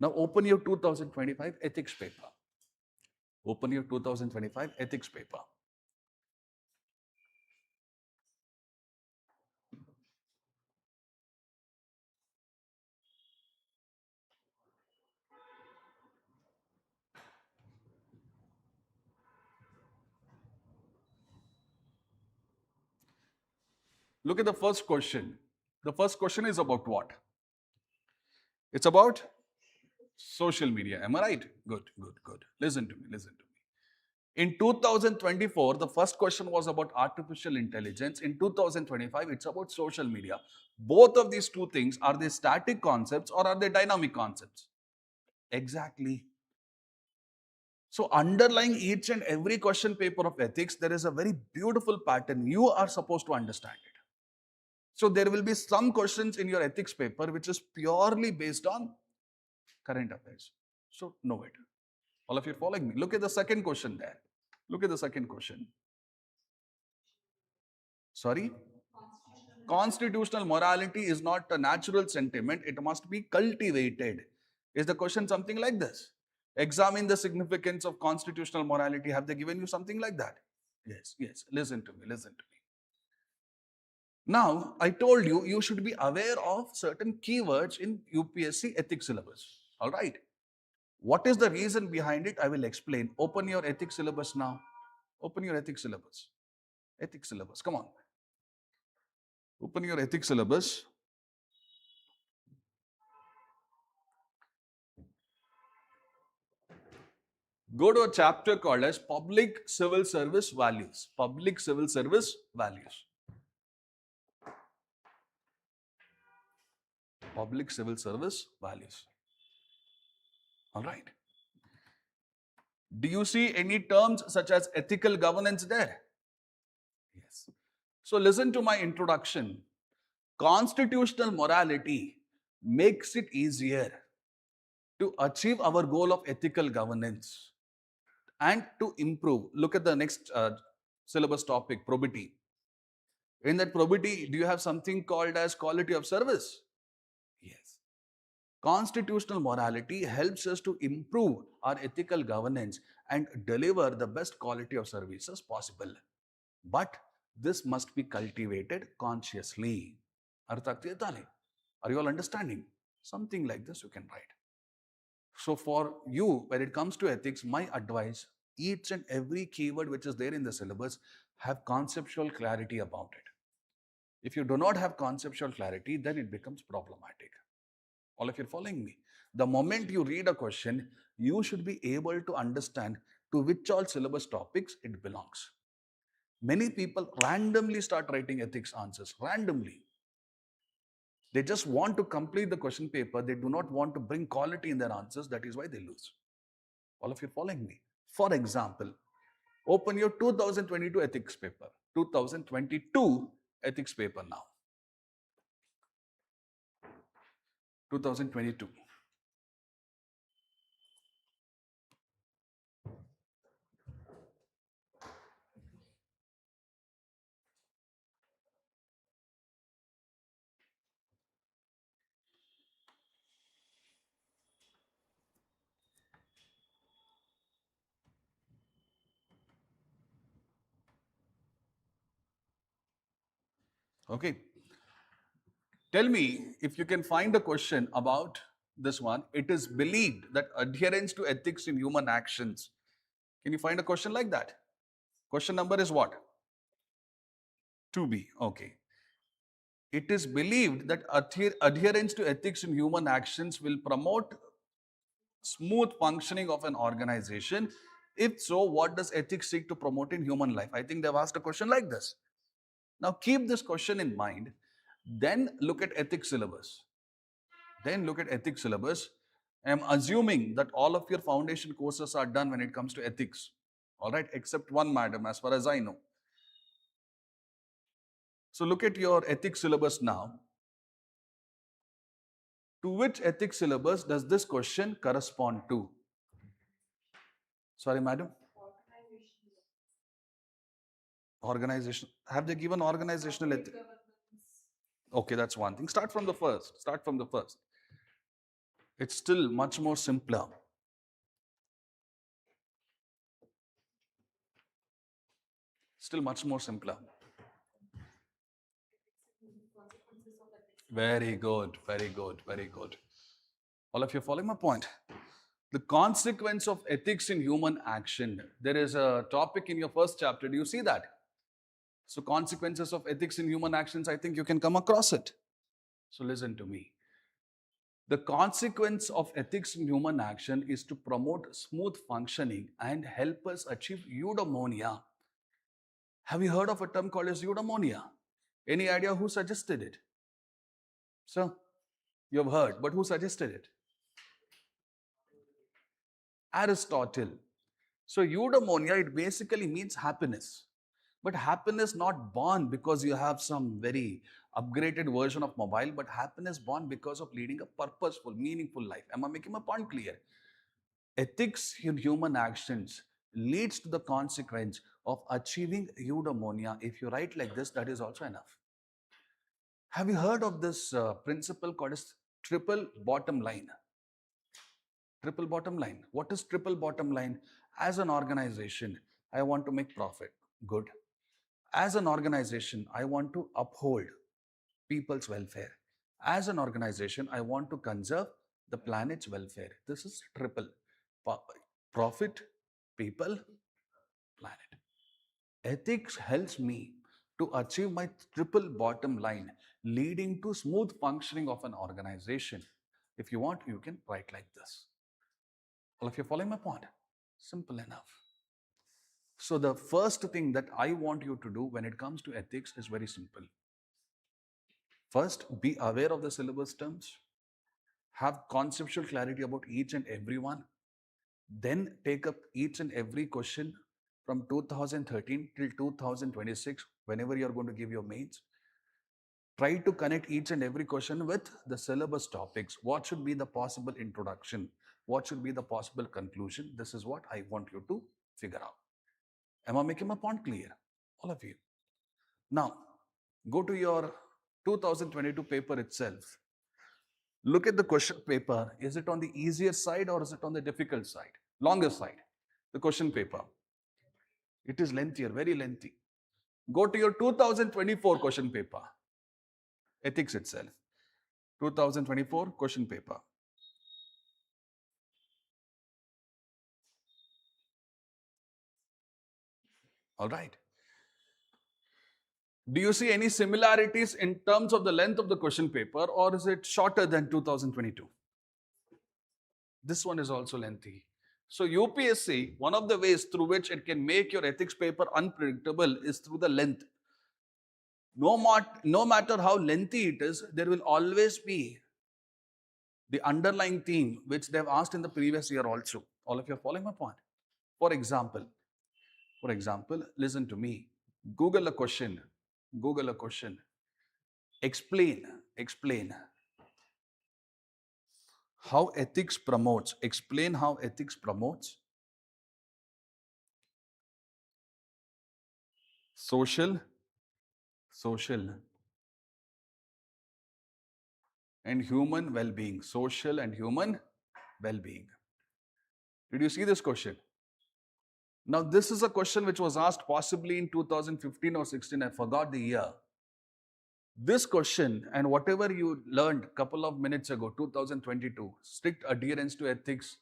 Speaker 1: Now, open your 2025 ethics paper. Open your 2025 ethics paper. Look at the first question. The first question is about what? It's about social media. Am I right? Good, good, good. Listen to me, listen to me. In 2024, the first question was about artificial intelligence. In 2025, it's about social media. Both of these two things, are they static concepts or are they dynamic concepts? Exactly. So, underlying each and every question paper of ethics, there is a very beautiful pattern. You are supposed to understand it. So, there will be some questions in your ethics paper which is purely based on current affairs. So, know it. All of you are following me. Look at the second question there. Look at the second question. Sorry? Constitutional morality is not a natural sentiment, it must be cultivated. Is the question something like this? Examine the significance of constitutional morality. Have they given you something like that? Yes, yes. Listen to me, listen to me. Now, I told you, you should be aware of certain keywords in UPSC ethics syllabus. All right. What is the reason behind it? I will explain. Open your ethics syllabus now. Open your ethics syllabus. Ethics syllabus. Come on. Open your ethics syllabus. Go to a chapter called as Public Civil Service Values. Public Civil Service Values. Public Civil Service Values. All right. Do you see any terms such as ethical governance there? Yes. So listen to my introduction. Constitutional morality makes it easier to achieve our goal of ethical governance and to improve. Look at the next syllabus topic, probity. In that probity, do you have something called as quality of service? Yes. Constitutional morality helps us to improve our ethical governance and deliver the best quality of services possible. But this must be cultivated consciously. Are you all understanding? Something like this you can write. So for you, when it comes to ethics, my advice, each and every keyword which is there in the syllabus, have conceptual clarity about it. If you do not have conceptual clarity, then it becomes problematic. All of you are following me? The moment you read a question, you should be able to understand to which all syllabus topics it belongs. Many people randomly start writing ethics answers, randomly. They just want to complete the question paper. They do not want to bring quality in their answers. That is why they lose. All of you are following me? For example, open your 2022 ethics paper. 2022 ethics paper now. 2022. Okay. Tell me if you can find a question about this one. It is believed that adherence to ethics in human actions. Can you find a question like that? Question number is what? 2B. Okay. It is believed that adherence to ethics in human actions will promote smooth functioning of an organization. If so, what does ethics seek to promote in human life? I think they've asked a question like this. Now keep this question in mind. Then look at ethics syllabus. I'm assuming that all of your foundation courses are done when it comes to ethics. All right, except one, madam, as far as I know. So look at your ethics syllabus now. To which ethics syllabus does this question correspond to? Sorry, madam. Organization. Have they given organizational ethics? Okay, that's one thing. Start from the first. It's still much more simpler. Very good, very good, very good. All of you following my point? The consequence of ethics in human action. There is a topic in your first chapter. Do you see that? So, consequences of ethics in human actions, I think you can come across it. So, listen to me. The consequence of ethics in human action is to promote smooth functioning and help us achieve eudaimonia. Have you heard of a term called as eudaimonia? Any idea who suggested it? Sir, you have heard, but who suggested it? Aristotle. So eudaimonia, it basically means happiness. But happiness not born because you have some very upgraded version of mobile, but happiness born because of leading a purposeful, meaningful life. Am I making my point clear? Ethics in human actions leads to the consequence of achieving eudaimonia. If you write like this, that is also enough. Have you heard of this principle called as triple bottom line? Triple bottom line. What is triple bottom line? As an organization, I want to make profit. Good. As an organization, I want to uphold people's welfare. As an organization, I want to conserve the planet's welfare. This is triple. Profit, people, planet. Ethics helps me to achieve my triple bottom line, leading to smooth functioning of an organization. If you want, you can write like this. All of you following my point? Simple enough. So the first thing that I want you to do when it comes to ethics is very simple. First, be aware of the syllabus terms. Have conceptual clarity about each and every one. Then take up each and every question from 2013 till 2026, whenever you're going to give your mains. Try to connect each and every question with the syllabus topics. What should be the possible introduction? What should be the possible conclusion? This is what I want you to figure out. Am I making my point clear? All of you. Now, go to your 2022 paper itself. Look at the question paper. Is it on the easier side or is it on the difficult side? Longer side. The question paper. It is lengthier, very lengthy. Go to your 2024 question paper. Ethics itself. 2024 question paper. All right. Do you see any similarities in terms of the length of the question paper, or is it shorter than 2022? This one is also lengthy. So UPSC, one of the ways through which it can make your ethics paper unpredictable is through the length. No matter how lengthy it is, there will always be the underlying theme which they've asked in the previous year also. All of you are following my point. For example, listen to me. Google a question. Explain how ethics promotes. Explain how ethics promotes social and human well-being. Social and human well-being. Did you see this question? Now, this is a question which was asked possibly in 2015 or 16. I forgot the year. This question and whatever you learned a couple of minutes ago, 2022, strict adherence to ethics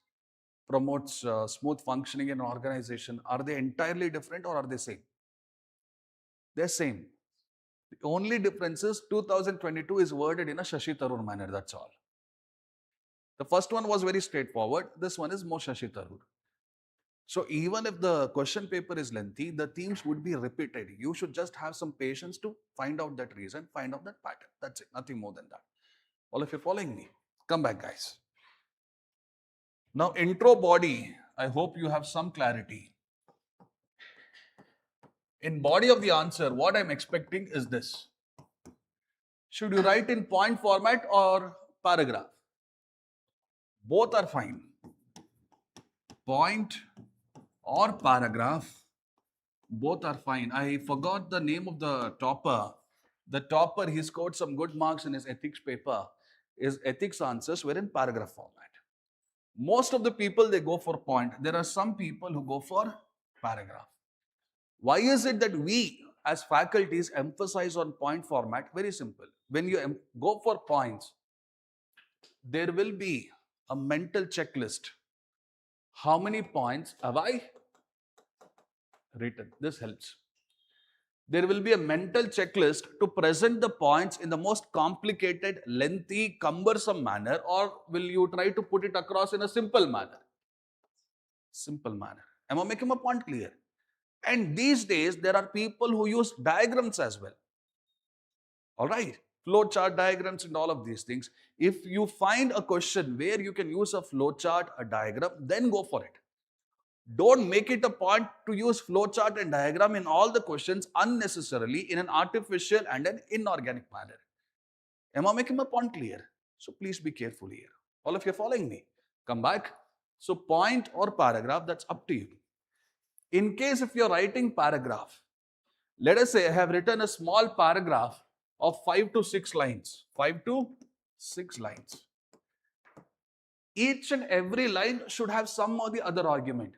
Speaker 1: promotes smooth functioning in an organization, are they entirely different or are they same? They're same. The only difference is 2022 is worded in a Shashi Tharoor manner, that's all. The first one was very straightforward. This one is more Shashi Tharoor. So even if the question paper is lengthy, the themes would be repeated. You should just have some patience to find out that reason, find out that pattern. That's it, nothing more than that. All of you following me? Come back, guys. Now, intro body, I hope you have some clarity. In body of the answer, what I'm expecting is this. Should you write in point format or paragraph? Both are fine. Point or paragraph, both are fine. I forgot the name of the topper. The topper, he scored some good marks in his ethics paper. His ethics answers were in paragraph format. Most of the people, they go for point. There are some people who go for paragraph. Why is it that we as faculties emphasize on point format? Very simple. When you go for points, there will be a mental checklist. How many points have I written? This helps. There will be a mental checklist to present the points in the most complicated, lengthy, cumbersome manner, or will you try to put it across in a simple manner? Simple manner. Am I making my point clear? And these days, there are people who use diagrams as well. All right. Flow chart diagrams and all of these things. If you find a question where you can use a flow chart, a diagram, then go for it. Don't make it a point to use flowchart and diagram in all the questions unnecessarily in an artificial and an inorganic manner. Am I making my point clear? So please be careful here. All of you are following me? Come back. So point or paragraph, that's up to you. In case if you're writing paragraph, let us say I have written a small paragraph of 5 to 6 lines. 5 to 6 lines. Each and every line should have some or the other argument.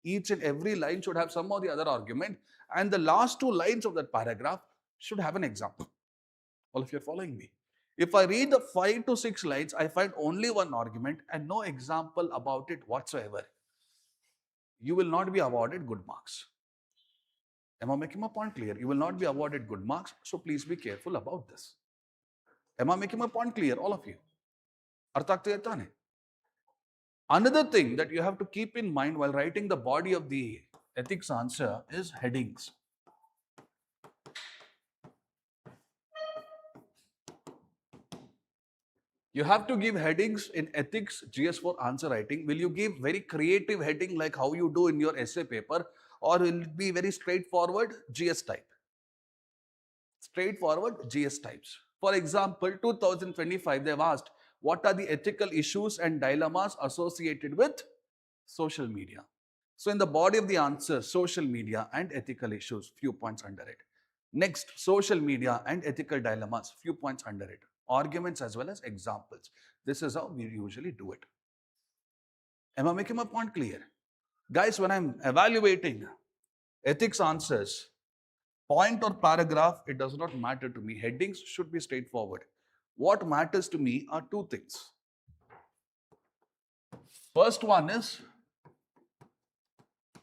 Speaker 1: Each and every line should have some or the other argument, and the last 2 lines of that paragraph should have an example. All of you are following me? If I read the 5 to 6 lines, I find only one argument and no example about it whatsoever, you will not be awarded good marks. Am I making my point clear? You will not be awarded good marks, so please be careful about this. Am I making my point clear, all of you? Arth aagtide taane? Another thing that you have to keep in mind while writing the body of the ethics answer is headings. You have to give headings in ethics GS4 answer writing. Will you give very creative heading like how you do in your essay paper, or will it be very straightforward GS type? Straightforward GS types. For example, 2025, they've asked, what are the ethical issues and dilemmas associated with social media? So in the body of the answer, social media and ethical issues, few points under it. Next, social media and ethical dilemmas, few points under it. Arguments as well as examples. This is how we usually do it. Am I making my point clear? Guys, when I'm evaluating ethics answers, point or paragraph, it does not matter to me. Headings should be straightforward. What matters to me are 2 things. First one is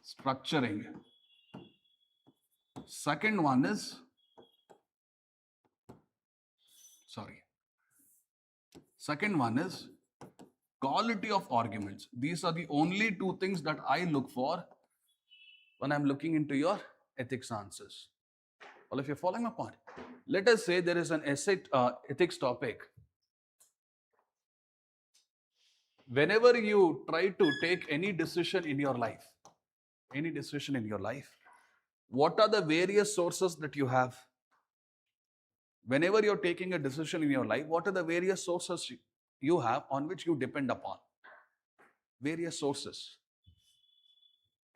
Speaker 1: structuring. Second one is, second one is quality of arguments. These are the only 2 things that I look for when I'm looking into your ethics answers. Well, if you're following my point, let us say there is an essay ethics topic. Whenever you try to take any decision in your life, what are the various sources that you have? Whenever you're taking a decision in your life, what are the various sources you have on which you depend upon? Various sources.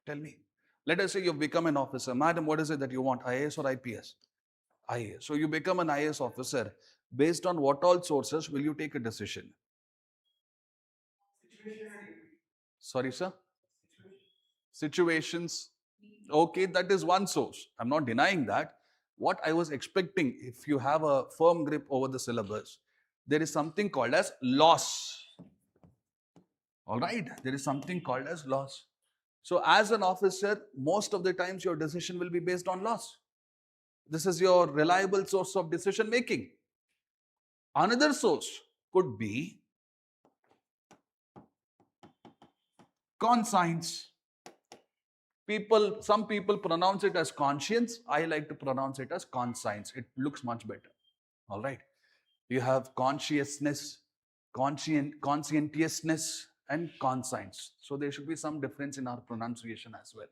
Speaker 1: Tell me. Let us say you've become an officer. Madam, what is it that you want, IAS or IPS? IAS. So you become an IAS officer. Based on what all sources will you take a decision? Sorry, sir? Situations. Okay, that is one source. I'm not denying that. what I was expecting, if you have a firm grip over the syllabus, there is something called as loss. All right, there is something called as loss. So as an officer, most of the times your decision will be based on loss. This is your reliable source of decision making. Another source could be conscience. Some people pronounce it as conscience. I like to pronounce it as conscience. It looks much better. All right. You have consciousness, conscientiousness, and conscience. So there should be some difference in our pronunciation as well.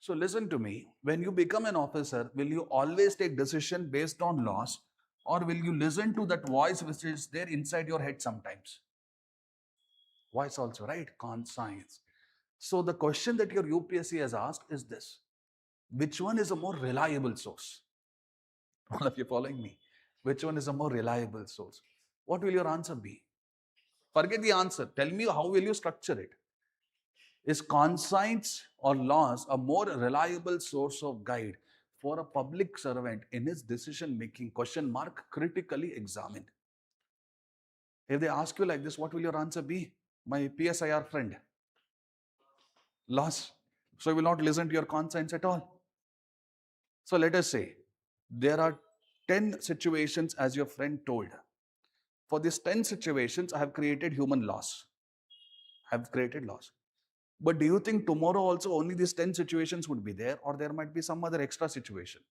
Speaker 1: So listen to me. When you become an officer, will you always take decision based on laws, or will you listen to that voice which is there inside your head sometimes? Voice also, right? Conscience. So the question that your UPSC has asked is this: which one is a more reliable source? All of you following me? Which one is a more reliable source? What will your answer be? Forget the answer. Tell me, how will you structure it? Is conscience or laws a more reliable source of guide for a public servant in his decision making? Question mark, critically examined. If they ask you like this, what will your answer be? My PSIR friend. Laws. So you will not listen to your conscience at all. So let us say there are 10 situations as your friend told. For these 10 situations, I have created human laws. I have created laws. But do you think tomorrow also only these 10 situations would be there, or there might be some other extra situation?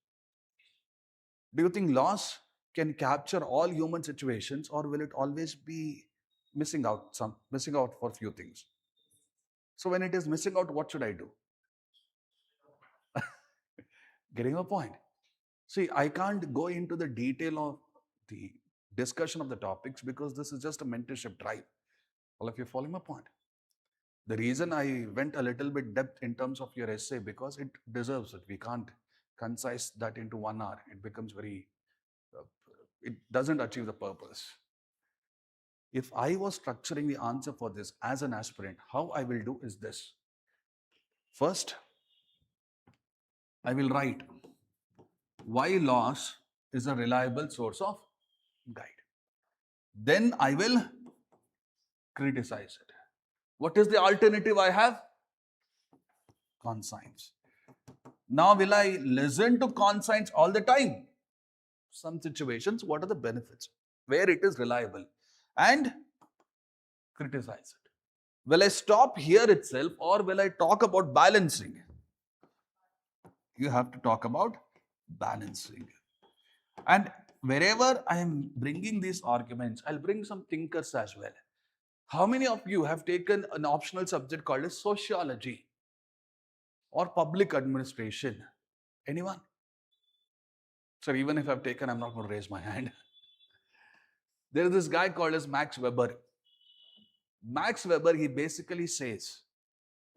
Speaker 1: Do you think laws can capture all human situations, or will it always be missing out for few things? So when it is missing out, what should I do? Getting a point. See, I can't go into the detail of the discussion of the topics because this is just a mentorship drive. All of you following my point? The reason I went a little bit depth in terms of your essay, because it deserves it. We can't concise that into 1 hour. It becomes very, it doesn't achieve the purpose. If I was structuring the answer for this as an aspirant, how I will do is this. First, I will write why loss is a reliable source of guide. Then I will criticize it. What is the alternative I have? Conscience. Now, will I listen to conscience all the time? Some situations, what are the benefits? Where it is reliable, and criticize it. Will I stop here itself, or will I talk about balancing? You have to talk about balancing. And wherever I am bringing these arguments, I'll bring some thinkers as well. How many of you have taken an optional subject called as sociology or public administration? Anyone? So even if I've taken, I'm not going to raise my hand. There is this guy called as Max Weber. Max Weber, he basically says,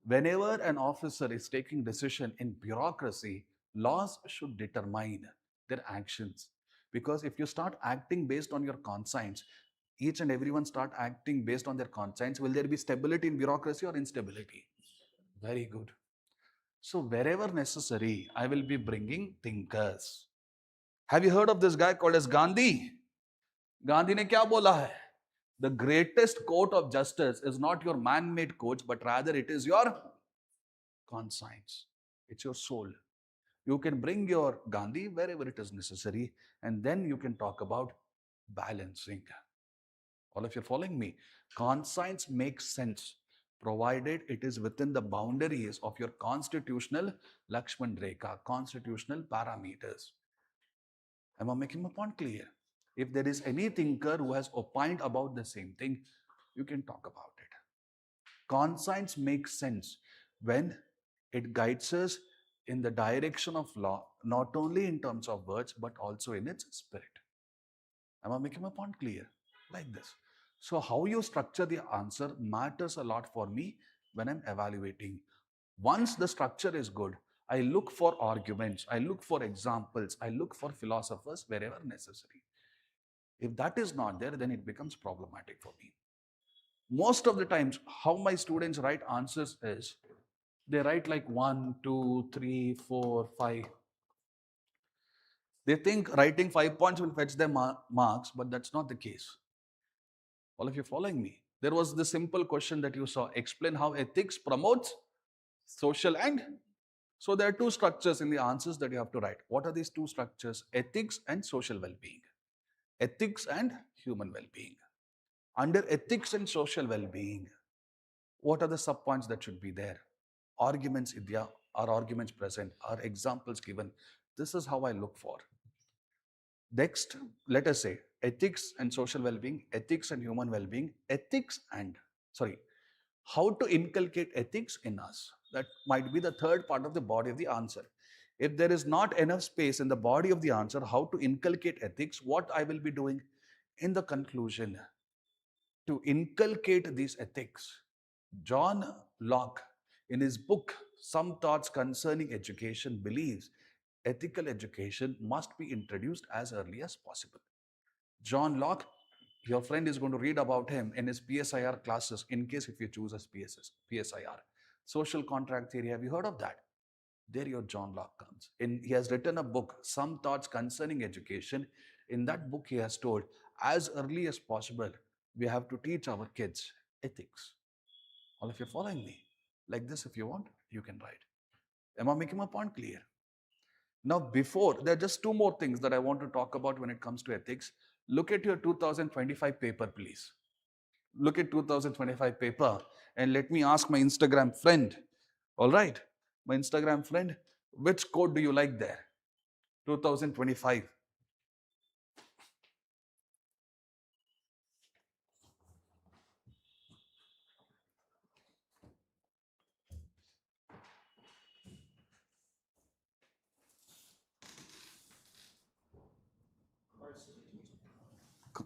Speaker 1: whenever an officer is taking decision in bureaucracy, laws should determine their actions. Because if you start acting based on your conscience, each and everyone start acting based on their conscience, will there be stability in bureaucracy or instability? Very good. So wherever necessary, I will be bringing thinkers. Have you heard of this guy called as Gandhi? Gandhi ने क्या बोला है? The greatest court of justice is not your man-made coach, but rather it is your conscience. It's your soul. You can bring your Gandhi wherever it is necessary, and then you can talk about balancing. All of you are following me? Conscience makes sense, provided it is within the boundaries of your constitutional Lakshman Rekha, constitutional parameters. Am I making my point clear? If there is any thinker who has opined about the same thing, you can talk about it. Conscience makes sense when it guides us in the direction of law, not only in terms of words, but also in its spirit. Am I making my point clear? Like this. So how you structure the answer matters a lot for me when I'm evaluating. Once the structure is good, I look for arguments, I look for examples, I look for philosophers wherever necessary. If that is not there, then it becomes problematic for me. Most of the times, how my students write answers is, they write like 1, 2, 3, 4, 5. They think writing 5 points will fetch them marks, but that's not the case. All of you following me? There was this simple question that you saw. Explain how ethics promotes social and. So there are two structures in the answers that you have to write. What are these two structures? Ethics and social well-being. Ethics and human well-being. Under ethics and social well-being, what are the sub-points that should be there? Arguments, Idya, are arguments present? Are examples given? This is how I look for. Next, let us say ethics and social well-being, ethics and human well-being, ethics and, sorry, how to inculcate ethics in us. That might be the third part of the body of the answer. If there is not enough space in the body of the answer, how to inculcate ethics, what I will be doing in the conclusion to inculcate these ethics. John Locke, in his book, Some Thoughts Concerning Education, believes ethical education must be introduced as early as possible. John Locke, your friend is going to read about him in his PSIR classes, in case if you choose as PSIR. Social contract theory, have you heard of that? There your John Locke comes. He has written a book, Some Thoughts Concerning Education. In that book, he has told, as early as possible, we have to teach our kids ethics. All of you following me? Like this, if you want, you can write. Am I making my point clear? Now, before, there are just two more things that I want to talk about when it comes to ethics. Look at your 2025 paper, please. Look at 2025 paper and let me ask my Instagram friend, all right, my Instagram friend, which quote do you like there? 2025.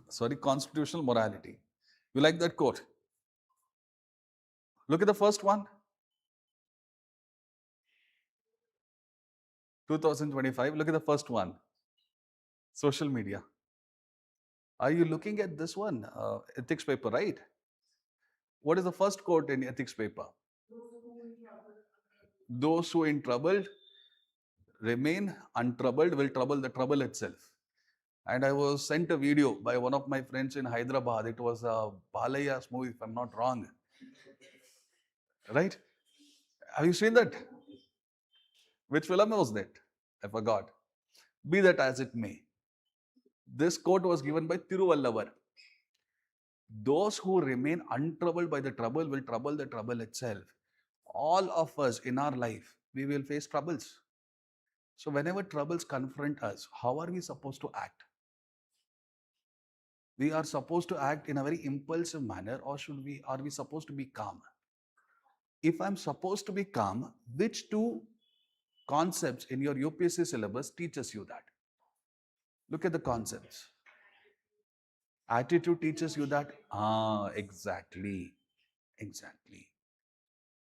Speaker 1: Sorry, constitutional morality. You like that quote? Look at the first one. 2025. Look at the first one. Social media. Are you looking at this one? Ethics paper, right? What is the first quote in ethics paper? Those who in trouble remain untroubled will trouble the trouble itself. And I was sent a video by one of my friends in Hyderabad. It was a Balaya's movie, if I'm not wrong. Right? Have you seen that? Which film was that? I forgot. Be that as it may. This quote was given by Thiruvallavar. Those who remain untroubled by the trouble will trouble the trouble itself. All of us in our life, we will face troubles. So whenever troubles confront us, how are we supposed to act? We are supposed to act in a very impulsive manner, or are we supposed to be calm? If I'm supposed to be calm, which two concepts in your UPSC syllabus teaches you that? Look at the concepts. Attitude teaches you that. Exactly. Exactly.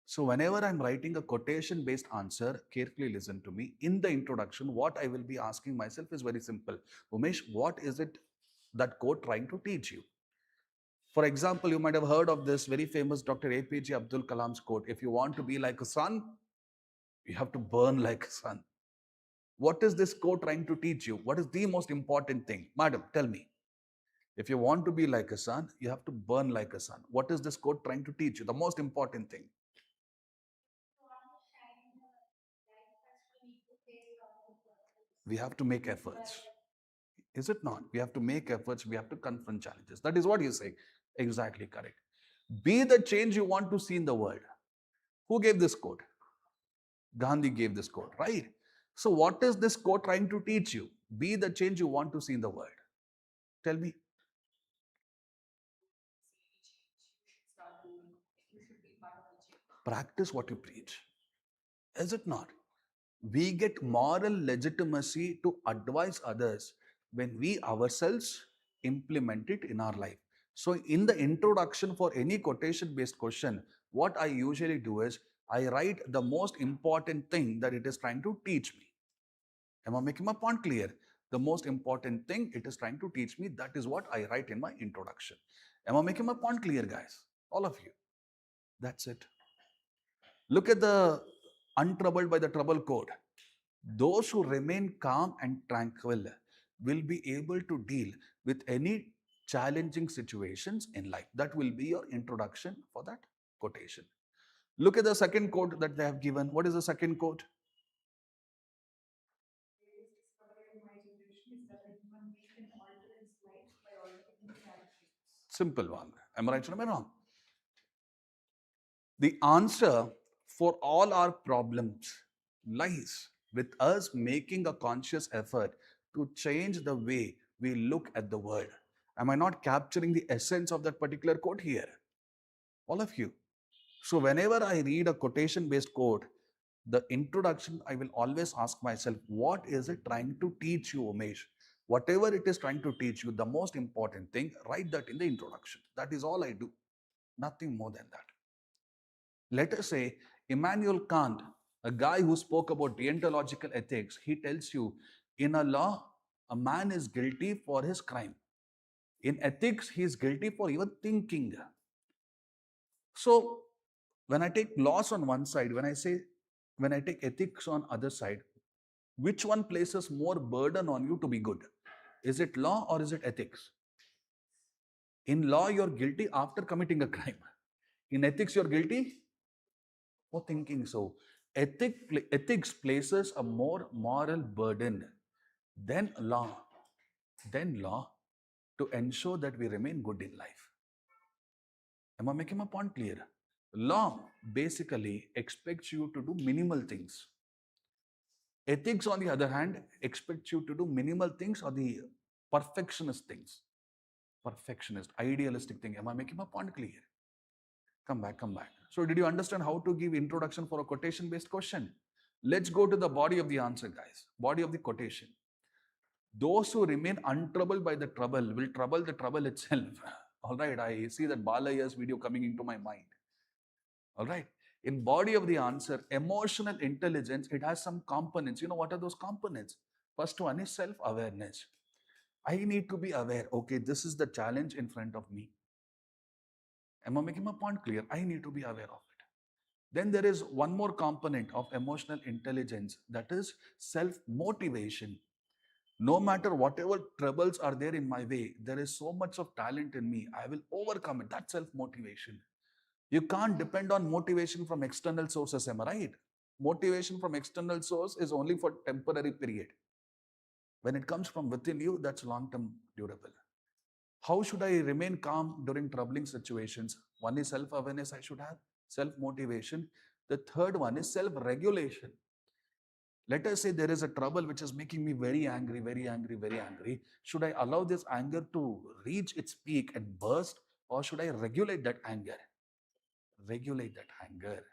Speaker 1: So whenever I'm writing a quotation based answer, carefully listen to me. In the introduction, what I will be asking myself is very simple. Umesh, what is it that quote trying to teach you? For example, you might have heard of this very famous Dr. APJ Abdul Kalam's quote, if you want to be like a sun, you have to burn like a sun. What is this quote trying to teach you? What is the most important thing? Madam, tell me. If you want to be like a sun, you have to burn like a sun. What is this quote trying to teach you? The most important thing. We have to make efforts. Is it not? We have to make efforts. We have to confront challenges. That is what you say. Exactly correct. Be the change you want to see in the world. Who gave this quote? Gandhi gave this quote, right? So, what is this quote trying to teach you? Be the change you want to see in the world. Tell me. Practice what you preach. Is it not? We get moral legitimacy to advise others when we ourselves implement it in our life. So, in the introduction for any quotation based question, what I usually do is I write the most important thing that it is trying to teach me. Am I making my point clear? The most important thing it is trying to teach me, that is what I write in my introduction. Am I making my point clear, guys? All of you. That's it. Look at the untroubled by the trouble code. Those who remain calm and tranquil will be able to deal with any challenging situations in life. That will be your introduction for that quotation. Look at the second quote that they have given. What is the second quote? Simple one. Am I right or am I wrong? The answer for all our problems lies with us making a conscious effort to change the way we look at the world. Am I not capturing the essence of that particular quote here? All of you. So, whenever I read a quotation based quote, the introduction, I will always ask myself, what is it trying to teach you, Umesh? Whatever it is trying to teach you, the most important thing, write that in the introduction. That is all I do. Nothing more than that. Let us say Immanuel Kant, a guy who spoke about deontological ethics, he tells you in a law, a man is guilty for his crime. In ethics, he is guilty for even thinking. So, when I take laws on one side, when I take ethics on other side, which one places more burden on you to be good? Is it law or is it ethics? In law, you're guilty after committing a crime. In ethics, you're guilty for thinking so. Ethics places a more moral burden than law, to ensure that we remain good in life. Am I making my point clear? Law basically expects you to do minimal things. Ethics, on the other hand, expects you to do minimal things or the perfectionist things. Perfectionist, idealistic thing. Am I making my point clear? Come back, come back. So, did you understand how to give introduction for a quotation based question? Let's go to the body of the answer, guys. Body of the quotation. Those who remain untroubled by the trouble will trouble the trouble itself. All right, I see that Balaya's video coming into my mind. All right. In body of the answer, emotional intelligence, it has some components. You know what are those components? First one is self-awareness. I need to be aware. Okay, this is the challenge in front of me. Am I making my point clear? I need to be aware of it. Then there is one more component of emotional intelligence, that is self-motivation. No matter whatever troubles are there in my way, there is so much of talent in me. I will overcome it. That's self-motivation. You can't depend on motivation from external sources, am I right? Motivation from external source is only for temporary period. When it comes from within you, that's long-term durable. How should I remain calm during troubling situations? One is self-awareness I should have, self-motivation. The third one is self-regulation. Let us say there is a trouble which is making me very angry, very angry, very angry. Should I allow this anger to reach its peak and burst, or should I regulate that anger? Regulate that anger.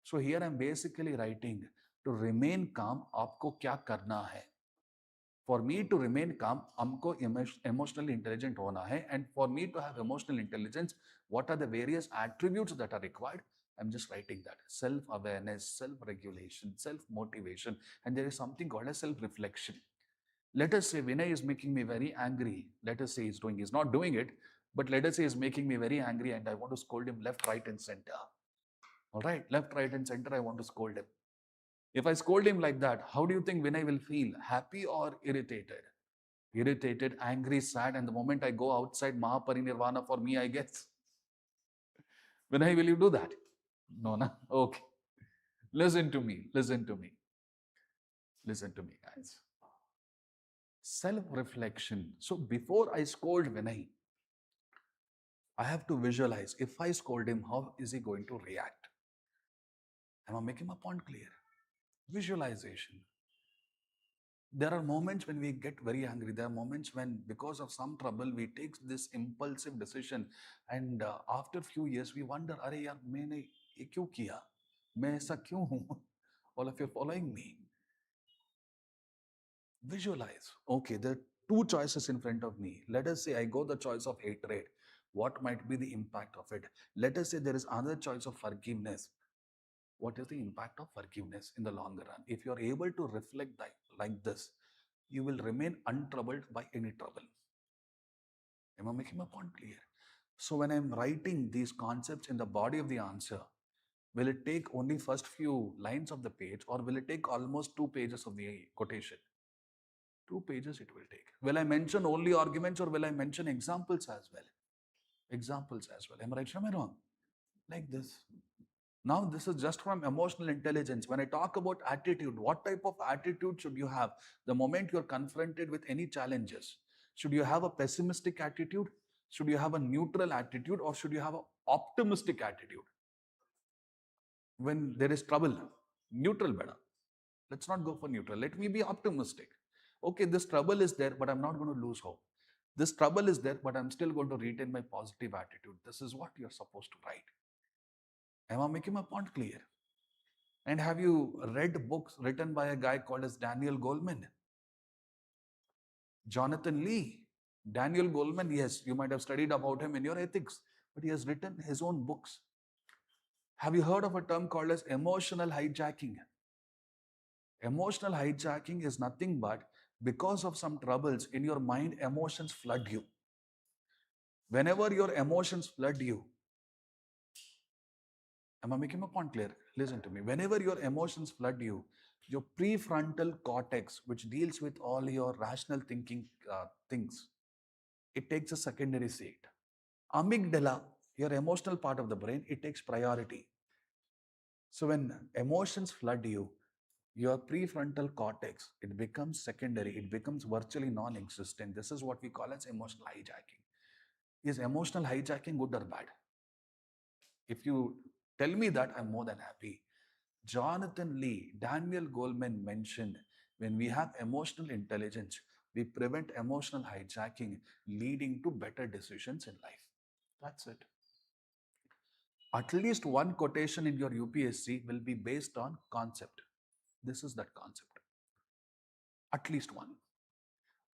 Speaker 1: So here I'm basically writing, to remain calm, आपको क्या करना है? For me to remain calm, हमको emotionally intelligent होना है, and for me to have emotional intelligence, what are the various attributes that are required? I'm just writing that: self-awareness, self-regulation, self-motivation, and there is something called as self-reflection. Let us say Vinay is making me very angry. Let us say he's not doing it, but let us say he's making me very angry, and I want to scold him left, right, and center. All right, left, right, and center, I want to scold him. If I scold him like that, how do you think Vinay will feel? Happy or irritated? Irritated, angry, sad, and the moment I go outside, Mahaparinirvana for me, I guess. Vinay, will you do that? No, no. Okay. Listen to me. Listen to me. Listen to me, guys. Self-reflection. So before I scold Vinay, I have to visualize, if I scold him, how is he going to react? Am I making my point clear? Visualization. There are moments when we get very angry. There are moments when, because of some trouble, we take this impulsive decision, and after few years, we wonder, "Arey yaar, मैंने ये क्यों किया? मैं ऐसा क्यों हूँ?" All of you following me? Visualize. Okay, there are two choices in front of me. Let us say I go the choice of hatred. What might be the impact of it? Let us say there is another choice of forgiveness. What is the impact of forgiveness in the longer run? If you are able to reflect that, like this, you will remain untroubled by any trouble. Am I making my point clear? So when I'm writing these concepts in the body of the answer, Will it take only first few lines of the page, or will it take almost 2 pages of the quotation? 2 pages it will take. Will I mention only arguments, or will I mention examples as well? Examples as well. Am I right or am I wrong? Like this. Now, this is just from emotional intelligence. When I talk about attitude, what type of attitude should you have the moment you're confronted with any challenges? Should you have a pessimistic attitude? Should you have a neutral attitude? Or should you have an optimistic attitude? When there is trouble, neutral better. Let's not go for neutral. Let me be optimistic. Okay, this trouble is there, but I'm not going to lose hope. This trouble is there, but I'm still going to retain my positive attitude. This is what you're supposed to write. Am I making my point clear? And have you read books written by a guy called as Daniel Goleman? Jonathan Lee. Daniel Goleman, yes, you might have studied about him in your ethics, but he has written his own books. Have you heard of a term called as emotional hijacking? Emotional hijacking is nothing but because of some troubles in your mind, emotions flood you. Whenever your emotions flood you, am I making my point clear? Listen to me. Whenever your emotions flood you, your prefrontal cortex, which deals with all your rational thinking things, it takes a secondary seat. Amygdala, your emotional part of the brain, it takes priority. So when emotions flood you, your prefrontal cortex, it becomes secondary, it becomes virtually non-existent. This is what we call as emotional hijacking. Is emotional hijacking good or bad? If you tell me that, I'm more than happy. Jonathan Lee, Daniel Goleman mentioned, when we have emotional intelligence, we prevent emotional hijacking, leading to better decisions in life. That's it. At least one quotation in your UPSC will be based on concept. This is that concept. At least one.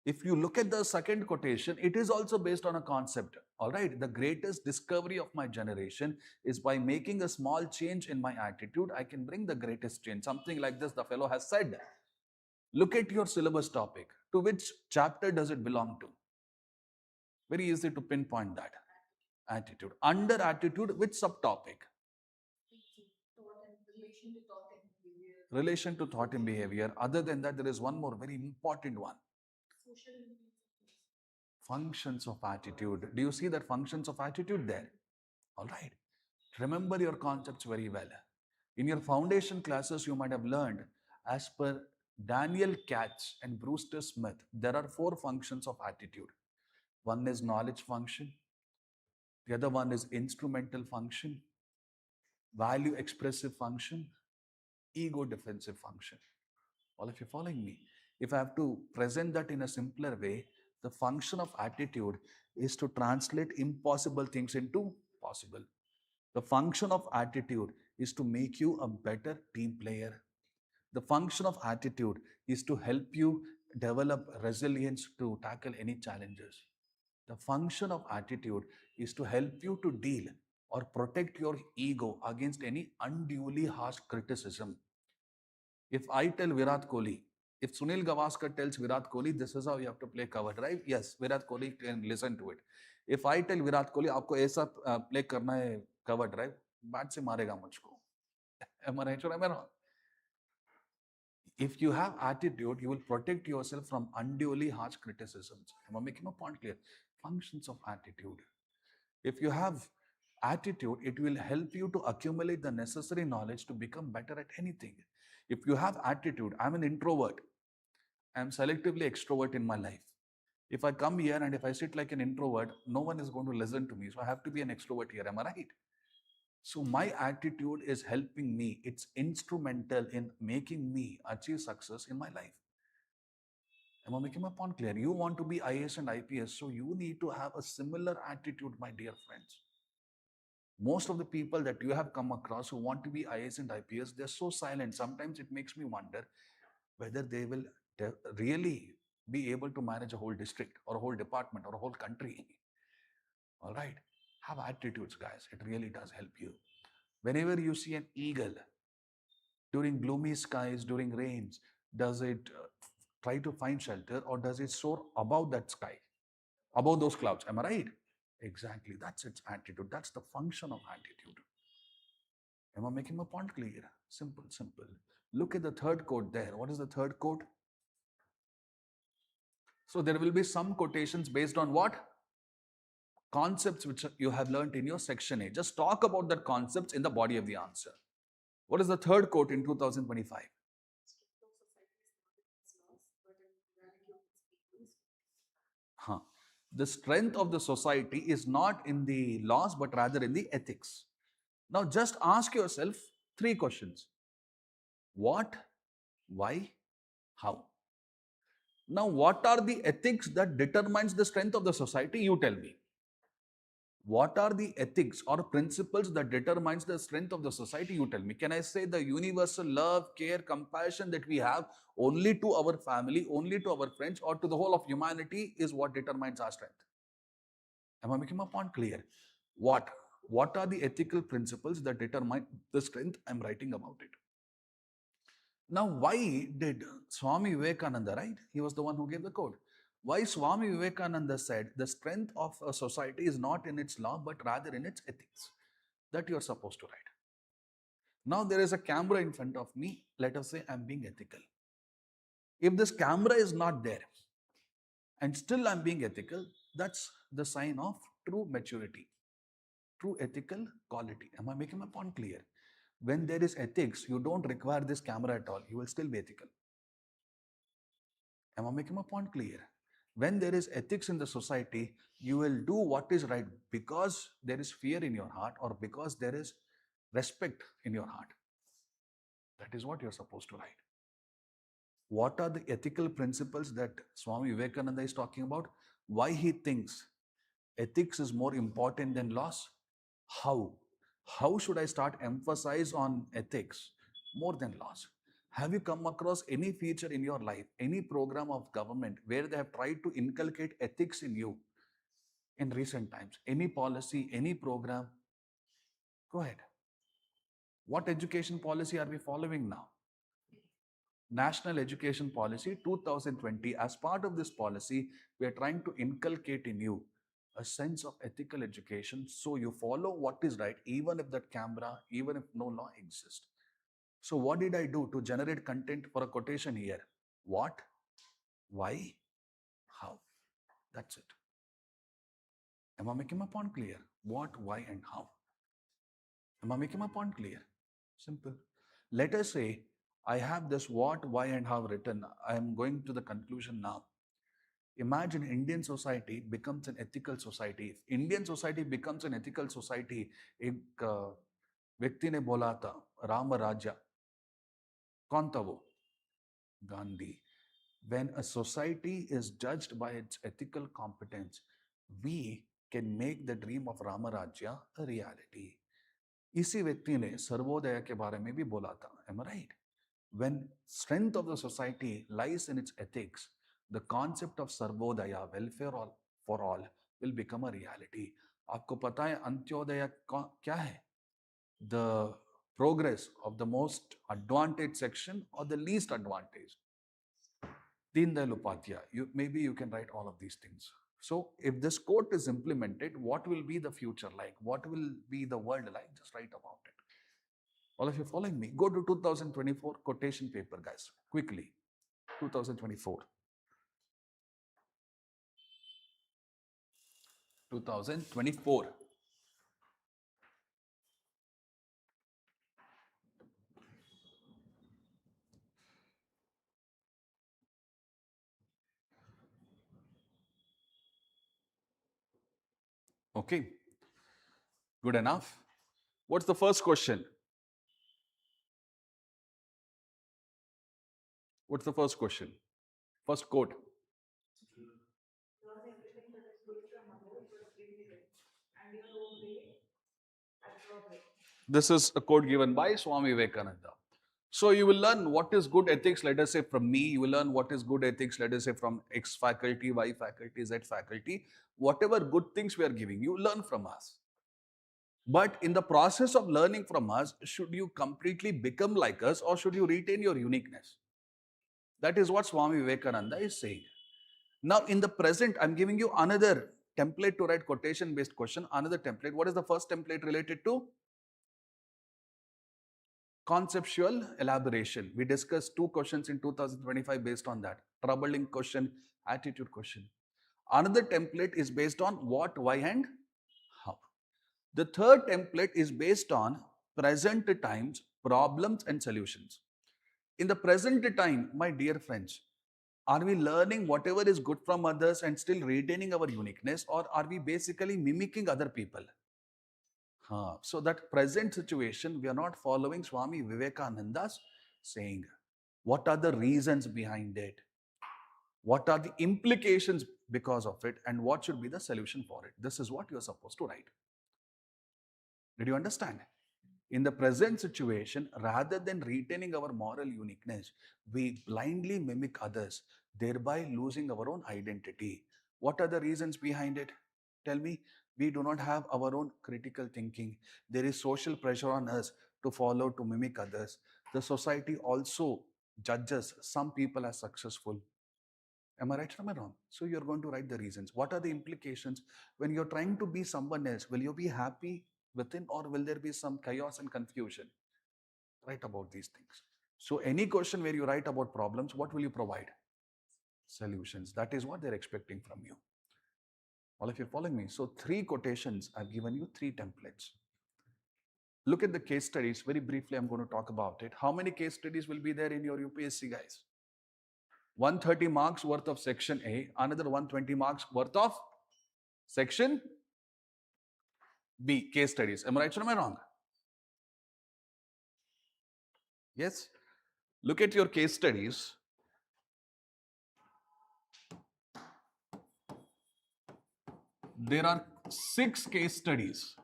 Speaker 1: If you look at the second quotation, it is also based on a concept. All right, the greatest discovery of my generation is by making a small change in my attitude, I can bring the greatest change. Something like this, the fellow has said. Look at your syllabus topic. To which chapter does it belong to? Very easy to pinpoint that. Attitude. Under attitude, which subtopic? Relation to thought and behavior. Other than that, there is one more very important one. Functions of attitude. Do you see that functions of attitude there? All right. Remember your concepts very well. In your foundation classes, you might have learned, as per Daniel Katz and Brewster Smith, there are 4 functions of attitude. One is knowledge function. The other one is instrumental function, value expressive function, ego defensive function. All of you following me? If I have to present that in a simpler way, the function of attitude is to translate impossible things into possible. The function of attitude is to make you a better team player. The function of attitude is to help you develop resilience to tackle any challenges. The function of attitude is to help you to deal or protect your ego against any unduly harsh criticism. If I tell Virat Kohli, if Sunil Gavaskar tells Virat Kohli, this is how you have to play cover drive, yes, Virat Kohli can listen to it. If I tell Virat Kohli, आपको ऐसा play करना है cover drive, bat से मारेगा मुझको. Am I right or am I wrong? If you have attitude, you will protect yourself from unduly harsh criticisms. Am I making a point clear? Functions of attitude. If you have attitude, it will help you to accumulate the necessary knowledge to become better at anything. If you have attitude, I'm an introvert. I'm selectively extrovert in my life. If I come here and if I sit like an introvert, no one is going to listen to me. So I have to be an extrovert here. Am I right? So my attitude is helping me. It's instrumental in making me achieve success in my life. Am I making my point clear? You want to be IAS and IPS, so you need to have a similar attitude, my dear friends. Most of the people that you have come across who want to be IAS and IPS, they're so silent. Sometimes it makes me wonder whether they will really be able to manage a whole district or a whole department or a whole country. All right. Have attitudes, guys. It really does help you. Whenever you see an eagle during gloomy skies, during rains, does it try to find shelter or does it soar above that sky, above those clouds? Am I right? Exactly. That's its attitude. That's the function of attitude. Am I making my point clear? Simple, simple. Look at the third quote there. What is the third quote? So there will be some quotations based on what? Concepts which you have learnt in your section A. Just talk about that concepts in the body of the answer. What is the third quote in 2025? Huh. The strength of the society is not in the laws but rather in the ethics. Now just ask yourself three questions. What? Why? How? Now what are the ethics that determines the strength of the society? You tell me. What are the ethics or principles that determines the strength of the society? You tell me. Can I say the universal love, care, compassion that we have only to our family, only to our friends, or to the whole of humanity is what determines our strength? Am I making my point clear? What? What are the ethical principles that determine the strength? I'm writing about it. Now, why did Swami Vivekananda, right? He was the one who gave the code. Why Swami Vivekananda said the strength of a society is not in its law, but rather in its ethics. That you're supposed to write. Now, there is a camera in front of me. Let us say I'm being ethical. If this camera is not there and still I'm being ethical, that's the sign of true maturity, true ethical quality. Am I making my point clear? When there is ethics, you don't require this camera at all. You will still be ethical. Am I making my point clear? When there is ethics in the society, you will do what is right because there is fear in your heart or because there is respect in your heart. That is what you're supposed to write. What are the ethical principles that Swami Vivekananda is talking about? Why he thinks ethics is more important than laws? How? How should I start emphasize on ethics more than laws? Have you come across any feature in your life, any program of government where they have tried to inculcate ethics in you in recent times? Any policy, any program? Go ahead. What education policy are we following now? National Education Policy 2020. As part of this policy, we are trying to inculcate in you a sense of ethical education so you follow what is right, even if that camera, even if no law exists. So, what did I do to generate content for a quotation here? What, why, how? That's it. Am I making my point clear? What, why, and how? Am I making my point clear? Simple. Let us say I have this what, why, and how written. I am going to the conclusion now. Imagine Indian society becomes an ethical society. If Indian society becomes an ethical society, एक व्यक्ति ने बोला था राम राज्य, कौन था वो? Gandhi. When a society is judged by its ethical competence, we can make the dream of Ramarajya a reality. इसी व्यक्ति ने सर्वोदय के बारे में भी बोला था. Am I right? When strength of the society lies in its ethics, the concept of sarvodaya, welfare for all, will become a reality. आपको पता है अंत्योदय क्या है? The progress of the most advantaged section or the least advantaged. Deen Dayal Upadhyaya. Maybe you can write all of these things. So if this quote is implemented, what will be the future like? What will be the world like? Just write about it. All of you following me? Go to 2024 quotation paper, guys, quickly. 2024. 2024. Okay. Good enough. What's the first question? What's the first question? First quote. This is a quote given by Swami Vivekananda. So you will learn what is good ethics, let us say from me. You will learn what is good ethics, let us say from X faculty, Y faculty, Z faculty. Whatever good things we are giving, you learn from us. But in the process of learning from us, should you completely become like us or should you retain your uniqueness? That is what Swami Vivekananda is saying. Now, in the present, I'm giving you another template to write quotation based question, another template. What is the first template related to? Conceptual elaboration. We discussed 2 questions in 2025 based on that. Troubling question, attitude question. Another template is based on what, why, and how. The third template is based on present times, problems, and solutions. In the present time, my dear friends, are we learning whatever is good from others and still retaining our uniqueness, or are we basically mimicking other people? So that present situation, we are not following Swami Vivekananda's saying. What are the reasons behind it? What are the implications because of it? And what should be the solution for it? This is what you are supposed to write. Did you understand? In the present situation, rather than retaining our moral uniqueness, we blindly mimic others, thereby losing our own identity. What are the reasons behind it? Tell me. We do not have our own critical thinking. There is social pressure on us to follow, to mimic others. The society also judges some people as successful. Am I right or am I wrong? So you're going to write the reasons. What are the implications? When you're trying to be someone else, will you be happy within, or will there be some chaos and confusion? Write about these things. So any question where you write about problems, what will you provide? Solutions. That is what they're expecting from you. All of you following me? So 3 quotations, I've given you 3 templates. Look at the case studies. Very briefly, I'm going to talk about it. How many case studies will be there in your UPSC, guys? 130 marks worth of section A, another 120 marks worth of section B, case studies. Am I right or am I wrong? Yes? Look at your case studies. There are 6 case studies.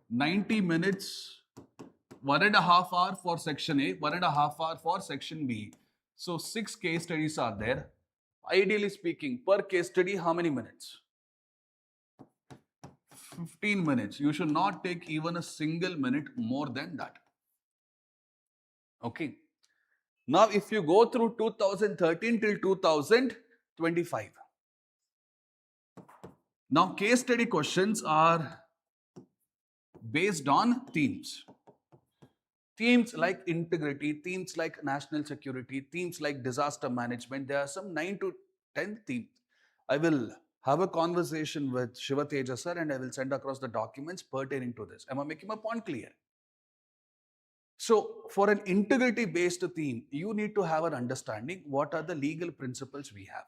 Speaker 1: 90 minutes, 1.5 hour for section A, 1.5 hour for section B. So 6 case studies are there. Ideally speaking, per case study, how many minutes? 15 minutes. You should not take even a single minute more than that. Okay. Now, if you go through 2013 till 2025, now case study questions are based on themes. Themes like integrity, themes like national security, themes like disaster management. There are some 9 to 10 themes. I will have a conversation with Shiva Teja sir and I will send across the documents pertaining to this. Am I making my point clear? So, for an integrity based theme, you need to have an understanding what are the legal principles we have.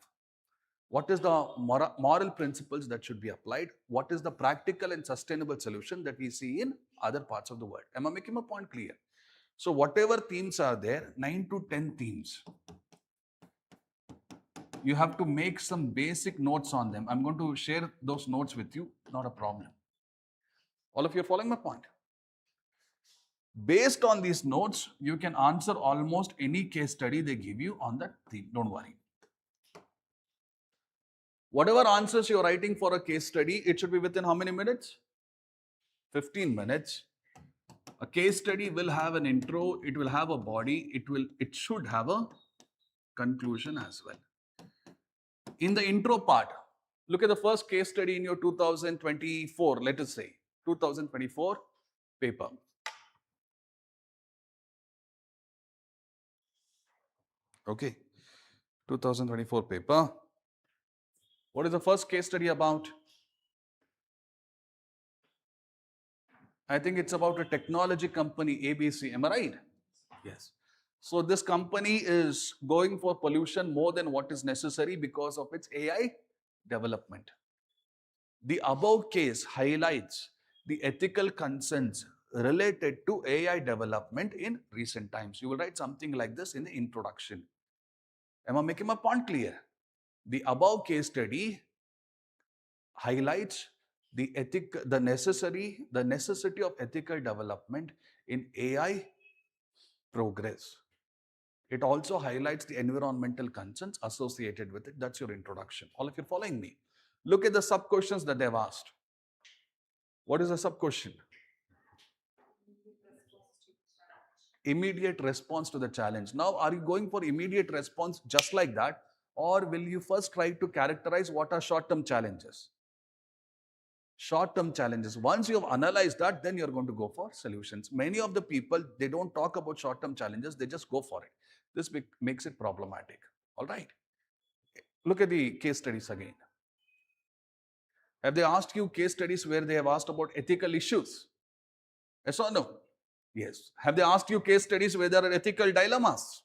Speaker 1: What is the moral principles that should be applied? What is the practical and sustainable solution that we see in other parts of the world? Am I making my point clear? So whatever themes are there, 9 to 10 themes, you have to make some basic notes on them. I'm going to share those notes with you, not a problem. All of you are following my point? Based on these notes, you can answer almost any case study they give you on that theme. Don't worry. Whatever answers you're writing for a case study, it should be within how many minutes? 15 minutes. A case study will have an intro, it will have a body, it should have a conclusion as well. In the intro part, look at the first case study in your 2024, let us say, 2024 paper. Okay, 2024 paper. What is the first case study about? I think it's about a technology company, ABC. Am I right? Yes. So this company is going for pollution more than what is necessary because of its AI development. The above case highlights the ethical concerns related to AI development in recent times. You will write something like this in the introduction. Am I making my point clear? The above case study highlights the necessity of ethical development in AI progress. It also highlights the environmental concerns associated with it. That's your introduction. All of you following me? Look at the sub questions that they've asked. What is the sub question? Immediate response to the challenge. Now, are you going for immediate response just like that, or will you first try to characterize what are short-term challenges? Short-term challenges. Once you have analyzed that, then you're going to go for solutions. Many of the people, they don't talk about short-term challenges, they just go for it. This makes it problematic. All right. Look at the case studies again. Have they asked you case studies where they have asked about ethical issues? Yes or no? Yes. Have they asked you case studies where there are ethical dilemmas?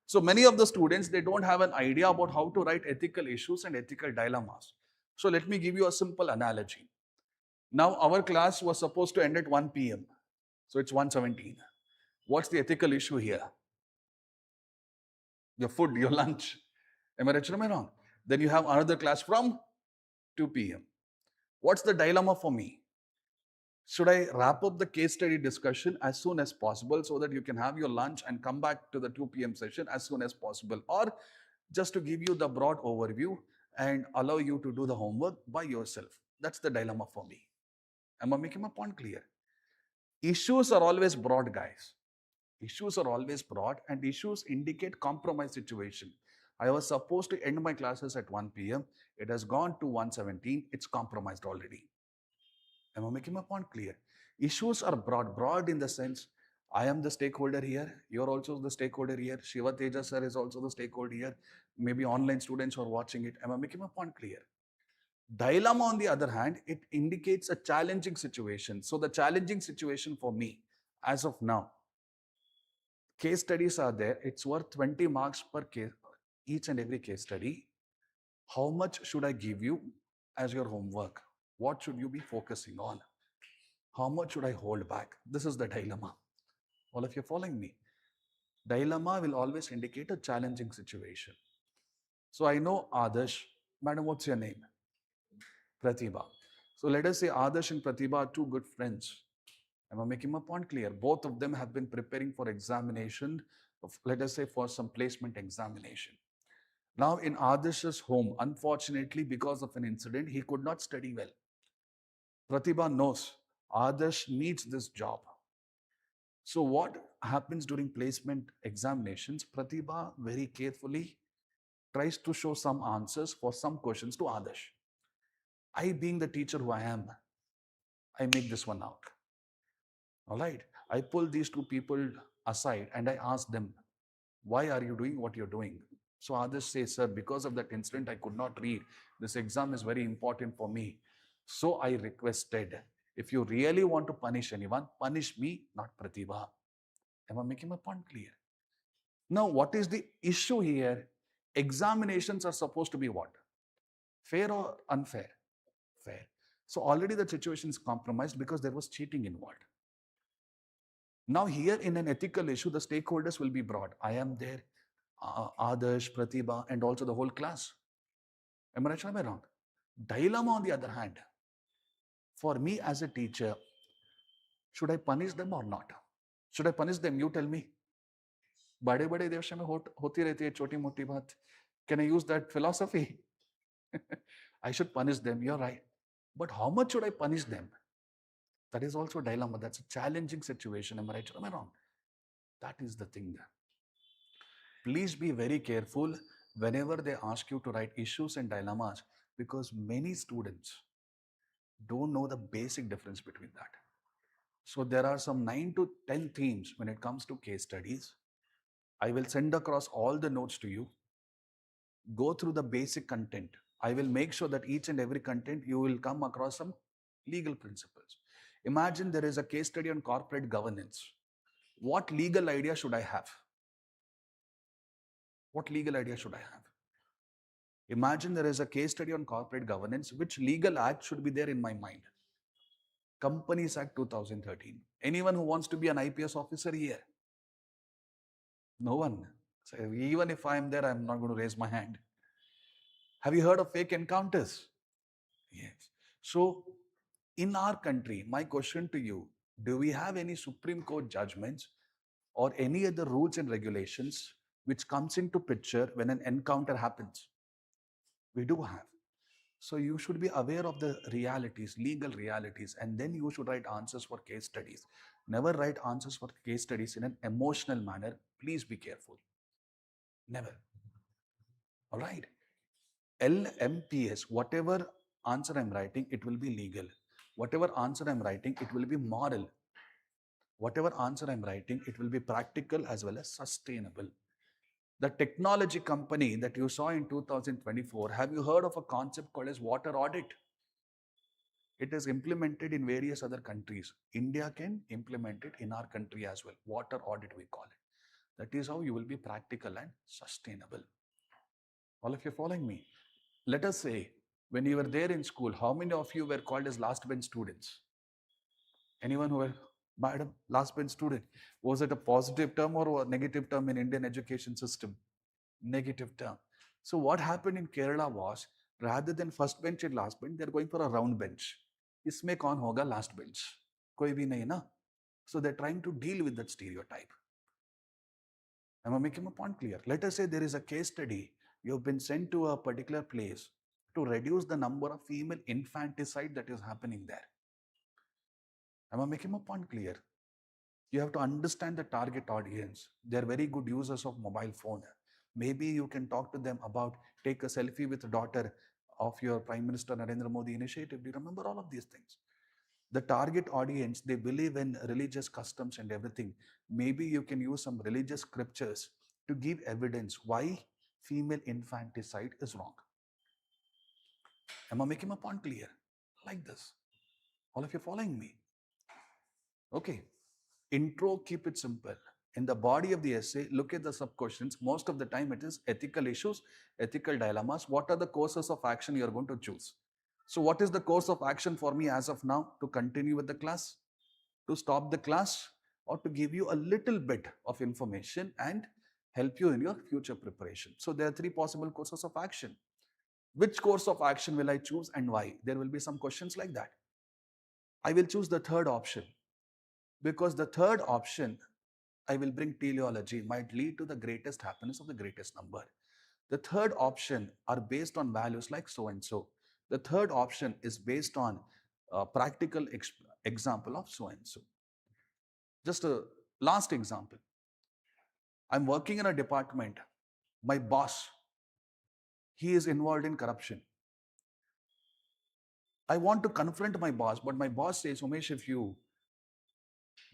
Speaker 1: So many of the students, they don't have an idea about how to write ethical issues and ethical dilemmas. So let me give you a simple analogy. Now our class was supposed to end at 1 p.m. So it's 1:17. What's the ethical issue here? Your food, your lunch. Am I right or am I wrong? Then you have another class from 2 p.m. What's the dilemma for me? Should I wrap up the case study discussion as soon as possible so that you can have your lunch and come back to the 2 p.m. session as soon as possible? Or just to give you the broad overview and allow you to do the homework by yourself? That's the dilemma for me. Am I making my point clear? Issues are always broad, guys. Issues are always broad, and issues indicate compromise situation. I was supposed to end my classes at 1 p.m. It has gone to 1:17. It's compromised already. Am I making my point clear? Issues are broad. Broad in the sense, I am the stakeholder here. You're also the stakeholder here. Shiva Teja sir is also the stakeholder here. Maybe online students are watching it. Am I making my point clear? Dilemma, on the other hand, it indicates a challenging situation. So the challenging situation for me, as of now, case studies are there. It's worth 20 marks per case, each and every case study. How much should I give you as your homework? What should you be focusing on? How much should I hold back? This is the dilemma. All of you following me? Dilemma will always indicate a challenging situation. So I know Adarsh. Madam, what's your name? Pratibha. So let us say Adarsh and Pratibha are two good friends. Am I making my point clear? Both of them have been preparing for examination, let us say for some placement examination. Now in Adarsh's home, unfortunately, because of an incident, he could not study well. Pratibha knows Adarsh needs this job. So what happens during placement examinations? Pratibha very carefully tries to show some answers for some questions to Adarsh. I, being the teacher who I am, I make this one out. All right. I pull these two people aside and I ask them, why are you doing what you're doing? So others say, sir, because of that incident, I could not read. This exam is very important for me. So I requested, if you really want to punish anyone, punish me, not Pratibha. Am I making my point clear? Now, what is the issue here? Examinations are supposed to be what? Fair or unfair? Fair. So already the situation is compromised because there was cheating involved. Now here in an ethical issue, the stakeholders will be broad. I am there, Adarsh, Pratibha, and also the whole class. Am I right or am I wrong? Dilemma, on the other hand, for me as a teacher, should I punish them or not? Should I punish them? You tell me. बड़े बड़े देश में होती रहती है छोटी मोटी बात. Can I use that philosophy? I should punish them. You're right. But how much should I punish them? That is also a dilemma. That's a challenging situation. Am I right or am I wrong? That is the thing there. Please be very careful whenever they ask you to write issues and dilemmas, because many students don't know the basic difference between that. So there are some 9 to 10 themes when it comes to case studies. I will send across all the notes to you. Go through the basic content. I will make sure that each and every content you will come across some legal principles. Imagine there is a case study on corporate governance. What legal idea should I have? What legal idea should I have? Imagine there is a case study on corporate governance. Which legal act should be there in my mind? Companies Act 2013. Anyone who wants to be an IPS officer here? No one. So even if I'm there, I'm not going to raise my hand. Have you heard of fake encounters? Yes. So in our country, my question to you, do we have any Supreme Court judgments or any other rules and regulations which comes into picture when an encounter happens? We do have. So you should be aware of the realities, legal realities, and then you should write answers for case studies. Never write answers for case studies in an emotional manner. Please be careful. Never. All right. LMPS, whatever answer I'm writing, it will be legal. Whatever answer I'm writing, it will be moral. Whatever answer I'm writing, it will be practical as well as sustainable. The technology company that you saw in 2024, have you heard of a concept called as water audit? It is implemented in various other countries. India can implement it in our country as well. Water audit, we call it. That is how you will be practical and sustainable. All of you following me? Let us say, when you were there in school, how many of you were called as last bench students? Anyone who were, madam, last bench student? Was it a positive term or a negative term in Indian education system? Negative term. So what happened in Kerala was, rather than first bench and last bench, they're going for a round bench. इसमें कौन होगा last bench? कोई भी नहीं ना. So they're trying to deal with that stereotype. Am I making my point clear? Let us say there is a case study. You've been sent to a particular place to reduce the number of female infanticide that is happening there. Am I making my point clear? You have to understand the target audience. They're very good users of mobile phone. Maybe you can talk to them about take a selfie with the daughter of your Prime Minister Narendra Modi initiative. Do you remember all of these things? The target audience, they believe in religious customs and everything. Maybe you can use some religious scriptures to give evidence why female infanticide is wrong. Am I making my point clear? Like this. All of you following me? Okay. Intro, keep it simple. In the body of the essay, look at the sub-questions. Most of the time it is ethical issues, ethical dilemmas. What are the courses of action you are going to choose? So what is the course of action for me as of now? To continue with the class, to stop the class, or to give you a little bit of information and help you in your future preparation. So there are three possible courses of action. Which course of action will I choose and why? There will be some questions like that. I will choose the third option, because the third option, I will bring teleology, might lead to the greatest happiness of the greatest number. The third option are based on values like so and so. The third option is based on a practical example of so and so. Just a last example. I'm working in a department. My boss, he is involved in corruption. I want to confront my boss, but my boss says, Umesh, if you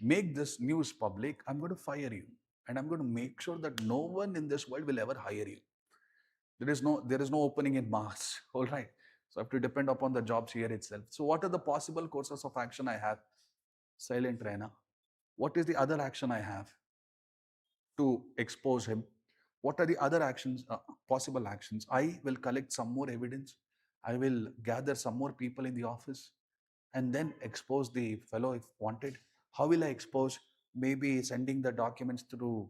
Speaker 1: make this news public, I'm going to fire you. And I'm going to make sure that no one in this world will ever hire you. There is no opening in Mars. All right. So I have to depend upon the jobs here itself. So what are the possible courses of action I have? Silent Rena. What is the other action I have? To expose him. What are the other actions, possible actions? I will collect some more evidence. I will gather some more people in the office and then expose the fellow if wanted. How will I expose? Maybe sending the documents through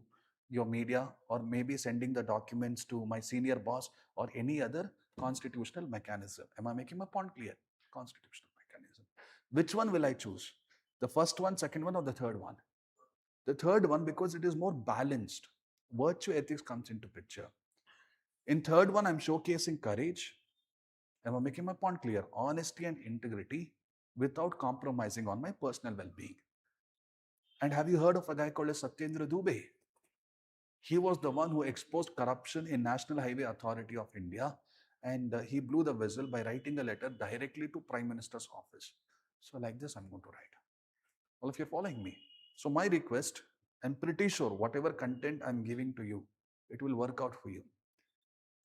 Speaker 1: your media, or maybe sending the documents to my senior boss, or any other constitutional mechanism. Am I making my point clear? Constitutional mechanism. Which one will I choose? The first one, second one, or the third one? The third one, because it is more balanced. Virtue ethics comes into picture. In third one, I'm showcasing courage. Am I making my point clear? Honesty and integrity without compromising on my personal well-being. And have you heard of a guy called Satyendra Dubey? He was the one who exposed corruption in National Highway Authority of India, and he blew the whistle by writing a letter directly to Prime Minister's office. So like this, I'm going to write. All of you following me? So my request, I'm pretty sure whatever content I'm giving to you, it will work out for you.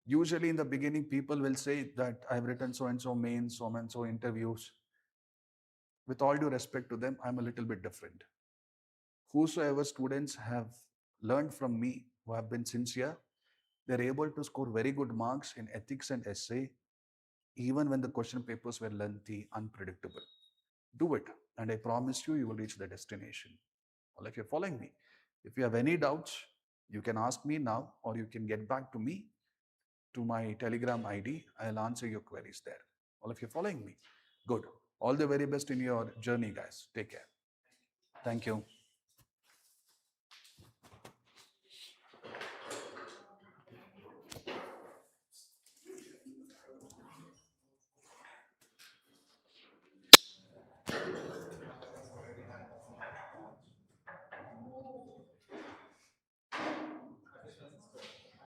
Speaker 1: Usually in the beginning, people will say that I've written so and so mains, so and so interviews. With all due respect to them, I'm a little bit different. Whosoever students have learned from me, who have been sincere, they're able to score very good marks in ethics and essay, even when the question papers were lengthy, unpredictable. Do it, and I promise you, you will reach the destination. All of you are following me? If you have any doubts, you can ask me now, or you can get back to me to my Telegram ID. I'll answer your queries there. All of you following me? Good. All the very best in your journey, guys. Take care. Thank you.